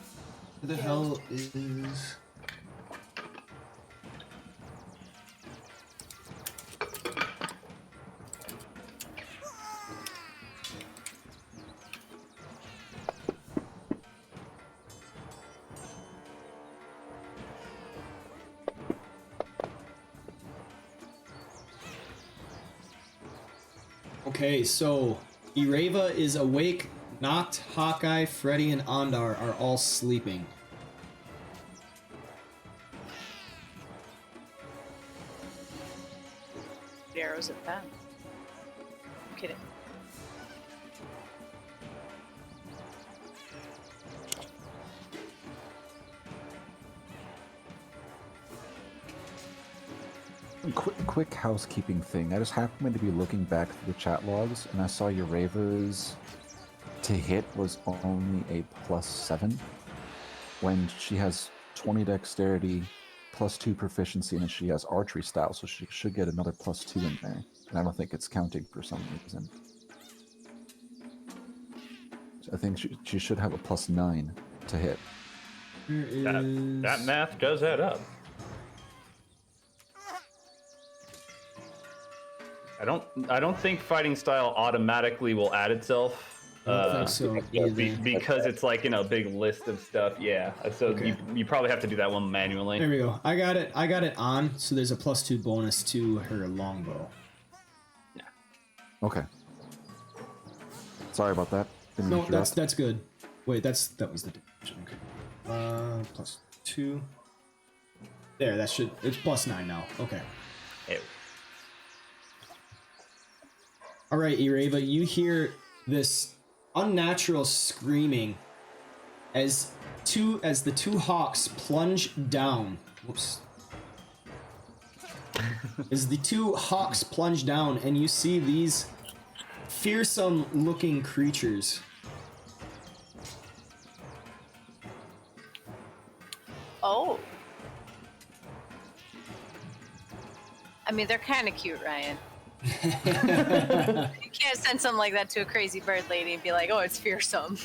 Speaker 4: Who the hell is... Okay, so Ireva is awake. Noct, Hawkeye, Freddy, and Ondar are all sleeping.
Speaker 6: The arrows at them. I'm kidding.
Speaker 3: Quick housekeeping thing. I just happened to be looking back through the chat logs, and I saw Ureva's to hit was only a +7, when she has 20 dexterity, +2 proficiency, and she has archery style, so she should get another +2 in there. And I don't think it's counting for some reason. So I think she should have a +9 to hit.
Speaker 2: That math does add up. I don't think fighting style automatically will add itself.
Speaker 4: I don't think so either.
Speaker 2: Because it's like in a big list of stuff. Yeah, so
Speaker 4: Okay.
Speaker 2: you probably have to do that one manually.
Speaker 4: There we go. I got it on, so there's a +2 bonus to her longbow.
Speaker 3: Okay. Sorry about that. Didn't
Speaker 4: No,
Speaker 3: interrupt.
Speaker 4: that's good. Wait, that was the damage. Okay. +2. There, it's +9 now. Okay.
Speaker 2: Hey.
Speaker 4: All right, Ireva, you hear this unnatural screaming as the two hawks plunge down. Whoops. As the two hawks plunge down, and you see these fearsome-looking creatures.
Speaker 6: Oh. I mean, they're kind of cute, Ryan. You can't send something like that to a crazy bird lady and be like, oh, it's fearsome.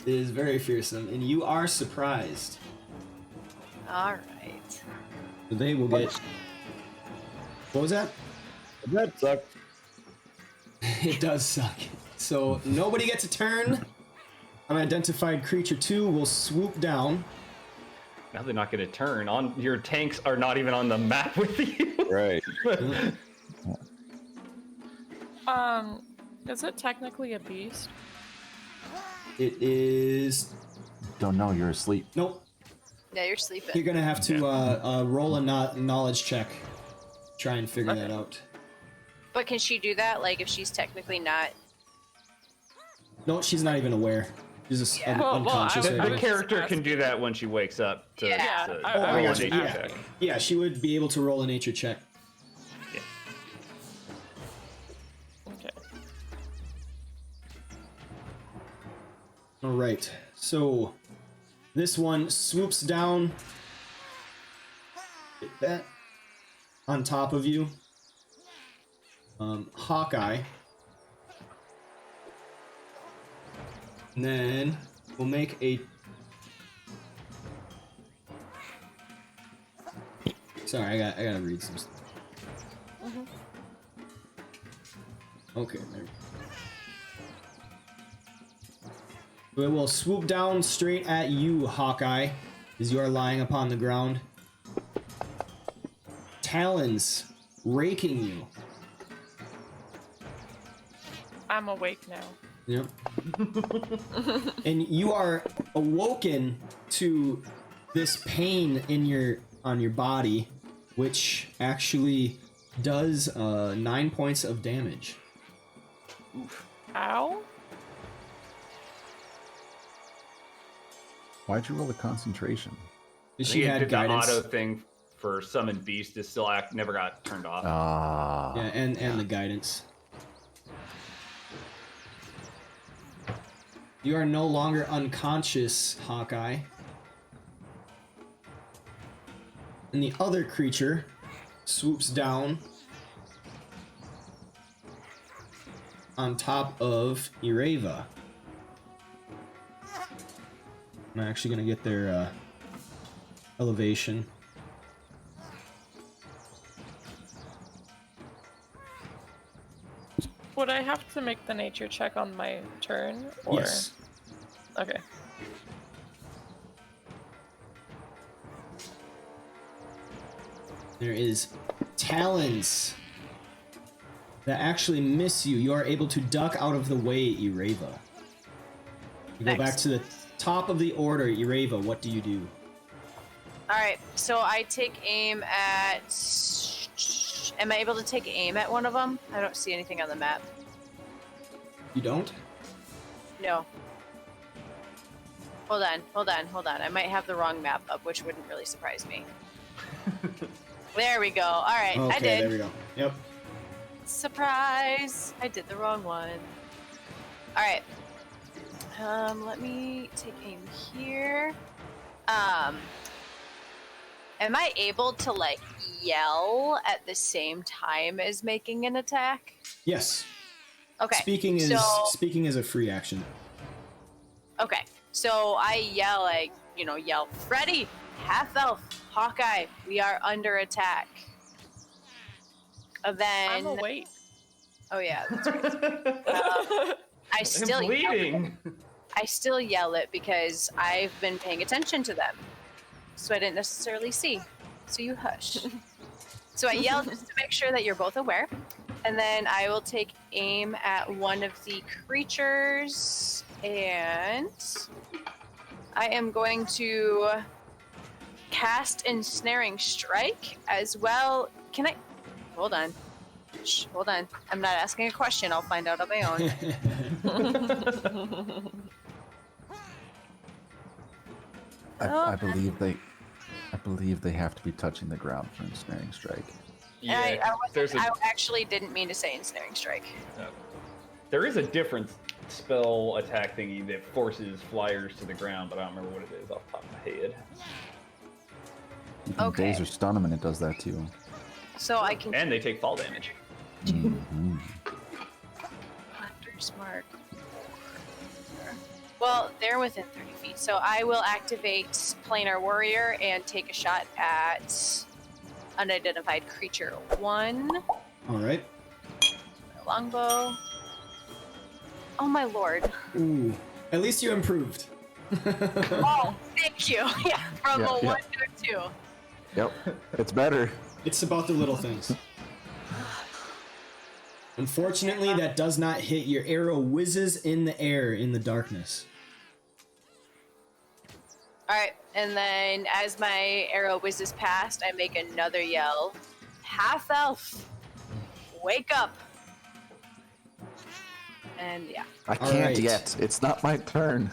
Speaker 4: It is very fearsome, and you are surprised.
Speaker 6: All right.
Speaker 4: They will get... What was that?
Speaker 1: That sucks.
Speaker 4: It does suck. So nobody gets a turn. Unidentified creature 2 will swoop down.
Speaker 2: Now they're not going to turn on. Your tanks are not even on the map with you.
Speaker 1: Right.
Speaker 5: Is it technically a beast?
Speaker 4: It is.
Speaker 3: Don't know, you're asleep.
Speaker 4: Nope.
Speaker 6: Yeah, you're sleeping.
Speaker 4: You're gonna have to roll a knowledge check. Try and figure that out.
Speaker 6: But can she do that? Like, if she's technically not.
Speaker 4: No, she's not even aware. She's just
Speaker 6: Yeah.
Speaker 4: unconscious.
Speaker 5: Well,
Speaker 4: right
Speaker 2: The
Speaker 4: now.
Speaker 2: character can do that when she wakes up. To,
Speaker 5: Yeah,
Speaker 2: to
Speaker 5: I
Speaker 2: roll a
Speaker 5: was-
Speaker 2: nature
Speaker 4: yeah.
Speaker 2: check.
Speaker 4: Yeah, she would be able to roll a nature check.
Speaker 2: Yeah.
Speaker 5: Okay.
Speaker 4: All right. So this one swoops down. Get that on top of you. Hawkeye. And then we'll make a. Sorry, I gotta read some stuff. Okay, there. We will swoop down straight at you, Hawkeye, as you are lying upon the ground. Talons raking you.
Speaker 5: I'm awake now.
Speaker 4: Yep. And you are awoken to this pain in on your body, which actually does 9 points of damage.
Speaker 5: Ow?
Speaker 3: Why'd you roll a concentration?
Speaker 4: She
Speaker 2: He
Speaker 4: had
Speaker 2: did
Speaker 4: guidance.
Speaker 2: the auto thing for summon beast. Is still never got turned off.
Speaker 3: Ah.
Speaker 4: Yeah, and the guidance. You are no longer unconscious, Hawkeye. And the other creature swoops down on top of Ireva. I'm actually gonna get their elevation.
Speaker 5: Would I have to make the nature check on my turn? Or...
Speaker 4: Yes.
Speaker 5: Okay.
Speaker 4: There is talons that actually miss you. You are able to duck out of the way, Ireva. You go back to the top of the order, Ireva. What do you do?
Speaker 6: Alright, so I take aim at. Am I able to take aim at one of them? I don't see anything on the map.
Speaker 4: You don't?
Speaker 6: No. Hold on. I might have the wrong map up, which wouldn't really surprise me. There we go. Alright,
Speaker 4: Okay,
Speaker 6: I did.
Speaker 4: there we go. Yep.
Speaker 6: Surprise! I did the wrong one. Alright. Let me take aim here. Am I able to, like, yell at the same time as making an attack?
Speaker 4: Yes.
Speaker 6: Okay.
Speaker 4: Speaking is a free action.
Speaker 6: Okay. So I yell, yell, Freddy, half-elf, Hawkeye, we are under attack. Then...
Speaker 5: I'm awake.
Speaker 6: Oh, yeah, that's right. I still
Speaker 2: I'm bleeding.
Speaker 6: I still yell it because I've been paying attention to them. So I didn't necessarily see. So you hush. So I yell just to make sure that you're both aware. And then I will take aim at one of the creatures. And I am going to cast Ensnaring Strike as well. Can I... Hold on. Shh, hold on. I'm not asking a question. I'll find out on my own.
Speaker 3: I believe they have to be touching the ground for ensnaring strike.
Speaker 2: Yeah,
Speaker 6: I actually didn't mean to say Ensnaring Strike.
Speaker 2: there is a different spell attack thingy that forces flyers to the ground, but I don't remember what it is off the top of my head.
Speaker 3: You can
Speaker 6: Okay.
Speaker 3: daze or stun them, and it does that too.
Speaker 6: So I can...
Speaker 2: And they take fall damage.
Speaker 3: Mhm.
Speaker 6: Hunter's Mark. Well, they're within 30 feet, so I will activate Planar Warrior and take a shot at unidentified creature 1.
Speaker 4: All right.
Speaker 6: Longbow. Oh my lord.
Speaker 4: Ooh. At least you improved.
Speaker 6: Oh, thank you. Yeah, from
Speaker 3: Yeah,
Speaker 6: a
Speaker 3: yeah.
Speaker 6: 1 to a 2.
Speaker 3: Yep, it's better.
Speaker 4: It's about the little things. Unfortunately, that does not hit. Your arrow whizzes in the air in the darkness.
Speaker 6: Alright, and then as my arrow whizzes past, I make another yell. Half elf, wake up! And yeah.
Speaker 3: I can't
Speaker 4: right.
Speaker 3: yet. It's not my turn.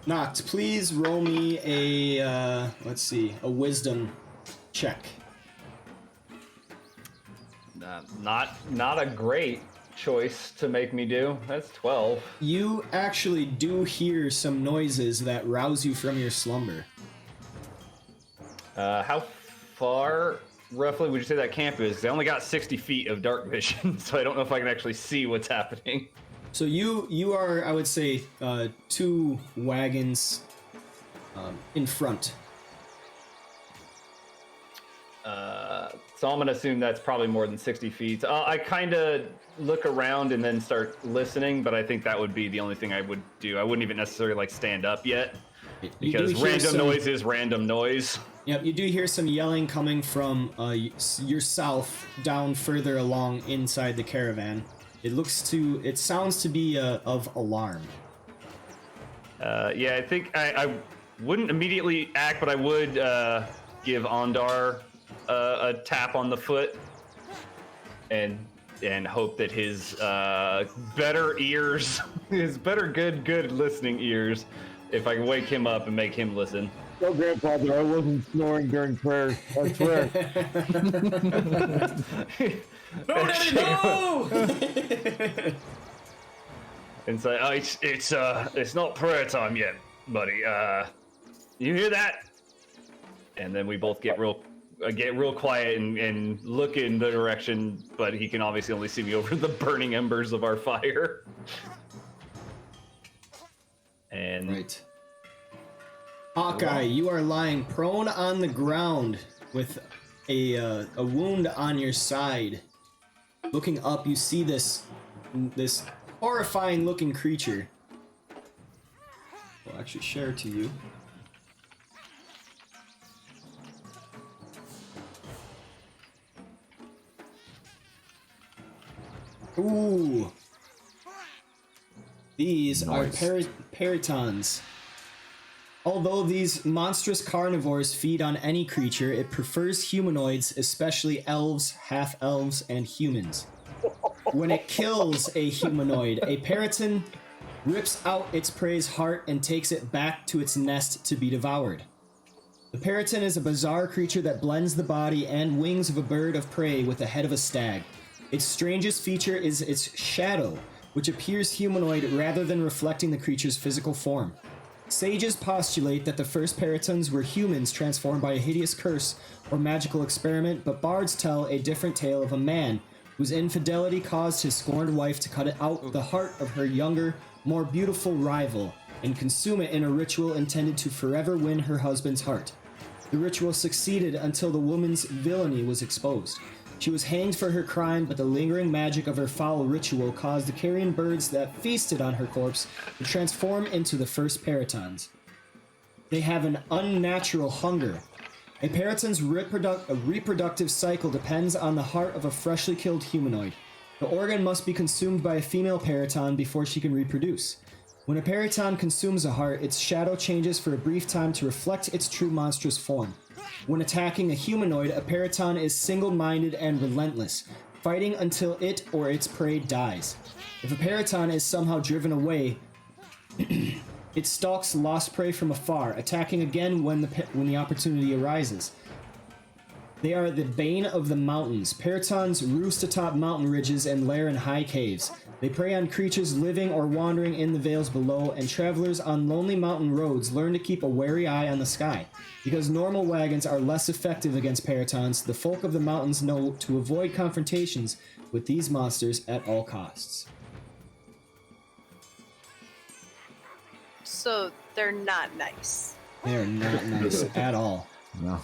Speaker 4: Noct, please roll me a, let's see, a wisdom check.
Speaker 2: Not a great choice to make me do. That's 12.
Speaker 4: You actually do hear some noises that rouse you from your slumber.
Speaker 2: How far, roughly, would you say that camp is? 'Cause I only got 60 feet of dark vision, so I don't know if I can actually see what's happening.
Speaker 4: So you are, I would say, 2 wagons in front.
Speaker 2: So I'm gonna assume that's probably more than 60 feet. I kind of look around and then start listening, but I think that would be the only thing I would do. I wouldn't even necessarily like stand up yet, because random noise is random noise.
Speaker 4: Yep, you do hear some yelling coming from your south, down further along inside the caravan. It sounds to be of alarm.
Speaker 2: Yeah, I think I wouldn't immediately act, but I would give Ondar a tap on the foot and hope that his better ears, his better good listening ears, if I can wake him up and make him listen.
Speaker 1: No, Grandfather, I wasn't snoring during prayer. I swear.
Speaker 4: No, Daddy, no!
Speaker 2: And say, oh, it's not prayer time yet, buddy. You hear that? And then we both get real quiet and look in the direction, but he can obviously only see me over the burning embers of our fire. And
Speaker 4: Right. Hawkeye, you are lying prone on the ground with a wound on your side. Looking up, you see this horrifying looking creature. I'll actually share it to you. Ooh. These are peritons. Although these monstrous carnivores feed on any creature, it prefers humanoids, especially elves, half-elves, and humans. When it kills a humanoid, a periton rips out its prey's heart and takes it back to its nest to be devoured. The periton is a bizarre creature that blends the body and wings of a bird of prey with the head of a stag. Its strangest feature is its shadow, which appears humanoid rather than reflecting the creature's physical form. Sages postulate that the first peritons were humans transformed by a hideous curse or magical experiment, but bards tell a different tale of a man whose infidelity caused his scorned wife to cut out the heart of her younger, more beautiful rival and consume it in a ritual intended to forever win her husband's heart. The ritual succeeded until the woman's villainy was exposed. She was hanged for her crime, but the lingering magic of her foul ritual caused the carrion birds that feasted on her corpse to transform into the first peritons. They have an unnatural hunger. A periton's reproductive cycle depends on the heart of a freshly killed humanoid. The organ must be consumed by a female periton before she can reproduce. When a periton consumes a heart, its shadow changes for a brief time to reflect its true monstrous form. When attacking a humanoid, a periton is single-minded and relentless, fighting until it or its prey dies. If a periton is somehow driven away, it stalks lost prey from afar, attacking again when the opportunity arises. They are the bane of the mountains. Peritons roost atop mountain ridges and lair in high caves. They prey on creatures living or wandering in the vales below, and travelers on lonely mountain roads learn to keep a wary eye on the sky. Because normal wagons are less effective against peritons, the folk of the mountains know to avoid confrontations with these monsters at all costs.
Speaker 6: So they're not nice.
Speaker 4: They are not nice at all.
Speaker 3: No,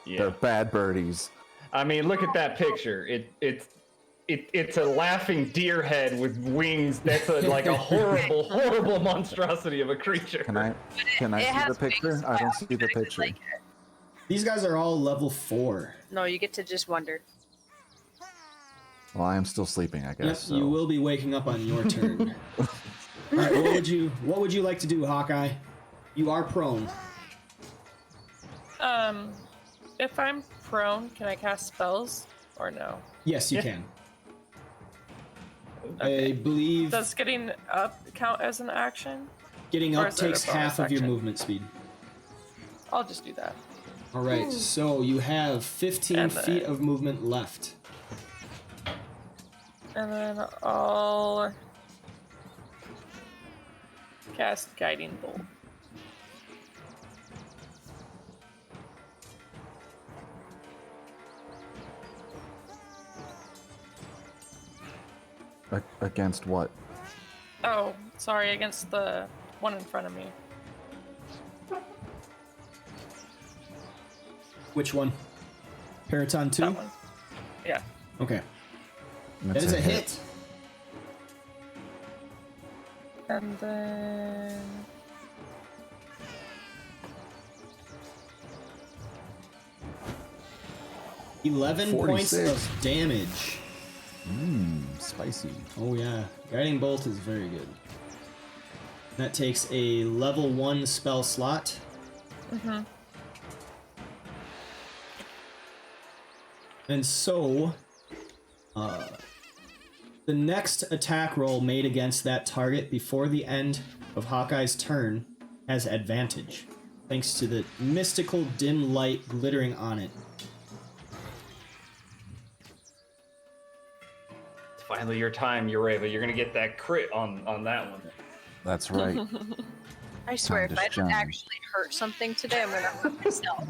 Speaker 2: Yeah.
Speaker 3: they're bad birdies.
Speaker 2: I mean, look at that picture. It's a laughing deer head with wings. That's like a horrible, horrible monstrosity of a creature.
Speaker 3: Can I
Speaker 6: It
Speaker 3: see
Speaker 6: has
Speaker 3: the picture?
Speaker 6: wings,
Speaker 3: I don't
Speaker 6: so
Speaker 3: see the
Speaker 6: automatically
Speaker 3: picture.
Speaker 6: like it.
Speaker 4: These guys are all level 4.
Speaker 6: No, you get to just wonder.
Speaker 3: Well, I am still sleeping, I
Speaker 4: Yep,
Speaker 3: guess. So.
Speaker 4: you will be waking up on your turn. All right, what would you like to do, Hawkeye? You are prone.
Speaker 5: If I'm prone, can I cast spells or no?
Speaker 4: Yes, you can.
Speaker 5: Okay.
Speaker 4: I believe
Speaker 5: Does getting up count as an action?
Speaker 4: getting
Speaker 5: or
Speaker 4: up
Speaker 5: is it a
Speaker 4: takes
Speaker 5: bonus
Speaker 4: half of your
Speaker 5: action?
Speaker 4: movement speed.
Speaker 5: I'll just do that.
Speaker 4: All right, so you have 15
Speaker 5: And
Speaker 4: feet
Speaker 5: then-
Speaker 4: of movement left.
Speaker 5: And then I'll cast Guiding Bolt.
Speaker 3: Against what?
Speaker 5: Oh, sorry, against the one in front of me.
Speaker 4: Which one? Periton 2?
Speaker 5: That one. Yeah.
Speaker 4: Okay. That
Speaker 3: That's
Speaker 4: is a hit.
Speaker 5: And then
Speaker 4: 11 points
Speaker 3: 46.
Speaker 4: of damage.
Speaker 3: Spicy.
Speaker 4: Oh yeah, Guiding Bolt is very good. That takes a level 1 spell slot.
Speaker 5: Mm-hmm.
Speaker 4: And so, the next attack roll made against that target before the end of Hawkeye's turn has advantage, thanks to the mystical dim light glittering on it.
Speaker 2: It's finally your time, Ureva. You're gonna get that crit on that one.
Speaker 3: That's right.
Speaker 6: I swear,
Speaker 3: Time
Speaker 6: if
Speaker 3: to
Speaker 6: I don't
Speaker 3: shine.
Speaker 6: actually hurt something today, I'm gonna hurt myself.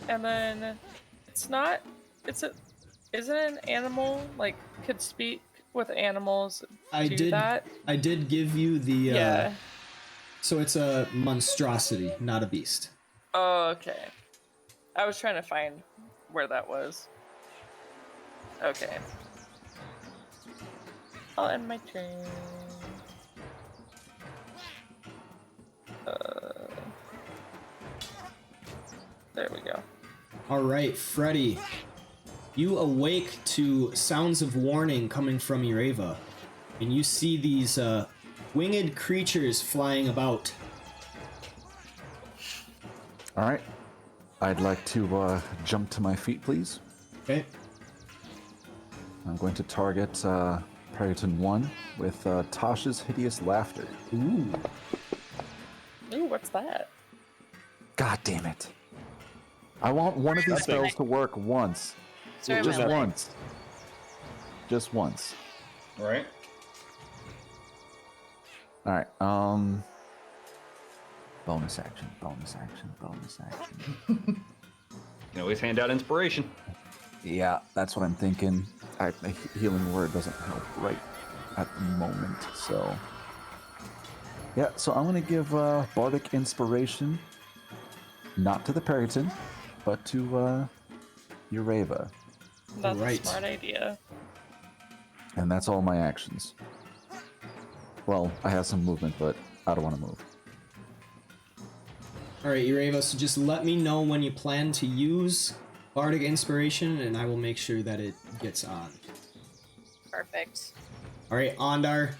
Speaker 5: And then is it an animal like could speak with animals?
Speaker 4: I
Speaker 5: do
Speaker 4: did.
Speaker 5: that?
Speaker 4: I did give you the.
Speaker 5: Yeah.
Speaker 4: So it's a monstrosity, not a beast.
Speaker 5: Oh, okay. I was trying to find where that was. Okay. I'll end my turn. There we go.
Speaker 4: All right, Freddy. You awake to sounds of warning coming from Ureva, and you see these winged creatures flying about.
Speaker 3: All right. I'd like to jump to my feet, please.
Speaker 4: Okay.
Speaker 3: I'm going to target Periton 1 with Tasha's Hideous Laughter.
Speaker 4: Ooh.
Speaker 5: Ooh, what's that?
Speaker 3: God damn it. I want one of these spells to work once.
Speaker 6: Sorry,
Speaker 3: Just
Speaker 6: my
Speaker 3: once. Just once.
Speaker 2: Right?
Speaker 3: All right. Bonus action, bonus action, bonus action.
Speaker 2: You can always hand out inspiration.
Speaker 3: Yeah, that's what I'm thinking. A healing word doesn't help right at the moment, so... Yeah, so I'm going to give Bardic Inspiration, not to the Periton, but to Ureva.
Speaker 5: That's
Speaker 4: Right.
Speaker 5: a smart idea.
Speaker 3: And that's all my actions. Well, I have some movement, but I don't want to move.
Speaker 4: All right, Ureva, so just let me know when you plan to use Bardic Inspiration, and I will make sure that it gets on.
Speaker 6: Perfect.
Speaker 4: All right, Ondar,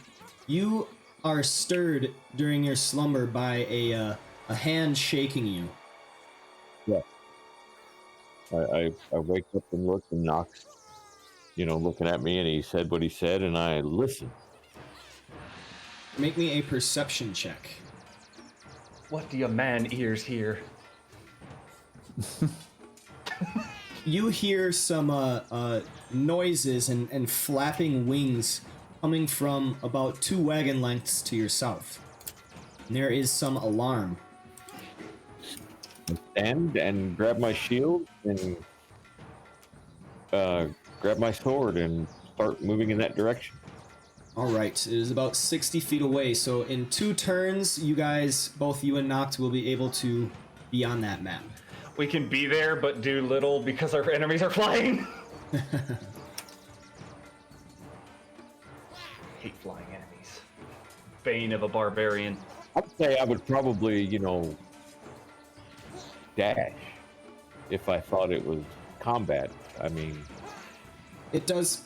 Speaker 4: you are stirred during your slumber by a hand shaking you.
Speaker 1: Yeah. I wake up and look, and Knox, looking at me, and he said what he said, and I listened.
Speaker 4: Make me a perception check.
Speaker 2: What do your man ears hear?
Speaker 4: You hear some noises and flapping wings coming from about 2 wagon lengths to your south. And there is some alarm.
Speaker 1: I stand and grab my shield and grab my sword and start moving in that direction.
Speaker 4: All right, it is about 60 feet away. So in 2 turns, you guys, both you and Noct, will be able to be on that map.
Speaker 2: We can be there, but do little because our enemies are flying. Hate flying enemies. Bane of a barbarian.
Speaker 1: I'd say I would probably, dash if I thought it was combat. I mean,
Speaker 4: It does.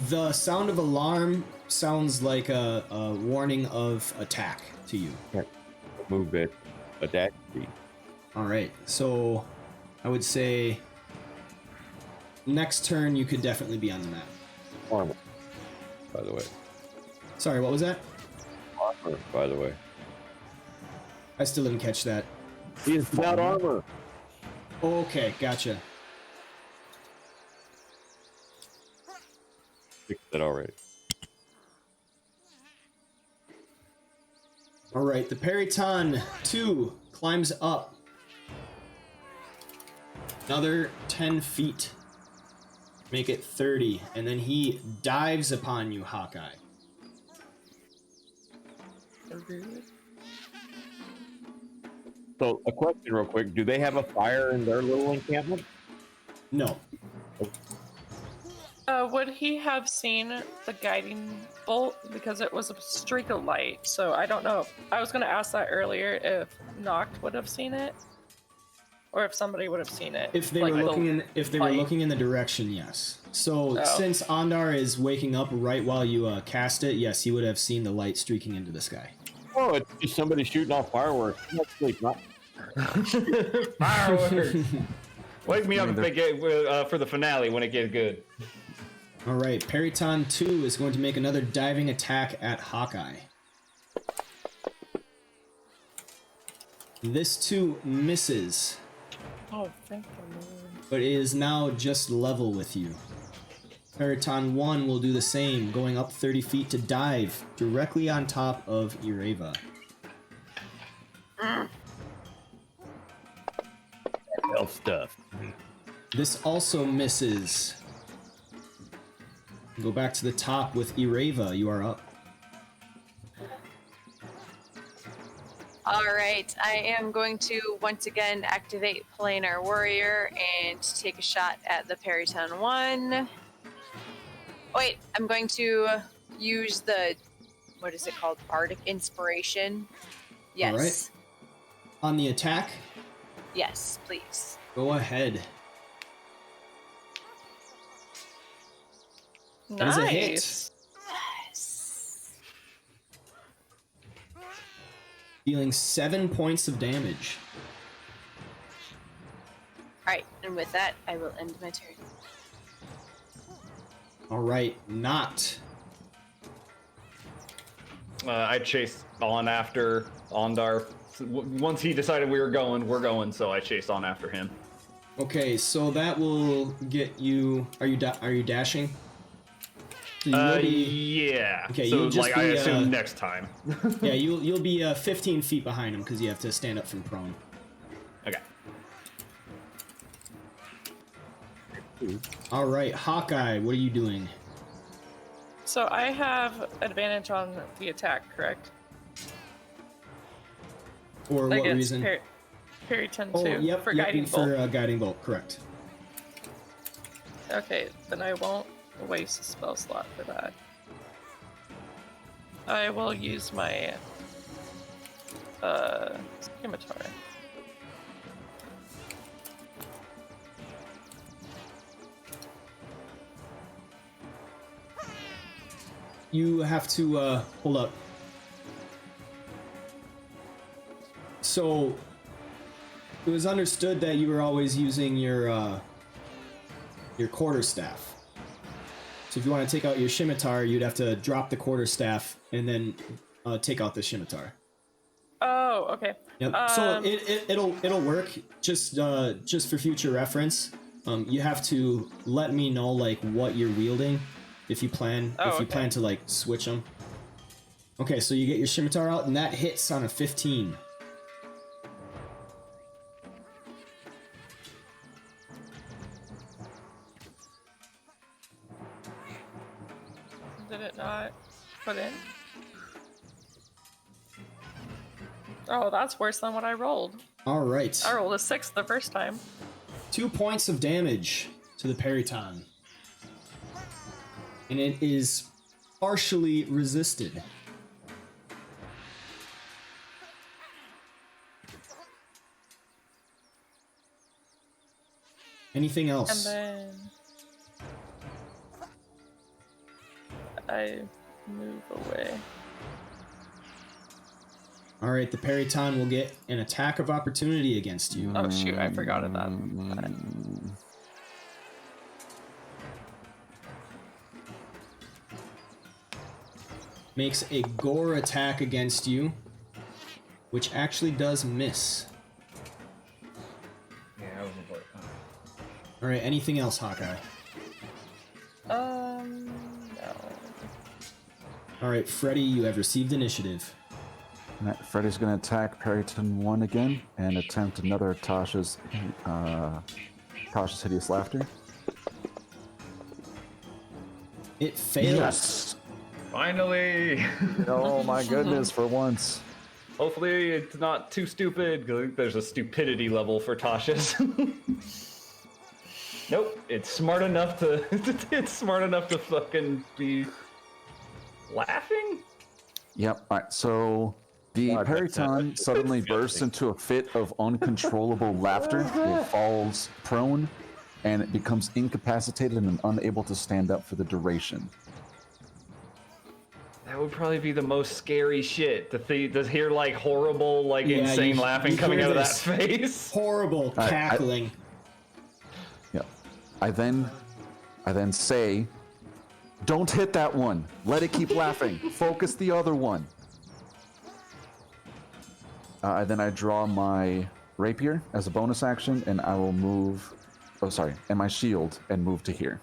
Speaker 4: The sound of alarm sounds like a warning of attack to you.
Speaker 1: move at a dash speed.
Speaker 4: All right, so I would say next turn you could definitely be on the map.
Speaker 1: Armor, by the way.
Speaker 4: Sorry, what was that?
Speaker 1: Armor, by the way.
Speaker 4: I still didn't catch that.
Speaker 1: He is without armor.
Speaker 4: Okay, gotcha.
Speaker 1: Fixed it already.
Speaker 4: All right, the Periton 2 climbs up another 10 feet. Make it 30, and then he dives upon you, Hawkeye.
Speaker 1: So, a question real quick. Do they have a fire in their little encampment?
Speaker 4: No.
Speaker 5: Would he have seen the guiding bolt? Because it was a streak of light, so I don't know. I was going to ask that earlier if Noct would have seen it, or if somebody would have seen it.
Speaker 4: If they
Speaker 5: like
Speaker 4: were
Speaker 5: the
Speaker 4: looking
Speaker 5: light.
Speaker 4: in the direction, yes. So
Speaker 5: Oh.
Speaker 4: since Ondar is waking up right while you cast it, yes, he would have seen the light streaking into the sky.
Speaker 1: Oh, it's just somebody shooting off fireworks. Not sleep, not.
Speaker 2: Fireworks. Wake me up if they get for the finale when it gets good.
Speaker 4: All right, Periton 2 is going to make another diving attack at Hawkeye. This 2 misses,
Speaker 5: Oh, thank the Lord.
Speaker 4: but it is now just level with you. Periton 1 will do the same, going up 30 feet to dive directly on top of Ireva.
Speaker 1: Elf stuff.
Speaker 4: This also misses. Go back to the top with Ireva. You are up.
Speaker 6: All right, I am going to once again activate Planar Warrior and take a shot at the Periton 1. Wait, I'm going to use the, what is it called? Bardic Inspiration. Yes.
Speaker 4: All right. On the attack,
Speaker 6: Yes, please.
Speaker 4: go ahead. That is
Speaker 5: Nice.
Speaker 4: a hit.
Speaker 6: Yes.
Speaker 4: Dealing 7 points of damage.
Speaker 6: All right, and with that, I will end my turn.
Speaker 4: All right, not.
Speaker 2: I chased on after Ondar. Once he decided we were going, we're going. So I chased on after him.
Speaker 4: Okay, so that will get you. Are you dashing? So you will be-
Speaker 2: Yeah.
Speaker 4: Okay,
Speaker 2: so
Speaker 4: you'll just
Speaker 2: like I
Speaker 4: be,
Speaker 2: assume next time.
Speaker 4: yeah, you'll be 15 feet behind him because you have to stand up from prone.
Speaker 2: Okay.
Speaker 4: All right, Hawkeye, what are you doing?
Speaker 5: So I have advantage on the attack, correct?
Speaker 4: For what
Speaker 5: Against
Speaker 4: reason?
Speaker 5: Periton 2
Speaker 4: Oh, yep,
Speaker 5: for
Speaker 4: yep,
Speaker 5: guiding bolt.
Speaker 4: for guiding bolt, correct.
Speaker 5: Okay, then I won't waste a spell slot for that. I will use my scimitar.
Speaker 4: You have to hold up. So it was understood that you were always using your quarterstaff. So if you want to take out your scimitar, you'd have to drop the quarterstaff and then take out the scimitar.
Speaker 5: Oh, okay.
Speaker 4: Yep. So it'll work. Just for future reference, you have to let me know like what you're wielding if you plan to like switch them. Okay, so you get your scimitar out and that hits on a 15.
Speaker 5: Did it not? put in. Oh, that's worse than what I rolled.
Speaker 4: All right.
Speaker 5: I rolled a 6 the first time.
Speaker 4: 2 points of damage to the Periton. And it is partially resisted. Anything
Speaker 5: And
Speaker 4: else?
Speaker 5: then I move away.
Speaker 4: All right, the Periton will get an attack of opportunity against you.
Speaker 5: Oh shoot, I forgot of that.
Speaker 4: Makes a gore attack against you, which actually does miss.
Speaker 2: Yeah, I wasn't quite.
Speaker 4: All right, anything else, Hawkeye?
Speaker 5: No.
Speaker 4: All right, Freddy, you have received initiative.
Speaker 3: Freddy's going to attack Perryton 1 again and attempt another Tasha's Hideous Laughter.
Speaker 4: It fails.
Speaker 3: Yes!
Speaker 2: Finally!
Speaker 3: Oh my goodness, for once.
Speaker 2: Hopefully it's not too stupid. 'Cause there's a stupidity level for Tasha's. Nope, it's smart enough to it's smart enough to fucking be laughing.
Speaker 3: Yep, alright, so the
Speaker 1: God, that's
Speaker 3: Periton suddenly
Speaker 1: disgusting.
Speaker 3: bursts into a fit of uncontrollable laughter. It falls prone and it becomes incapacitated and unable to stand up for the duration.
Speaker 2: That would probably be the most scary shit to hear like horrible, like
Speaker 4: Yeah,
Speaker 2: insane
Speaker 4: you
Speaker 2: laughing
Speaker 4: hear
Speaker 2: coming out of that
Speaker 4: this.
Speaker 2: face.
Speaker 4: Horrible cackling.
Speaker 3: Yep. I then say, don't hit that one. Let it keep laughing. Focus the other one. Then I draw my rapier as a bonus action, and I will move. Oh, sorry, and my shield, and move to here.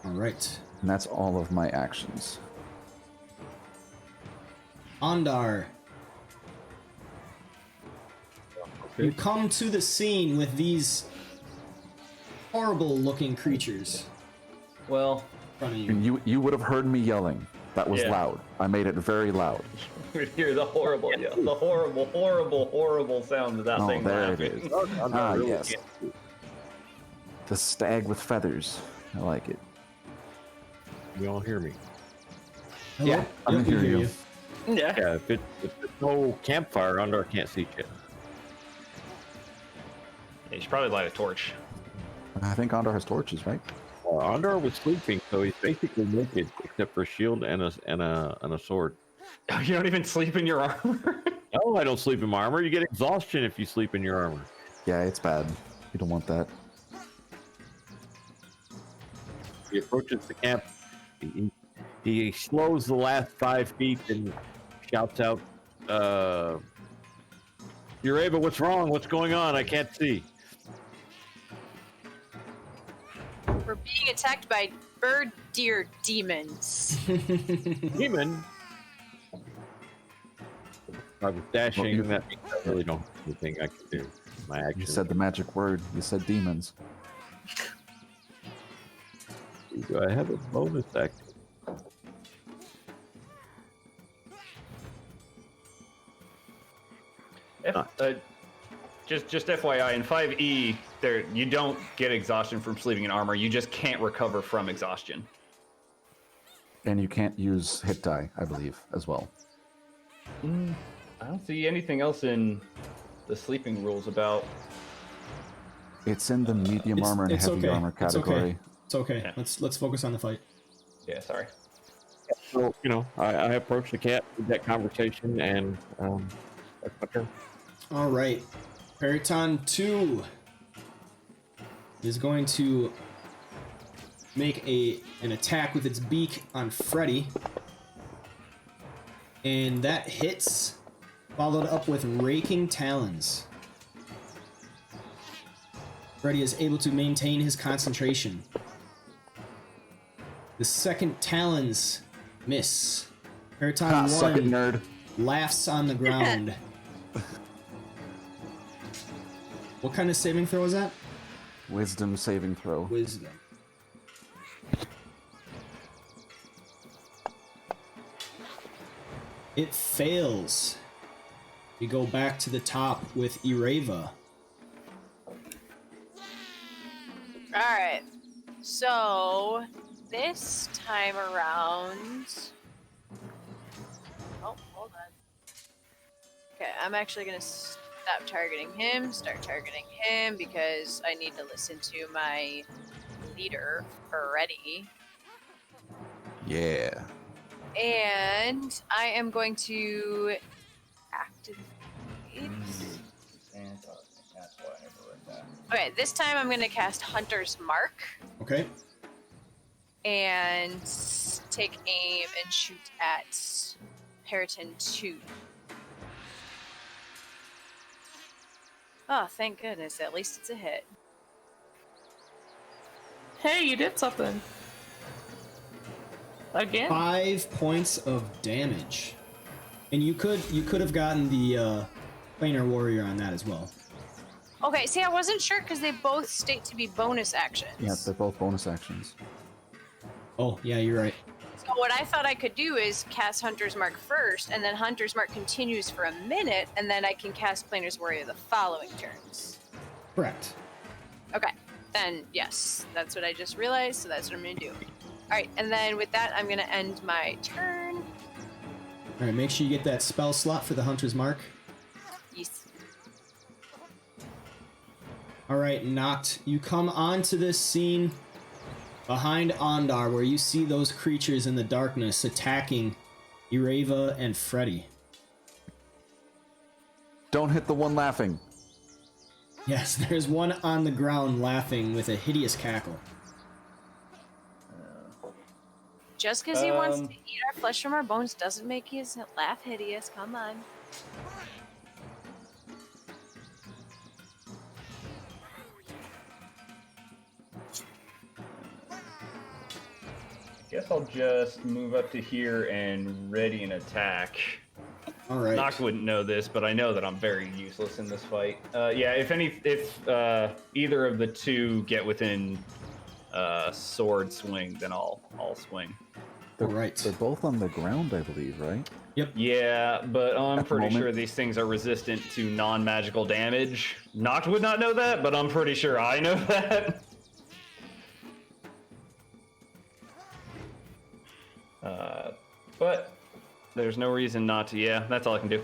Speaker 4: All right.
Speaker 3: And that's all of my actions.
Speaker 4: Ondar. You come to the scene with these horrible-looking creatures
Speaker 2: Well,
Speaker 4: in front of you.
Speaker 3: And you would have heard me yelling. That was
Speaker 2: Yeah.
Speaker 3: loud. I made it very loud.
Speaker 2: we hear the horrible, yeah, the horrible, horrible, horrible sound of that
Speaker 3: Oh,
Speaker 2: thing
Speaker 3: there
Speaker 2: laughing.
Speaker 3: it is.
Speaker 1: I'm
Speaker 3: Ah,
Speaker 1: really
Speaker 3: yes. The stag with feathers. I like it.
Speaker 1: You all hear me?
Speaker 4: Hello?
Speaker 3: Yeah, I'm
Speaker 4: Yep, we
Speaker 3: hearing
Speaker 4: hear
Speaker 3: you.
Speaker 5: Yeah.
Speaker 1: Yeah, if it's no campfire, Under can't see shit.
Speaker 2: Yeah, you should probably light a torch.
Speaker 3: I think Ondar has torches, right?
Speaker 1: Under was sleeping, so he's basically naked except for a shield and a sword.
Speaker 2: You don't even sleep in your armor.
Speaker 1: No, I don't sleep in my armor. You get exhaustion if you sleep in your armor.
Speaker 3: Yeah, it's bad. You don't want that.
Speaker 1: He approaches the camp. He slows the last 5 feet and shouts out, Ureva, what's wrong? What's going on? I can't see.
Speaker 6: We're being attacked by bird deer demons.
Speaker 1: Demon? I was dashing.
Speaker 3: Well, you-
Speaker 1: That means I really don't have anything I can do. My action.
Speaker 3: You said the magic word. You said demons.
Speaker 1: Do I have a bonus action?
Speaker 2: Just FYI, in 5e, there you don't get exhaustion from sleeping in armor. You just can't recover from exhaustion.
Speaker 3: And you can't use hit die, I believe, as well.
Speaker 2: I don't see anything else in the sleeping rules about.
Speaker 3: It's in the medium armor and heavy armor
Speaker 4: It's okay.
Speaker 3: category.
Speaker 4: It's okay.
Speaker 2: Yeah.
Speaker 4: Let's focus on the fight.
Speaker 2: Yeah, sorry.
Speaker 1: So, I approached the cat with that conversation, and that's my turn.
Speaker 4: All right. Periton 2 is going to make an attack with its beak on Freddy. And that hits, followed up with raking talons. Freddy is able to maintain his concentration. The second talons miss. Periton
Speaker 3: Ha, suck it,
Speaker 4: 1
Speaker 3: nerd.
Speaker 4: laughs on the ground. What kind of saving throw is that?
Speaker 3: Wisdom saving throw.
Speaker 4: Wisdom. It fails. We go back to the top with Ireva.
Speaker 6: Alright. So, this time around... Oh, hold on. Okay, I'm actually gonna stop targeting him, start targeting him, because I need to listen to my leader, Freddy.
Speaker 3: Yeah.
Speaker 6: And I am going to activate...
Speaker 2: That's why I never read that.
Speaker 6: Okay, this time I'm gonna cast Hunter's Mark
Speaker 4: Okay.
Speaker 6: and take aim and shoot at Periton 2. Oh, thank goodness. At least it's a hit.
Speaker 5: Hey, you did something. Again?
Speaker 4: 5 points of damage. And you could have gotten the planar warrior on that as well.
Speaker 6: Okay, see, I wasn't sure because they both state to be bonus actions.
Speaker 3: Yeah, they're both bonus actions.
Speaker 4: Oh, yeah, you're right.
Speaker 6: So what I thought I could do is cast Hunter's Mark first, and then Hunter's Mark continues for a minute, and then I can cast Planar's Warrior the following turns.
Speaker 4: Correct.
Speaker 6: Okay, then yes, that's what I just realized, so that's what I'm gonna do. Alright, and then with that, I'm gonna end my turn.
Speaker 4: Alright, make sure you get that spell slot for the Hunter's Mark.
Speaker 6: Yes.
Speaker 4: Alright, Noct, you come onto this scene behind Ondar where you see those creatures in the darkness attacking Ireva and Freddy.
Speaker 3: Don't hit the one laughing.
Speaker 4: Yes, there's one on the ground laughing with a hideous cackle.
Speaker 6: Just because he wants to eat our flesh from our bones doesn't make his laugh hideous. Come on.
Speaker 2: Guess I'll just move up to here and ready an attack.
Speaker 4: Alright.
Speaker 2: Noct wouldn't know this, but I know that I'm very useless in this fight. Yeah, if either of the two get within sword swing, then I'll swing.
Speaker 4: Alright.
Speaker 3: They're both on the ground, I believe, right?
Speaker 4: Yep.
Speaker 2: Yeah, but I'm
Speaker 3: At the
Speaker 2: pretty
Speaker 3: moment.
Speaker 2: sure these things are resistant to non-magical damage. Noct would not know that, but I'm pretty sure I know that. But there's no reason not to. Yeah, that's all I can do.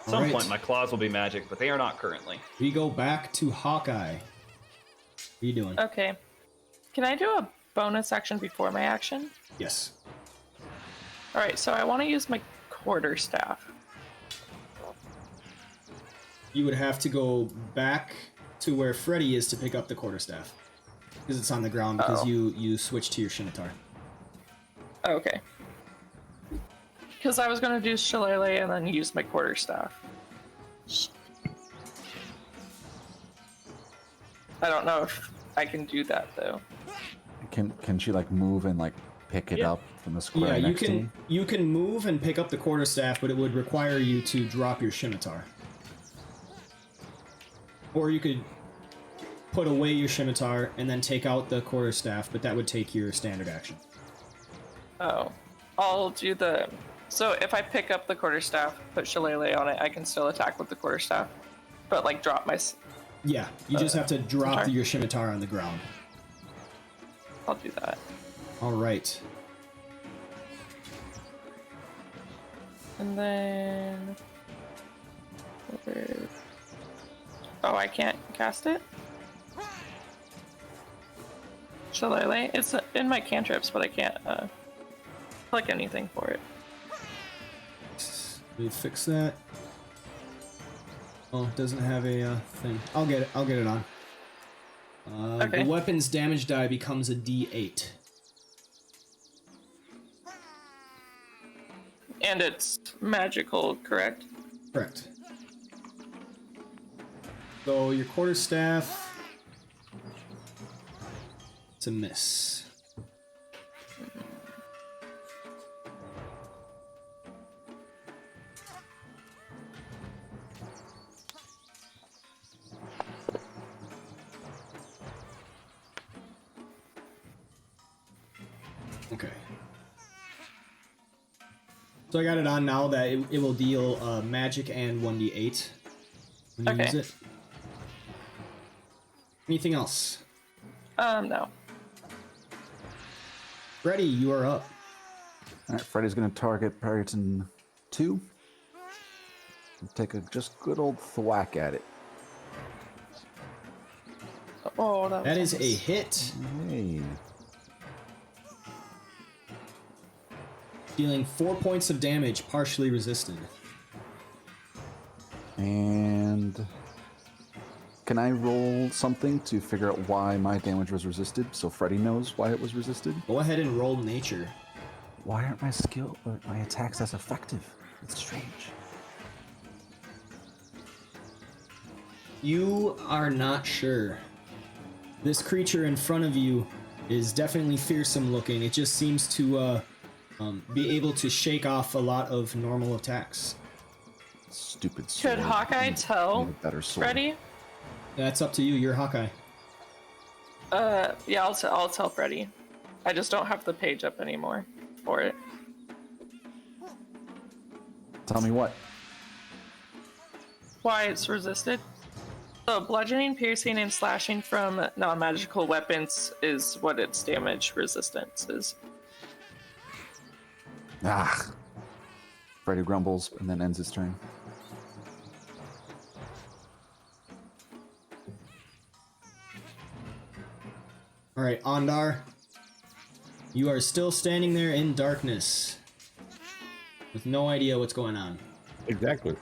Speaker 2: At some
Speaker 4: Alright.
Speaker 2: point, my claws will be magic, but they are not currently.
Speaker 4: We go back to Hawkeye. What are you doing?
Speaker 5: Okay. Can I do a bonus action before my action?
Speaker 4: Yes.
Speaker 5: Alright, so I want to use my quarterstaff.
Speaker 4: You would have to go back to where Freddy is to pick up the quarterstaff. Because it's on the ground because
Speaker 5: Oh.
Speaker 4: you switched to your scimitar.
Speaker 5: Okay. Because I was going to do Shillelagh and then use my quarterstaff. I don't know if I can do that, though.
Speaker 3: Can she like move and like pick it
Speaker 2: Yeah.
Speaker 3: up from the square
Speaker 4: Yeah, you
Speaker 3: next to
Speaker 4: can
Speaker 3: me?
Speaker 4: you can move and pick up the quarterstaff, but it would require you to drop your scimitar. Or you could put away your scimitar and then take out the quarterstaff, but that would take your standard action.
Speaker 5: Oh. I'll do the... So if I pick up the quarterstaff, put Shillelagh on it, I can still attack with the quarterstaff. But, like, drop my...
Speaker 4: Yeah, you just have to drop
Speaker 5: scimitar?
Speaker 4: your scimitar on the ground.
Speaker 5: I'll do that.
Speaker 4: All right.
Speaker 5: And then... Oh, I can't cast it? Shillelagh? It's in my cantrips, but I can't click anything for it.
Speaker 4: Let me fix that. Oh, it doesn't have a thing. I'll get it on.
Speaker 5: Okay.
Speaker 4: The weapon's damage die becomes a D8.
Speaker 5: And it's magical, correct?
Speaker 4: Correct. So your quarterstaff, it's a miss. Okay. So I got it on now that it will deal magic and 1d8 when you
Speaker 5: Okay.
Speaker 4: use it. Anything else?
Speaker 5: No.
Speaker 4: Freddy, you are up.
Speaker 3: All right, Freddy's going to target Perryton 2. Take a just good old thwack at it.
Speaker 5: Oh,
Speaker 4: That is a hit.
Speaker 3: Hey.
Speaker 4: Dealing 4 points of damage, partially resisted.
Speaker 3: And can I roll something to figure out why my damage was resisted so Freddy knows why it was resisted?
Speaker 4: Go ahead and roll nature.
Speaker 3: Why aren't my attacks as effective? It's strange.
Speaker 4: You are not sure. This creature in front of you is definitely fearsome looking. It just seems to be able to shake off a lot of normal attacks.
Speaker 3: Stupid sword.
Speaker 5: Could Hawkeye tell
Speaker 3: Need a better sword.
Speaker 5: Freddy?
Speaker 4: That's up to you. You're Hawkeye.
Speaker 5: Yeah, I'll tell Freddy. I just don't have the page up anymore for it.
Speaker 3: Tell me what?
Speaker 5: Why it's resisted? So bludgeoning, piercing, and slashing from non-magical weapons is what its damage resistance is.
Speaker 3: Ah. Freddy grumbles and then ends his turn.
Speaker 4: All right, Ondar. You are still standing there in darkness with no idea what's going on.
Speaker 1: Exactly.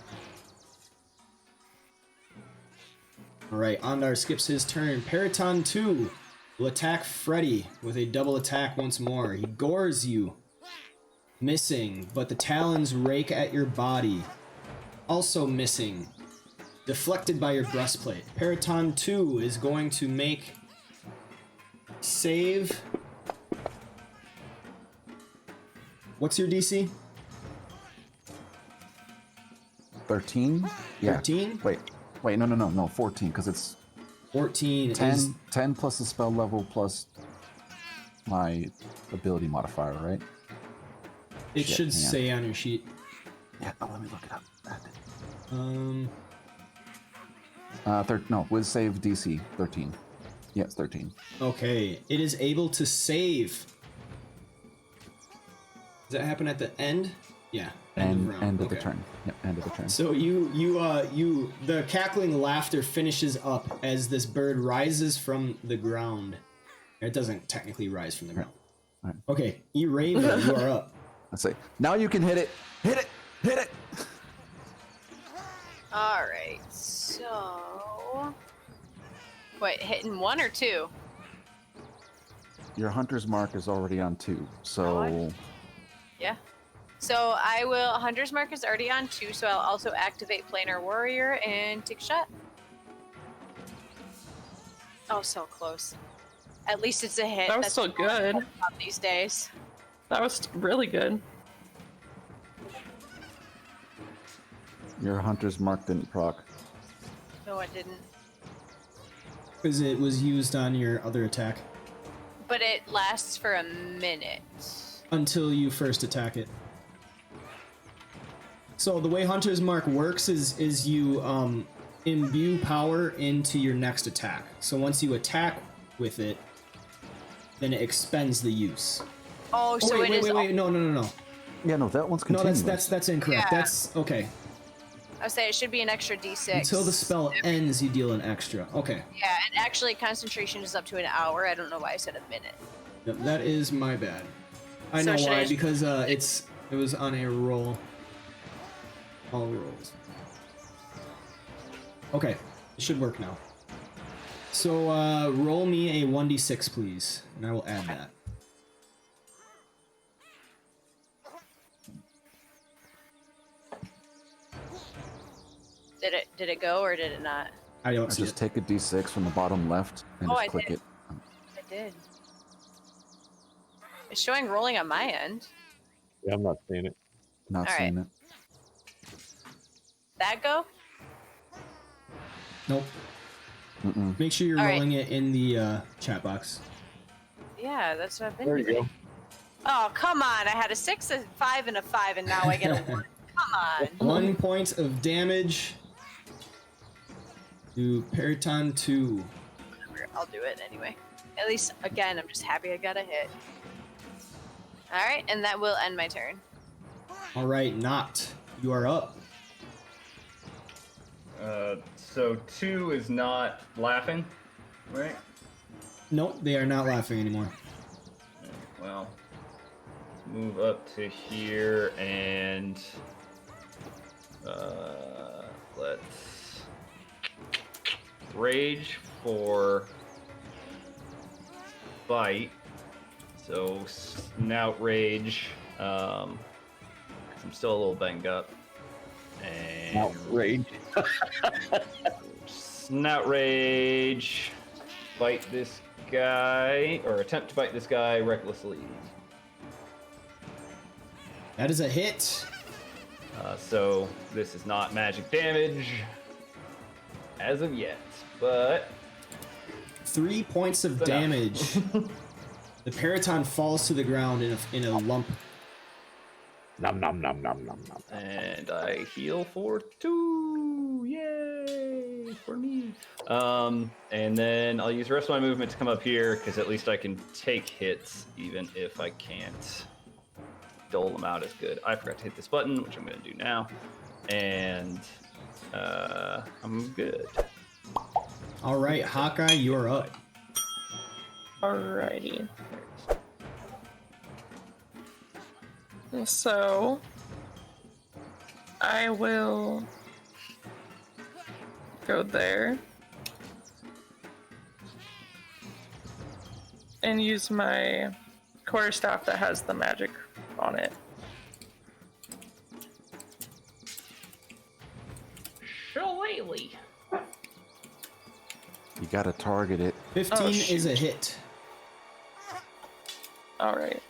Speaker 4: All right, Ondar skips his turn. Periton 2 will attack Freddy with a double attack once more. He gores you, missing, but the talons rake at your body. Also missing, deflected by your breastplate. Periton 2 is going to make save. What's your DC?
Speaker 3: 13? Yeah.
Speaker 4: 13?
Speaker 3: Wait, no, 14, because it's
Speaker 4: 14
Speaker 3: 10,
Speaker 4: is
Speaker 3: 10 plus the spell level plus my ability modifier, right?
Speaker 4: it
Speaker 3: Shit,
Speaker 4: should
Speaker 3: hang on.
Speaker 4: say on your sheet.
Speaker 3: Yeah, let me look it up. With save DC, 13. Yeah, it's 13.
Speaker 4: Okay, it is able to save. Does that happen at the end? Yeah.
Speaker 3: End
Speaker 4: round.
Speaker 3: of the
Speaker 4: Okay.
Speaker 3: turn. Yep, end of the turn.
Speaker 4: So the cackling laughter finishes up as this bird rises from the ground. It doesn't technically rise from the ground.
Speaker 3: Right.
Speaker 4: Okay, Erava, you are up.
Speaker 3: Let's see. Now you can hit it. Hit it. Hit it.
Speaker 6: All right, so wait, hitting 1 or 2?
Speaker 3: Your hunter's mark is already on 2, so
Speaker 6: Yeah. So I will. Hunter's mark is already on 2, so I'll also activate Planar Warrior and take a shot. Oh, so close. At least it's a hit.
Speaker 5: That was
Speaker 6: That's
Speaker 5: still good.
Speaker 6: these days.
Speaker 5: That was really good.
Speaker 3: your hunter's mark didn't proc.
Speaker 6: No, it didn't.
Speaker 4: Because it was used on your other attack
Speaker 6: But it lasts for a minute.
Speaker 4: until you first attack it. So the way Hunter's Mark works is you imbue power into your next attack. So once you attack with it, then it expends the use.
Speaker 6: Oh, so
Speaker 4: wait,
Speaker 6: it is.
Speaker 4: wait, no.
Speaker 3: Yeah, no, that one's
Speaker 4: No,
Speaker 3: continuous.
Speaker 4: that's incorrect.
Speaker 6: Yeah.
Speaker 4: That's okay.
Speaker 6: I would say it should be an extra D6.
Speaker 4: Until the spell ends, you deal an extra. Okay.
Speaker 6: Yeah, and actually, concentration is up to an hour. I don't know why I said a minute.
Speaker 4: Yep, that is my bad. I
Speaker 6: So
Speaker 4: know
Speaker 6: should
Speaker 4: why,
Speaker 6: I-
Speaker 4: because it was on a roll. All rolls. Okay, it should work now. So roll me a 1d6, please, and I will add that.
Speaker 6: Did it go or did it not?
Speaker 4: I don't see
Speaker 3: Just
Speaker 4: it.
Speaker 3: take a d6 from the bottom left and
Speaker 6: Oh,
Speaker 3: just
Speaker 6: I
Speaker 3: click
Speaker 6: did.
Speaker 3: it.
Speaker 6: It did. It's showing rolling on my end.
Speaker 1: Yeah, I'm not seeing it.
Speaker 3: Not
Speaker 6: All
Speaker 3: seeing it.
Speaker 6: That go?
Speaker 4: Nope.
Speaker 3: Mm-mm.
Speaker 4: Make sure you're
Speaker 6: All right.
Speaker 4: rolling it in the chat box.
Speaker 6: Yeah, that's what I've been
Speaker 1: There you
Speaker 6: doing.
Speaker 1: go.
Speaker 6: Oh, come on. I had a 6, a 5, and a 5, and now I get a 1. Come on.
Speaker 4: 1 point of damage to Periton 2.
Speaker 6: I'll do it anyway. At least, again, I'm just happy I got a hit. Alright, and that will end my turn.
Speaker 4: All right, Noct, you are up.
Speaker 2: So 2 is not laughing, right?
Speaker 4: Nope, they are not laughing anymore.
Speaker 2: Well, let's move up to here and let's rage for bite. So snout rage. 'Cause I'm still a little banged up. And
Speaker 1: Outrage.
Speaker 2: snout rage. Bite this guy, or attempt to bite this guy recklessly.
Speaker 4: That is a hit.
Speaker 2: So this is not magic damage as of yet, but
Speaker 4: 3 points of damage. The Periton falls to the ground in a lump.
Speaker 1: Nom nom nom nom nom nom.
Speaker 2: and I heal for 2. Yay for me. And then I'll use the rest of my movement to come up here because at least I can take hits even if I can't dole them out as good. I forgot to hit this button, which I'm going to do now, and I'm good.
Speaker 4: All right, Hawkeye, you're up.
Speaker 5: Alrighty. So I will go there and use my quarterstaff that has the magic on it.
Speaker 2: Shillelagh.
Speaker 3: You gotta target it.
Speaker 4: 15 is a
Speaker 5: shoot.
Speaker 4: hit.
Speaker 5: Alright.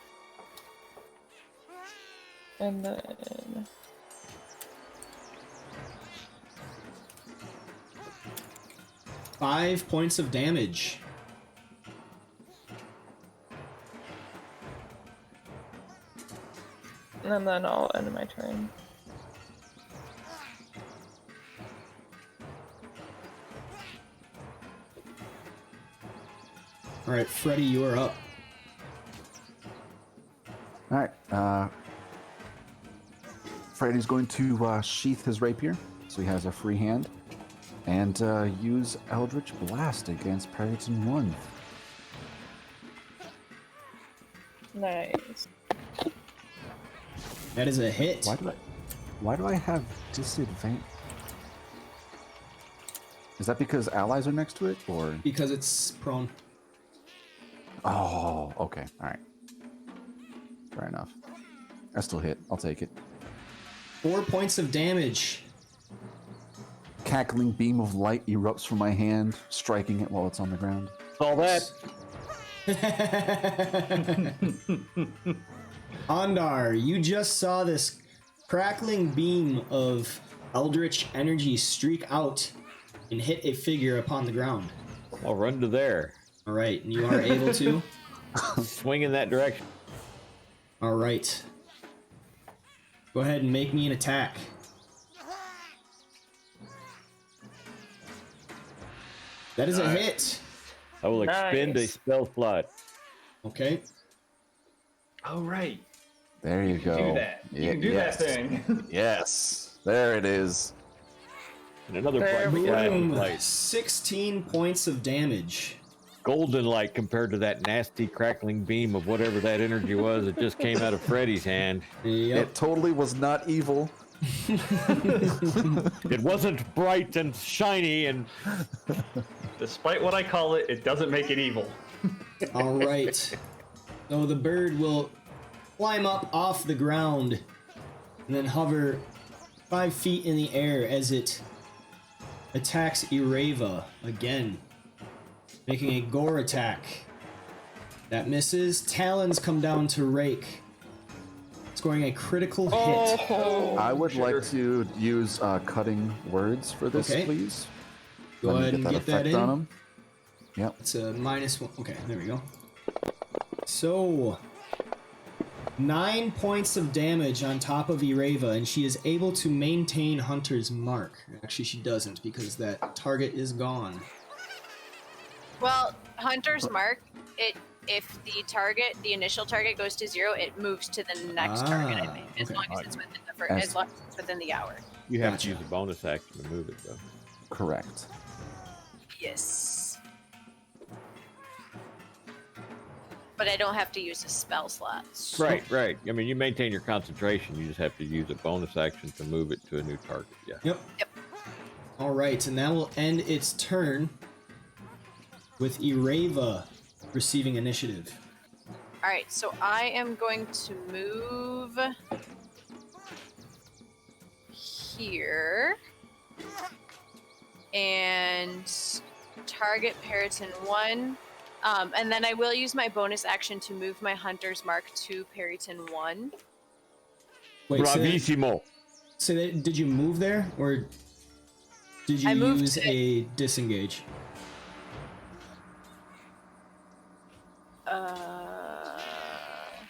Speaker 5: And then
Speaker 4: 5 points of damage.
Speaker 5: and then I'll end my turn.
Speaker 4: All right, Freddy, you are up.
Speaker 3: All right. Freddy's going to sheath his rapier, so he has a free hand, and use Eldritch Blast against Periton 1.
Speaker 5: Nice.
Speaker 4: That is a hit.
Speaker 3: Why do I have disadvantage? Is that because allies are next to it, or?
Speaker 4: Because it's prone.
Speaker 3: Oh, okay. All right. Fair enough. I still hit. I'll take it.
Speaker 4: 4 points of damage.
Speaker 3: Cackling beam of light erupts from my hand, striking it while it's on the ground.
Speaker 1: All that.
Speaker 4: Ondar, you just saw this crackling beam of eldritch energy streak out and hit a figure upon the ground.
Speaker 1: I'll run to there.
Speaker 4: All right, and you are able to.
Speaker 1: Swing in that direction.
Speaker 4: All right. Go ahead and make me an attack. That is a hit.
Speaker 1: I will expend a
Speaker 5: Nice.
Speaker 1: spell slot.
Speaker 4: Okay.
Speaker 2: Oh, right.
Speaker 3: There you go.
Speaker 2: Do that. You can do that thing.
Speaker 3: Yes. There it is.
Speaker 1: And another
Speaker 5: There
Speaker 1: bright
Speaker 5: we go.
Speaker 1: flash of
Speaker 4: Boom.
Speaker 1: light.
Speaker 4: 16 points of damage.
Speaker 1: Golden light compared to that nasty crackling beam of whatever that energy was that just came out of Freddy's hand.
Speaker 4: Yep.
Speaker 3: It totally was not evil.
Speaker 1: It wasn't bright and shiny and
Speaker 2: Despite what I call it, it doesn't make it evil.
Speaker 4: All right. So the bird will climb up off the ground and then hover 5 feet in the air as it attacks Ireva again, making a gore attack. That misses. Talons come down to rake, scoring a critical hit.
Speaker 5: Oh,
Speaker 3: I would
Speaker 2: Sure.
Speaker 3: like to use cutting words for this,
Speaker 4: Okay.
Speaker 3: please.
Speaker 4: Go
Speaker 3: Let me
Speaker 4: ahead and get that
Speaker 3: effect
Speaker 4: in.
Speaker 3: on 'em. Yep.
Speaker 4: It's a -1. Okay, there we go. So, 9 points of damage on top of Ireva, and she is able to maintain Hunter's mark. Actually, she doesn't because that target is gone.
Speaker 6: Well, Hunter's mark, if the initial target goes to 0, it moves to the next target, I think, as
Speaker 4: okay.
Speaker 6: long as it's within the hour.
Speaker 1: You have
Speaker 4: Gotcha.
Speaker 1: to use a bonus action to move it, though.
Speaker 3: Correct.
Speaker 6: Yes. But I don't have to use a spell slot.
Speaker 1: Right. I mean, you maintain your concentration. You just have to use a bonus action to move it to a new target. Yeah.
Speaker 4: Yep. All right, and that will end its turn with Ireva receiving initiative.
Speaker 6: All right, so I am going to move here and target Periton 1. And then I will use my bonus action to move my Hunter's Mark to Periton 1.
Speaker 4: Wait,
Speaker 1: Bravissimo.
Speaker 4: so did you move there, or did you use a disengage?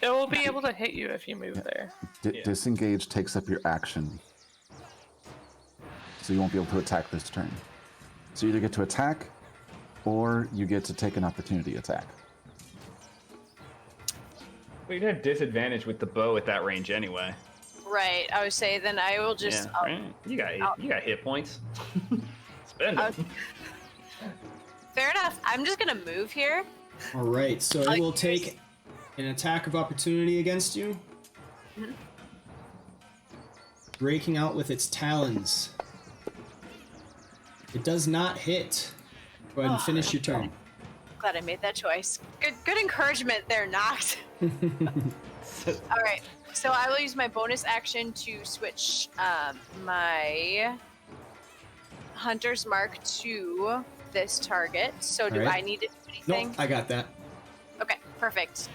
Speaker 5: It will be able to hit you if you move there.
Speaker 3: Disengage takes up your action. So you won't be able to attack this turn. So you either get to attack, or you get to take an opportunity attack.
Speaker 2: Well, you'd have disadvantage with the bow at that range anyway.
Speaker 6: Right, I would say then I will just...
Speaker 2: Yeah, right? You got hit points. Spend them.
Speaker 6: Fair enough. I'm just gonna move here.
Speaker 4: All right, so it will take an attack of opportunity against you.
Speaker 6: Mm-hmm.
Speaker 4: Breaking out with its talons. It does not hit. Go ahead and finish your turn.
Speaker 6: Glad I made that choice. Good encouragement there, Noct. All right, so I will use my bonus action to switch my Hunter's Mark to this target. So do
Speaker 4: Alright.
Speaker 6: I need to do anything?
Speaker 4: Nope, I got that.
Speaker 6: Okay, perfect.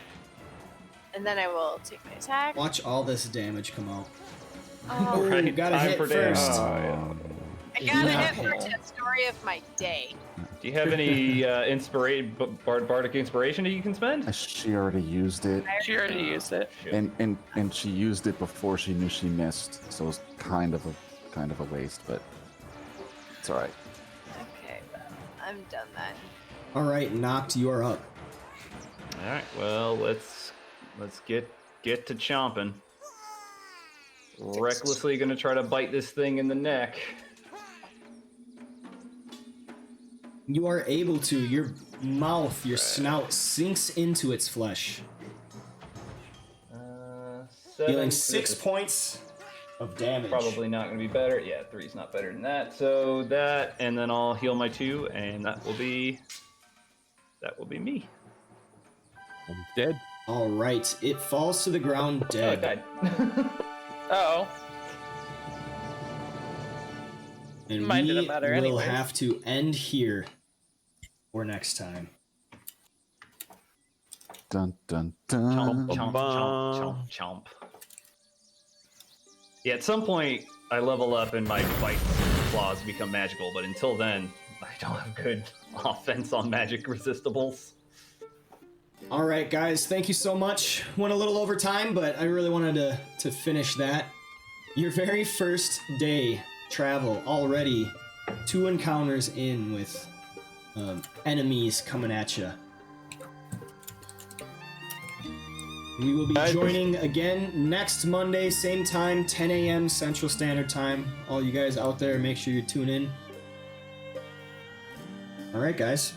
Speaker 6: And then I will take my attack.
Speaker 4: Watch all this damage come out.
Speaker 6: Oh,
Speaker 4: Ooh,
Speaker 2: Right,
Speaker 4: gotta
Speaker 2: time
Speaker 4: hit
Speaker 2: for damage.
Speaker 4: first.
Speaker 6: I
Speaker 4: Yeah.
Speaker 6: gotta hit for the story of my day.
Speaker 2: Do you have any bardic inspiration that you can spend?
Speaker 3: She already used it,
Speaker 5: She already used it.
Speaker 2: Shit.
Speaker 3: and she used it before she knew she missed, so it was kind of a waste, but it's all right.
Speaker 6: Okay, well, I'm done then.
Speaker 4: All right, Noct, you are up.
Speaker 2: All right. Well, let's get to chomping. Recklessly gonna try to bite this thing in the neck.
Speaker 4: You are able to. Your mouth, your snout sinks into its flesh, dealing 6 points of damage.
Speaker 2: Probably not going to be better. Yeah, 3's not better than that. So that, and then I'll heal my 2, and that will be me.
Speaker 1: I'm dead.
Speaker 4: All right, it falls to the ground
Speaker 2: Oh, it
Speaker 4: dead.
Speaker 2: died.
Speaker 5: Oh,
Speaker 4: And
Speaker 5: Mine
Speaker 4: we
Speaker 5: didn't matter
Speaker 4: will
Speaker 5: anyways.
Speaker 4: have to end here for next time.
Speaker 3: Dun dun
Speaker 2: Chomp,
Speaker 3: dun.
Speaker 2: chomp, chomp, chomp, chomp. Yeah, at some point I level up and my bite claws become magical, but until then, I don't have good offense on magic resistables.
Speaker 4: All right, guys, thank you so much. Went a little over time, but I really wanted to finish that. Your very first day travel, already 2 encounters in with enemies coming at you. We will be joining again next Monday, same time, 10 a.m. Central Standard Time. All you guys out there, make sure you tune in. All right, guys.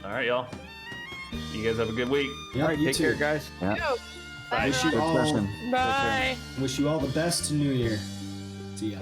Speaker 2: All right, y'all. You guys have a good week.
Speaker 4: Yep,
Speaker 1: All right,
Speaker 4: you
Speaker 1: take
Speaker 4: too.
Speaker 1: care, guys.
Speaker 3: Yeah.
Speaker 6: Yo, bye,
Speaker 4: Wish you
Speaker 6: everyone.
Speaker 3: Good
Speaker 4: all,
Speaker 3: session.
Speaker 5: bye.
Speaker 4: wish you all the best New Year. See ya.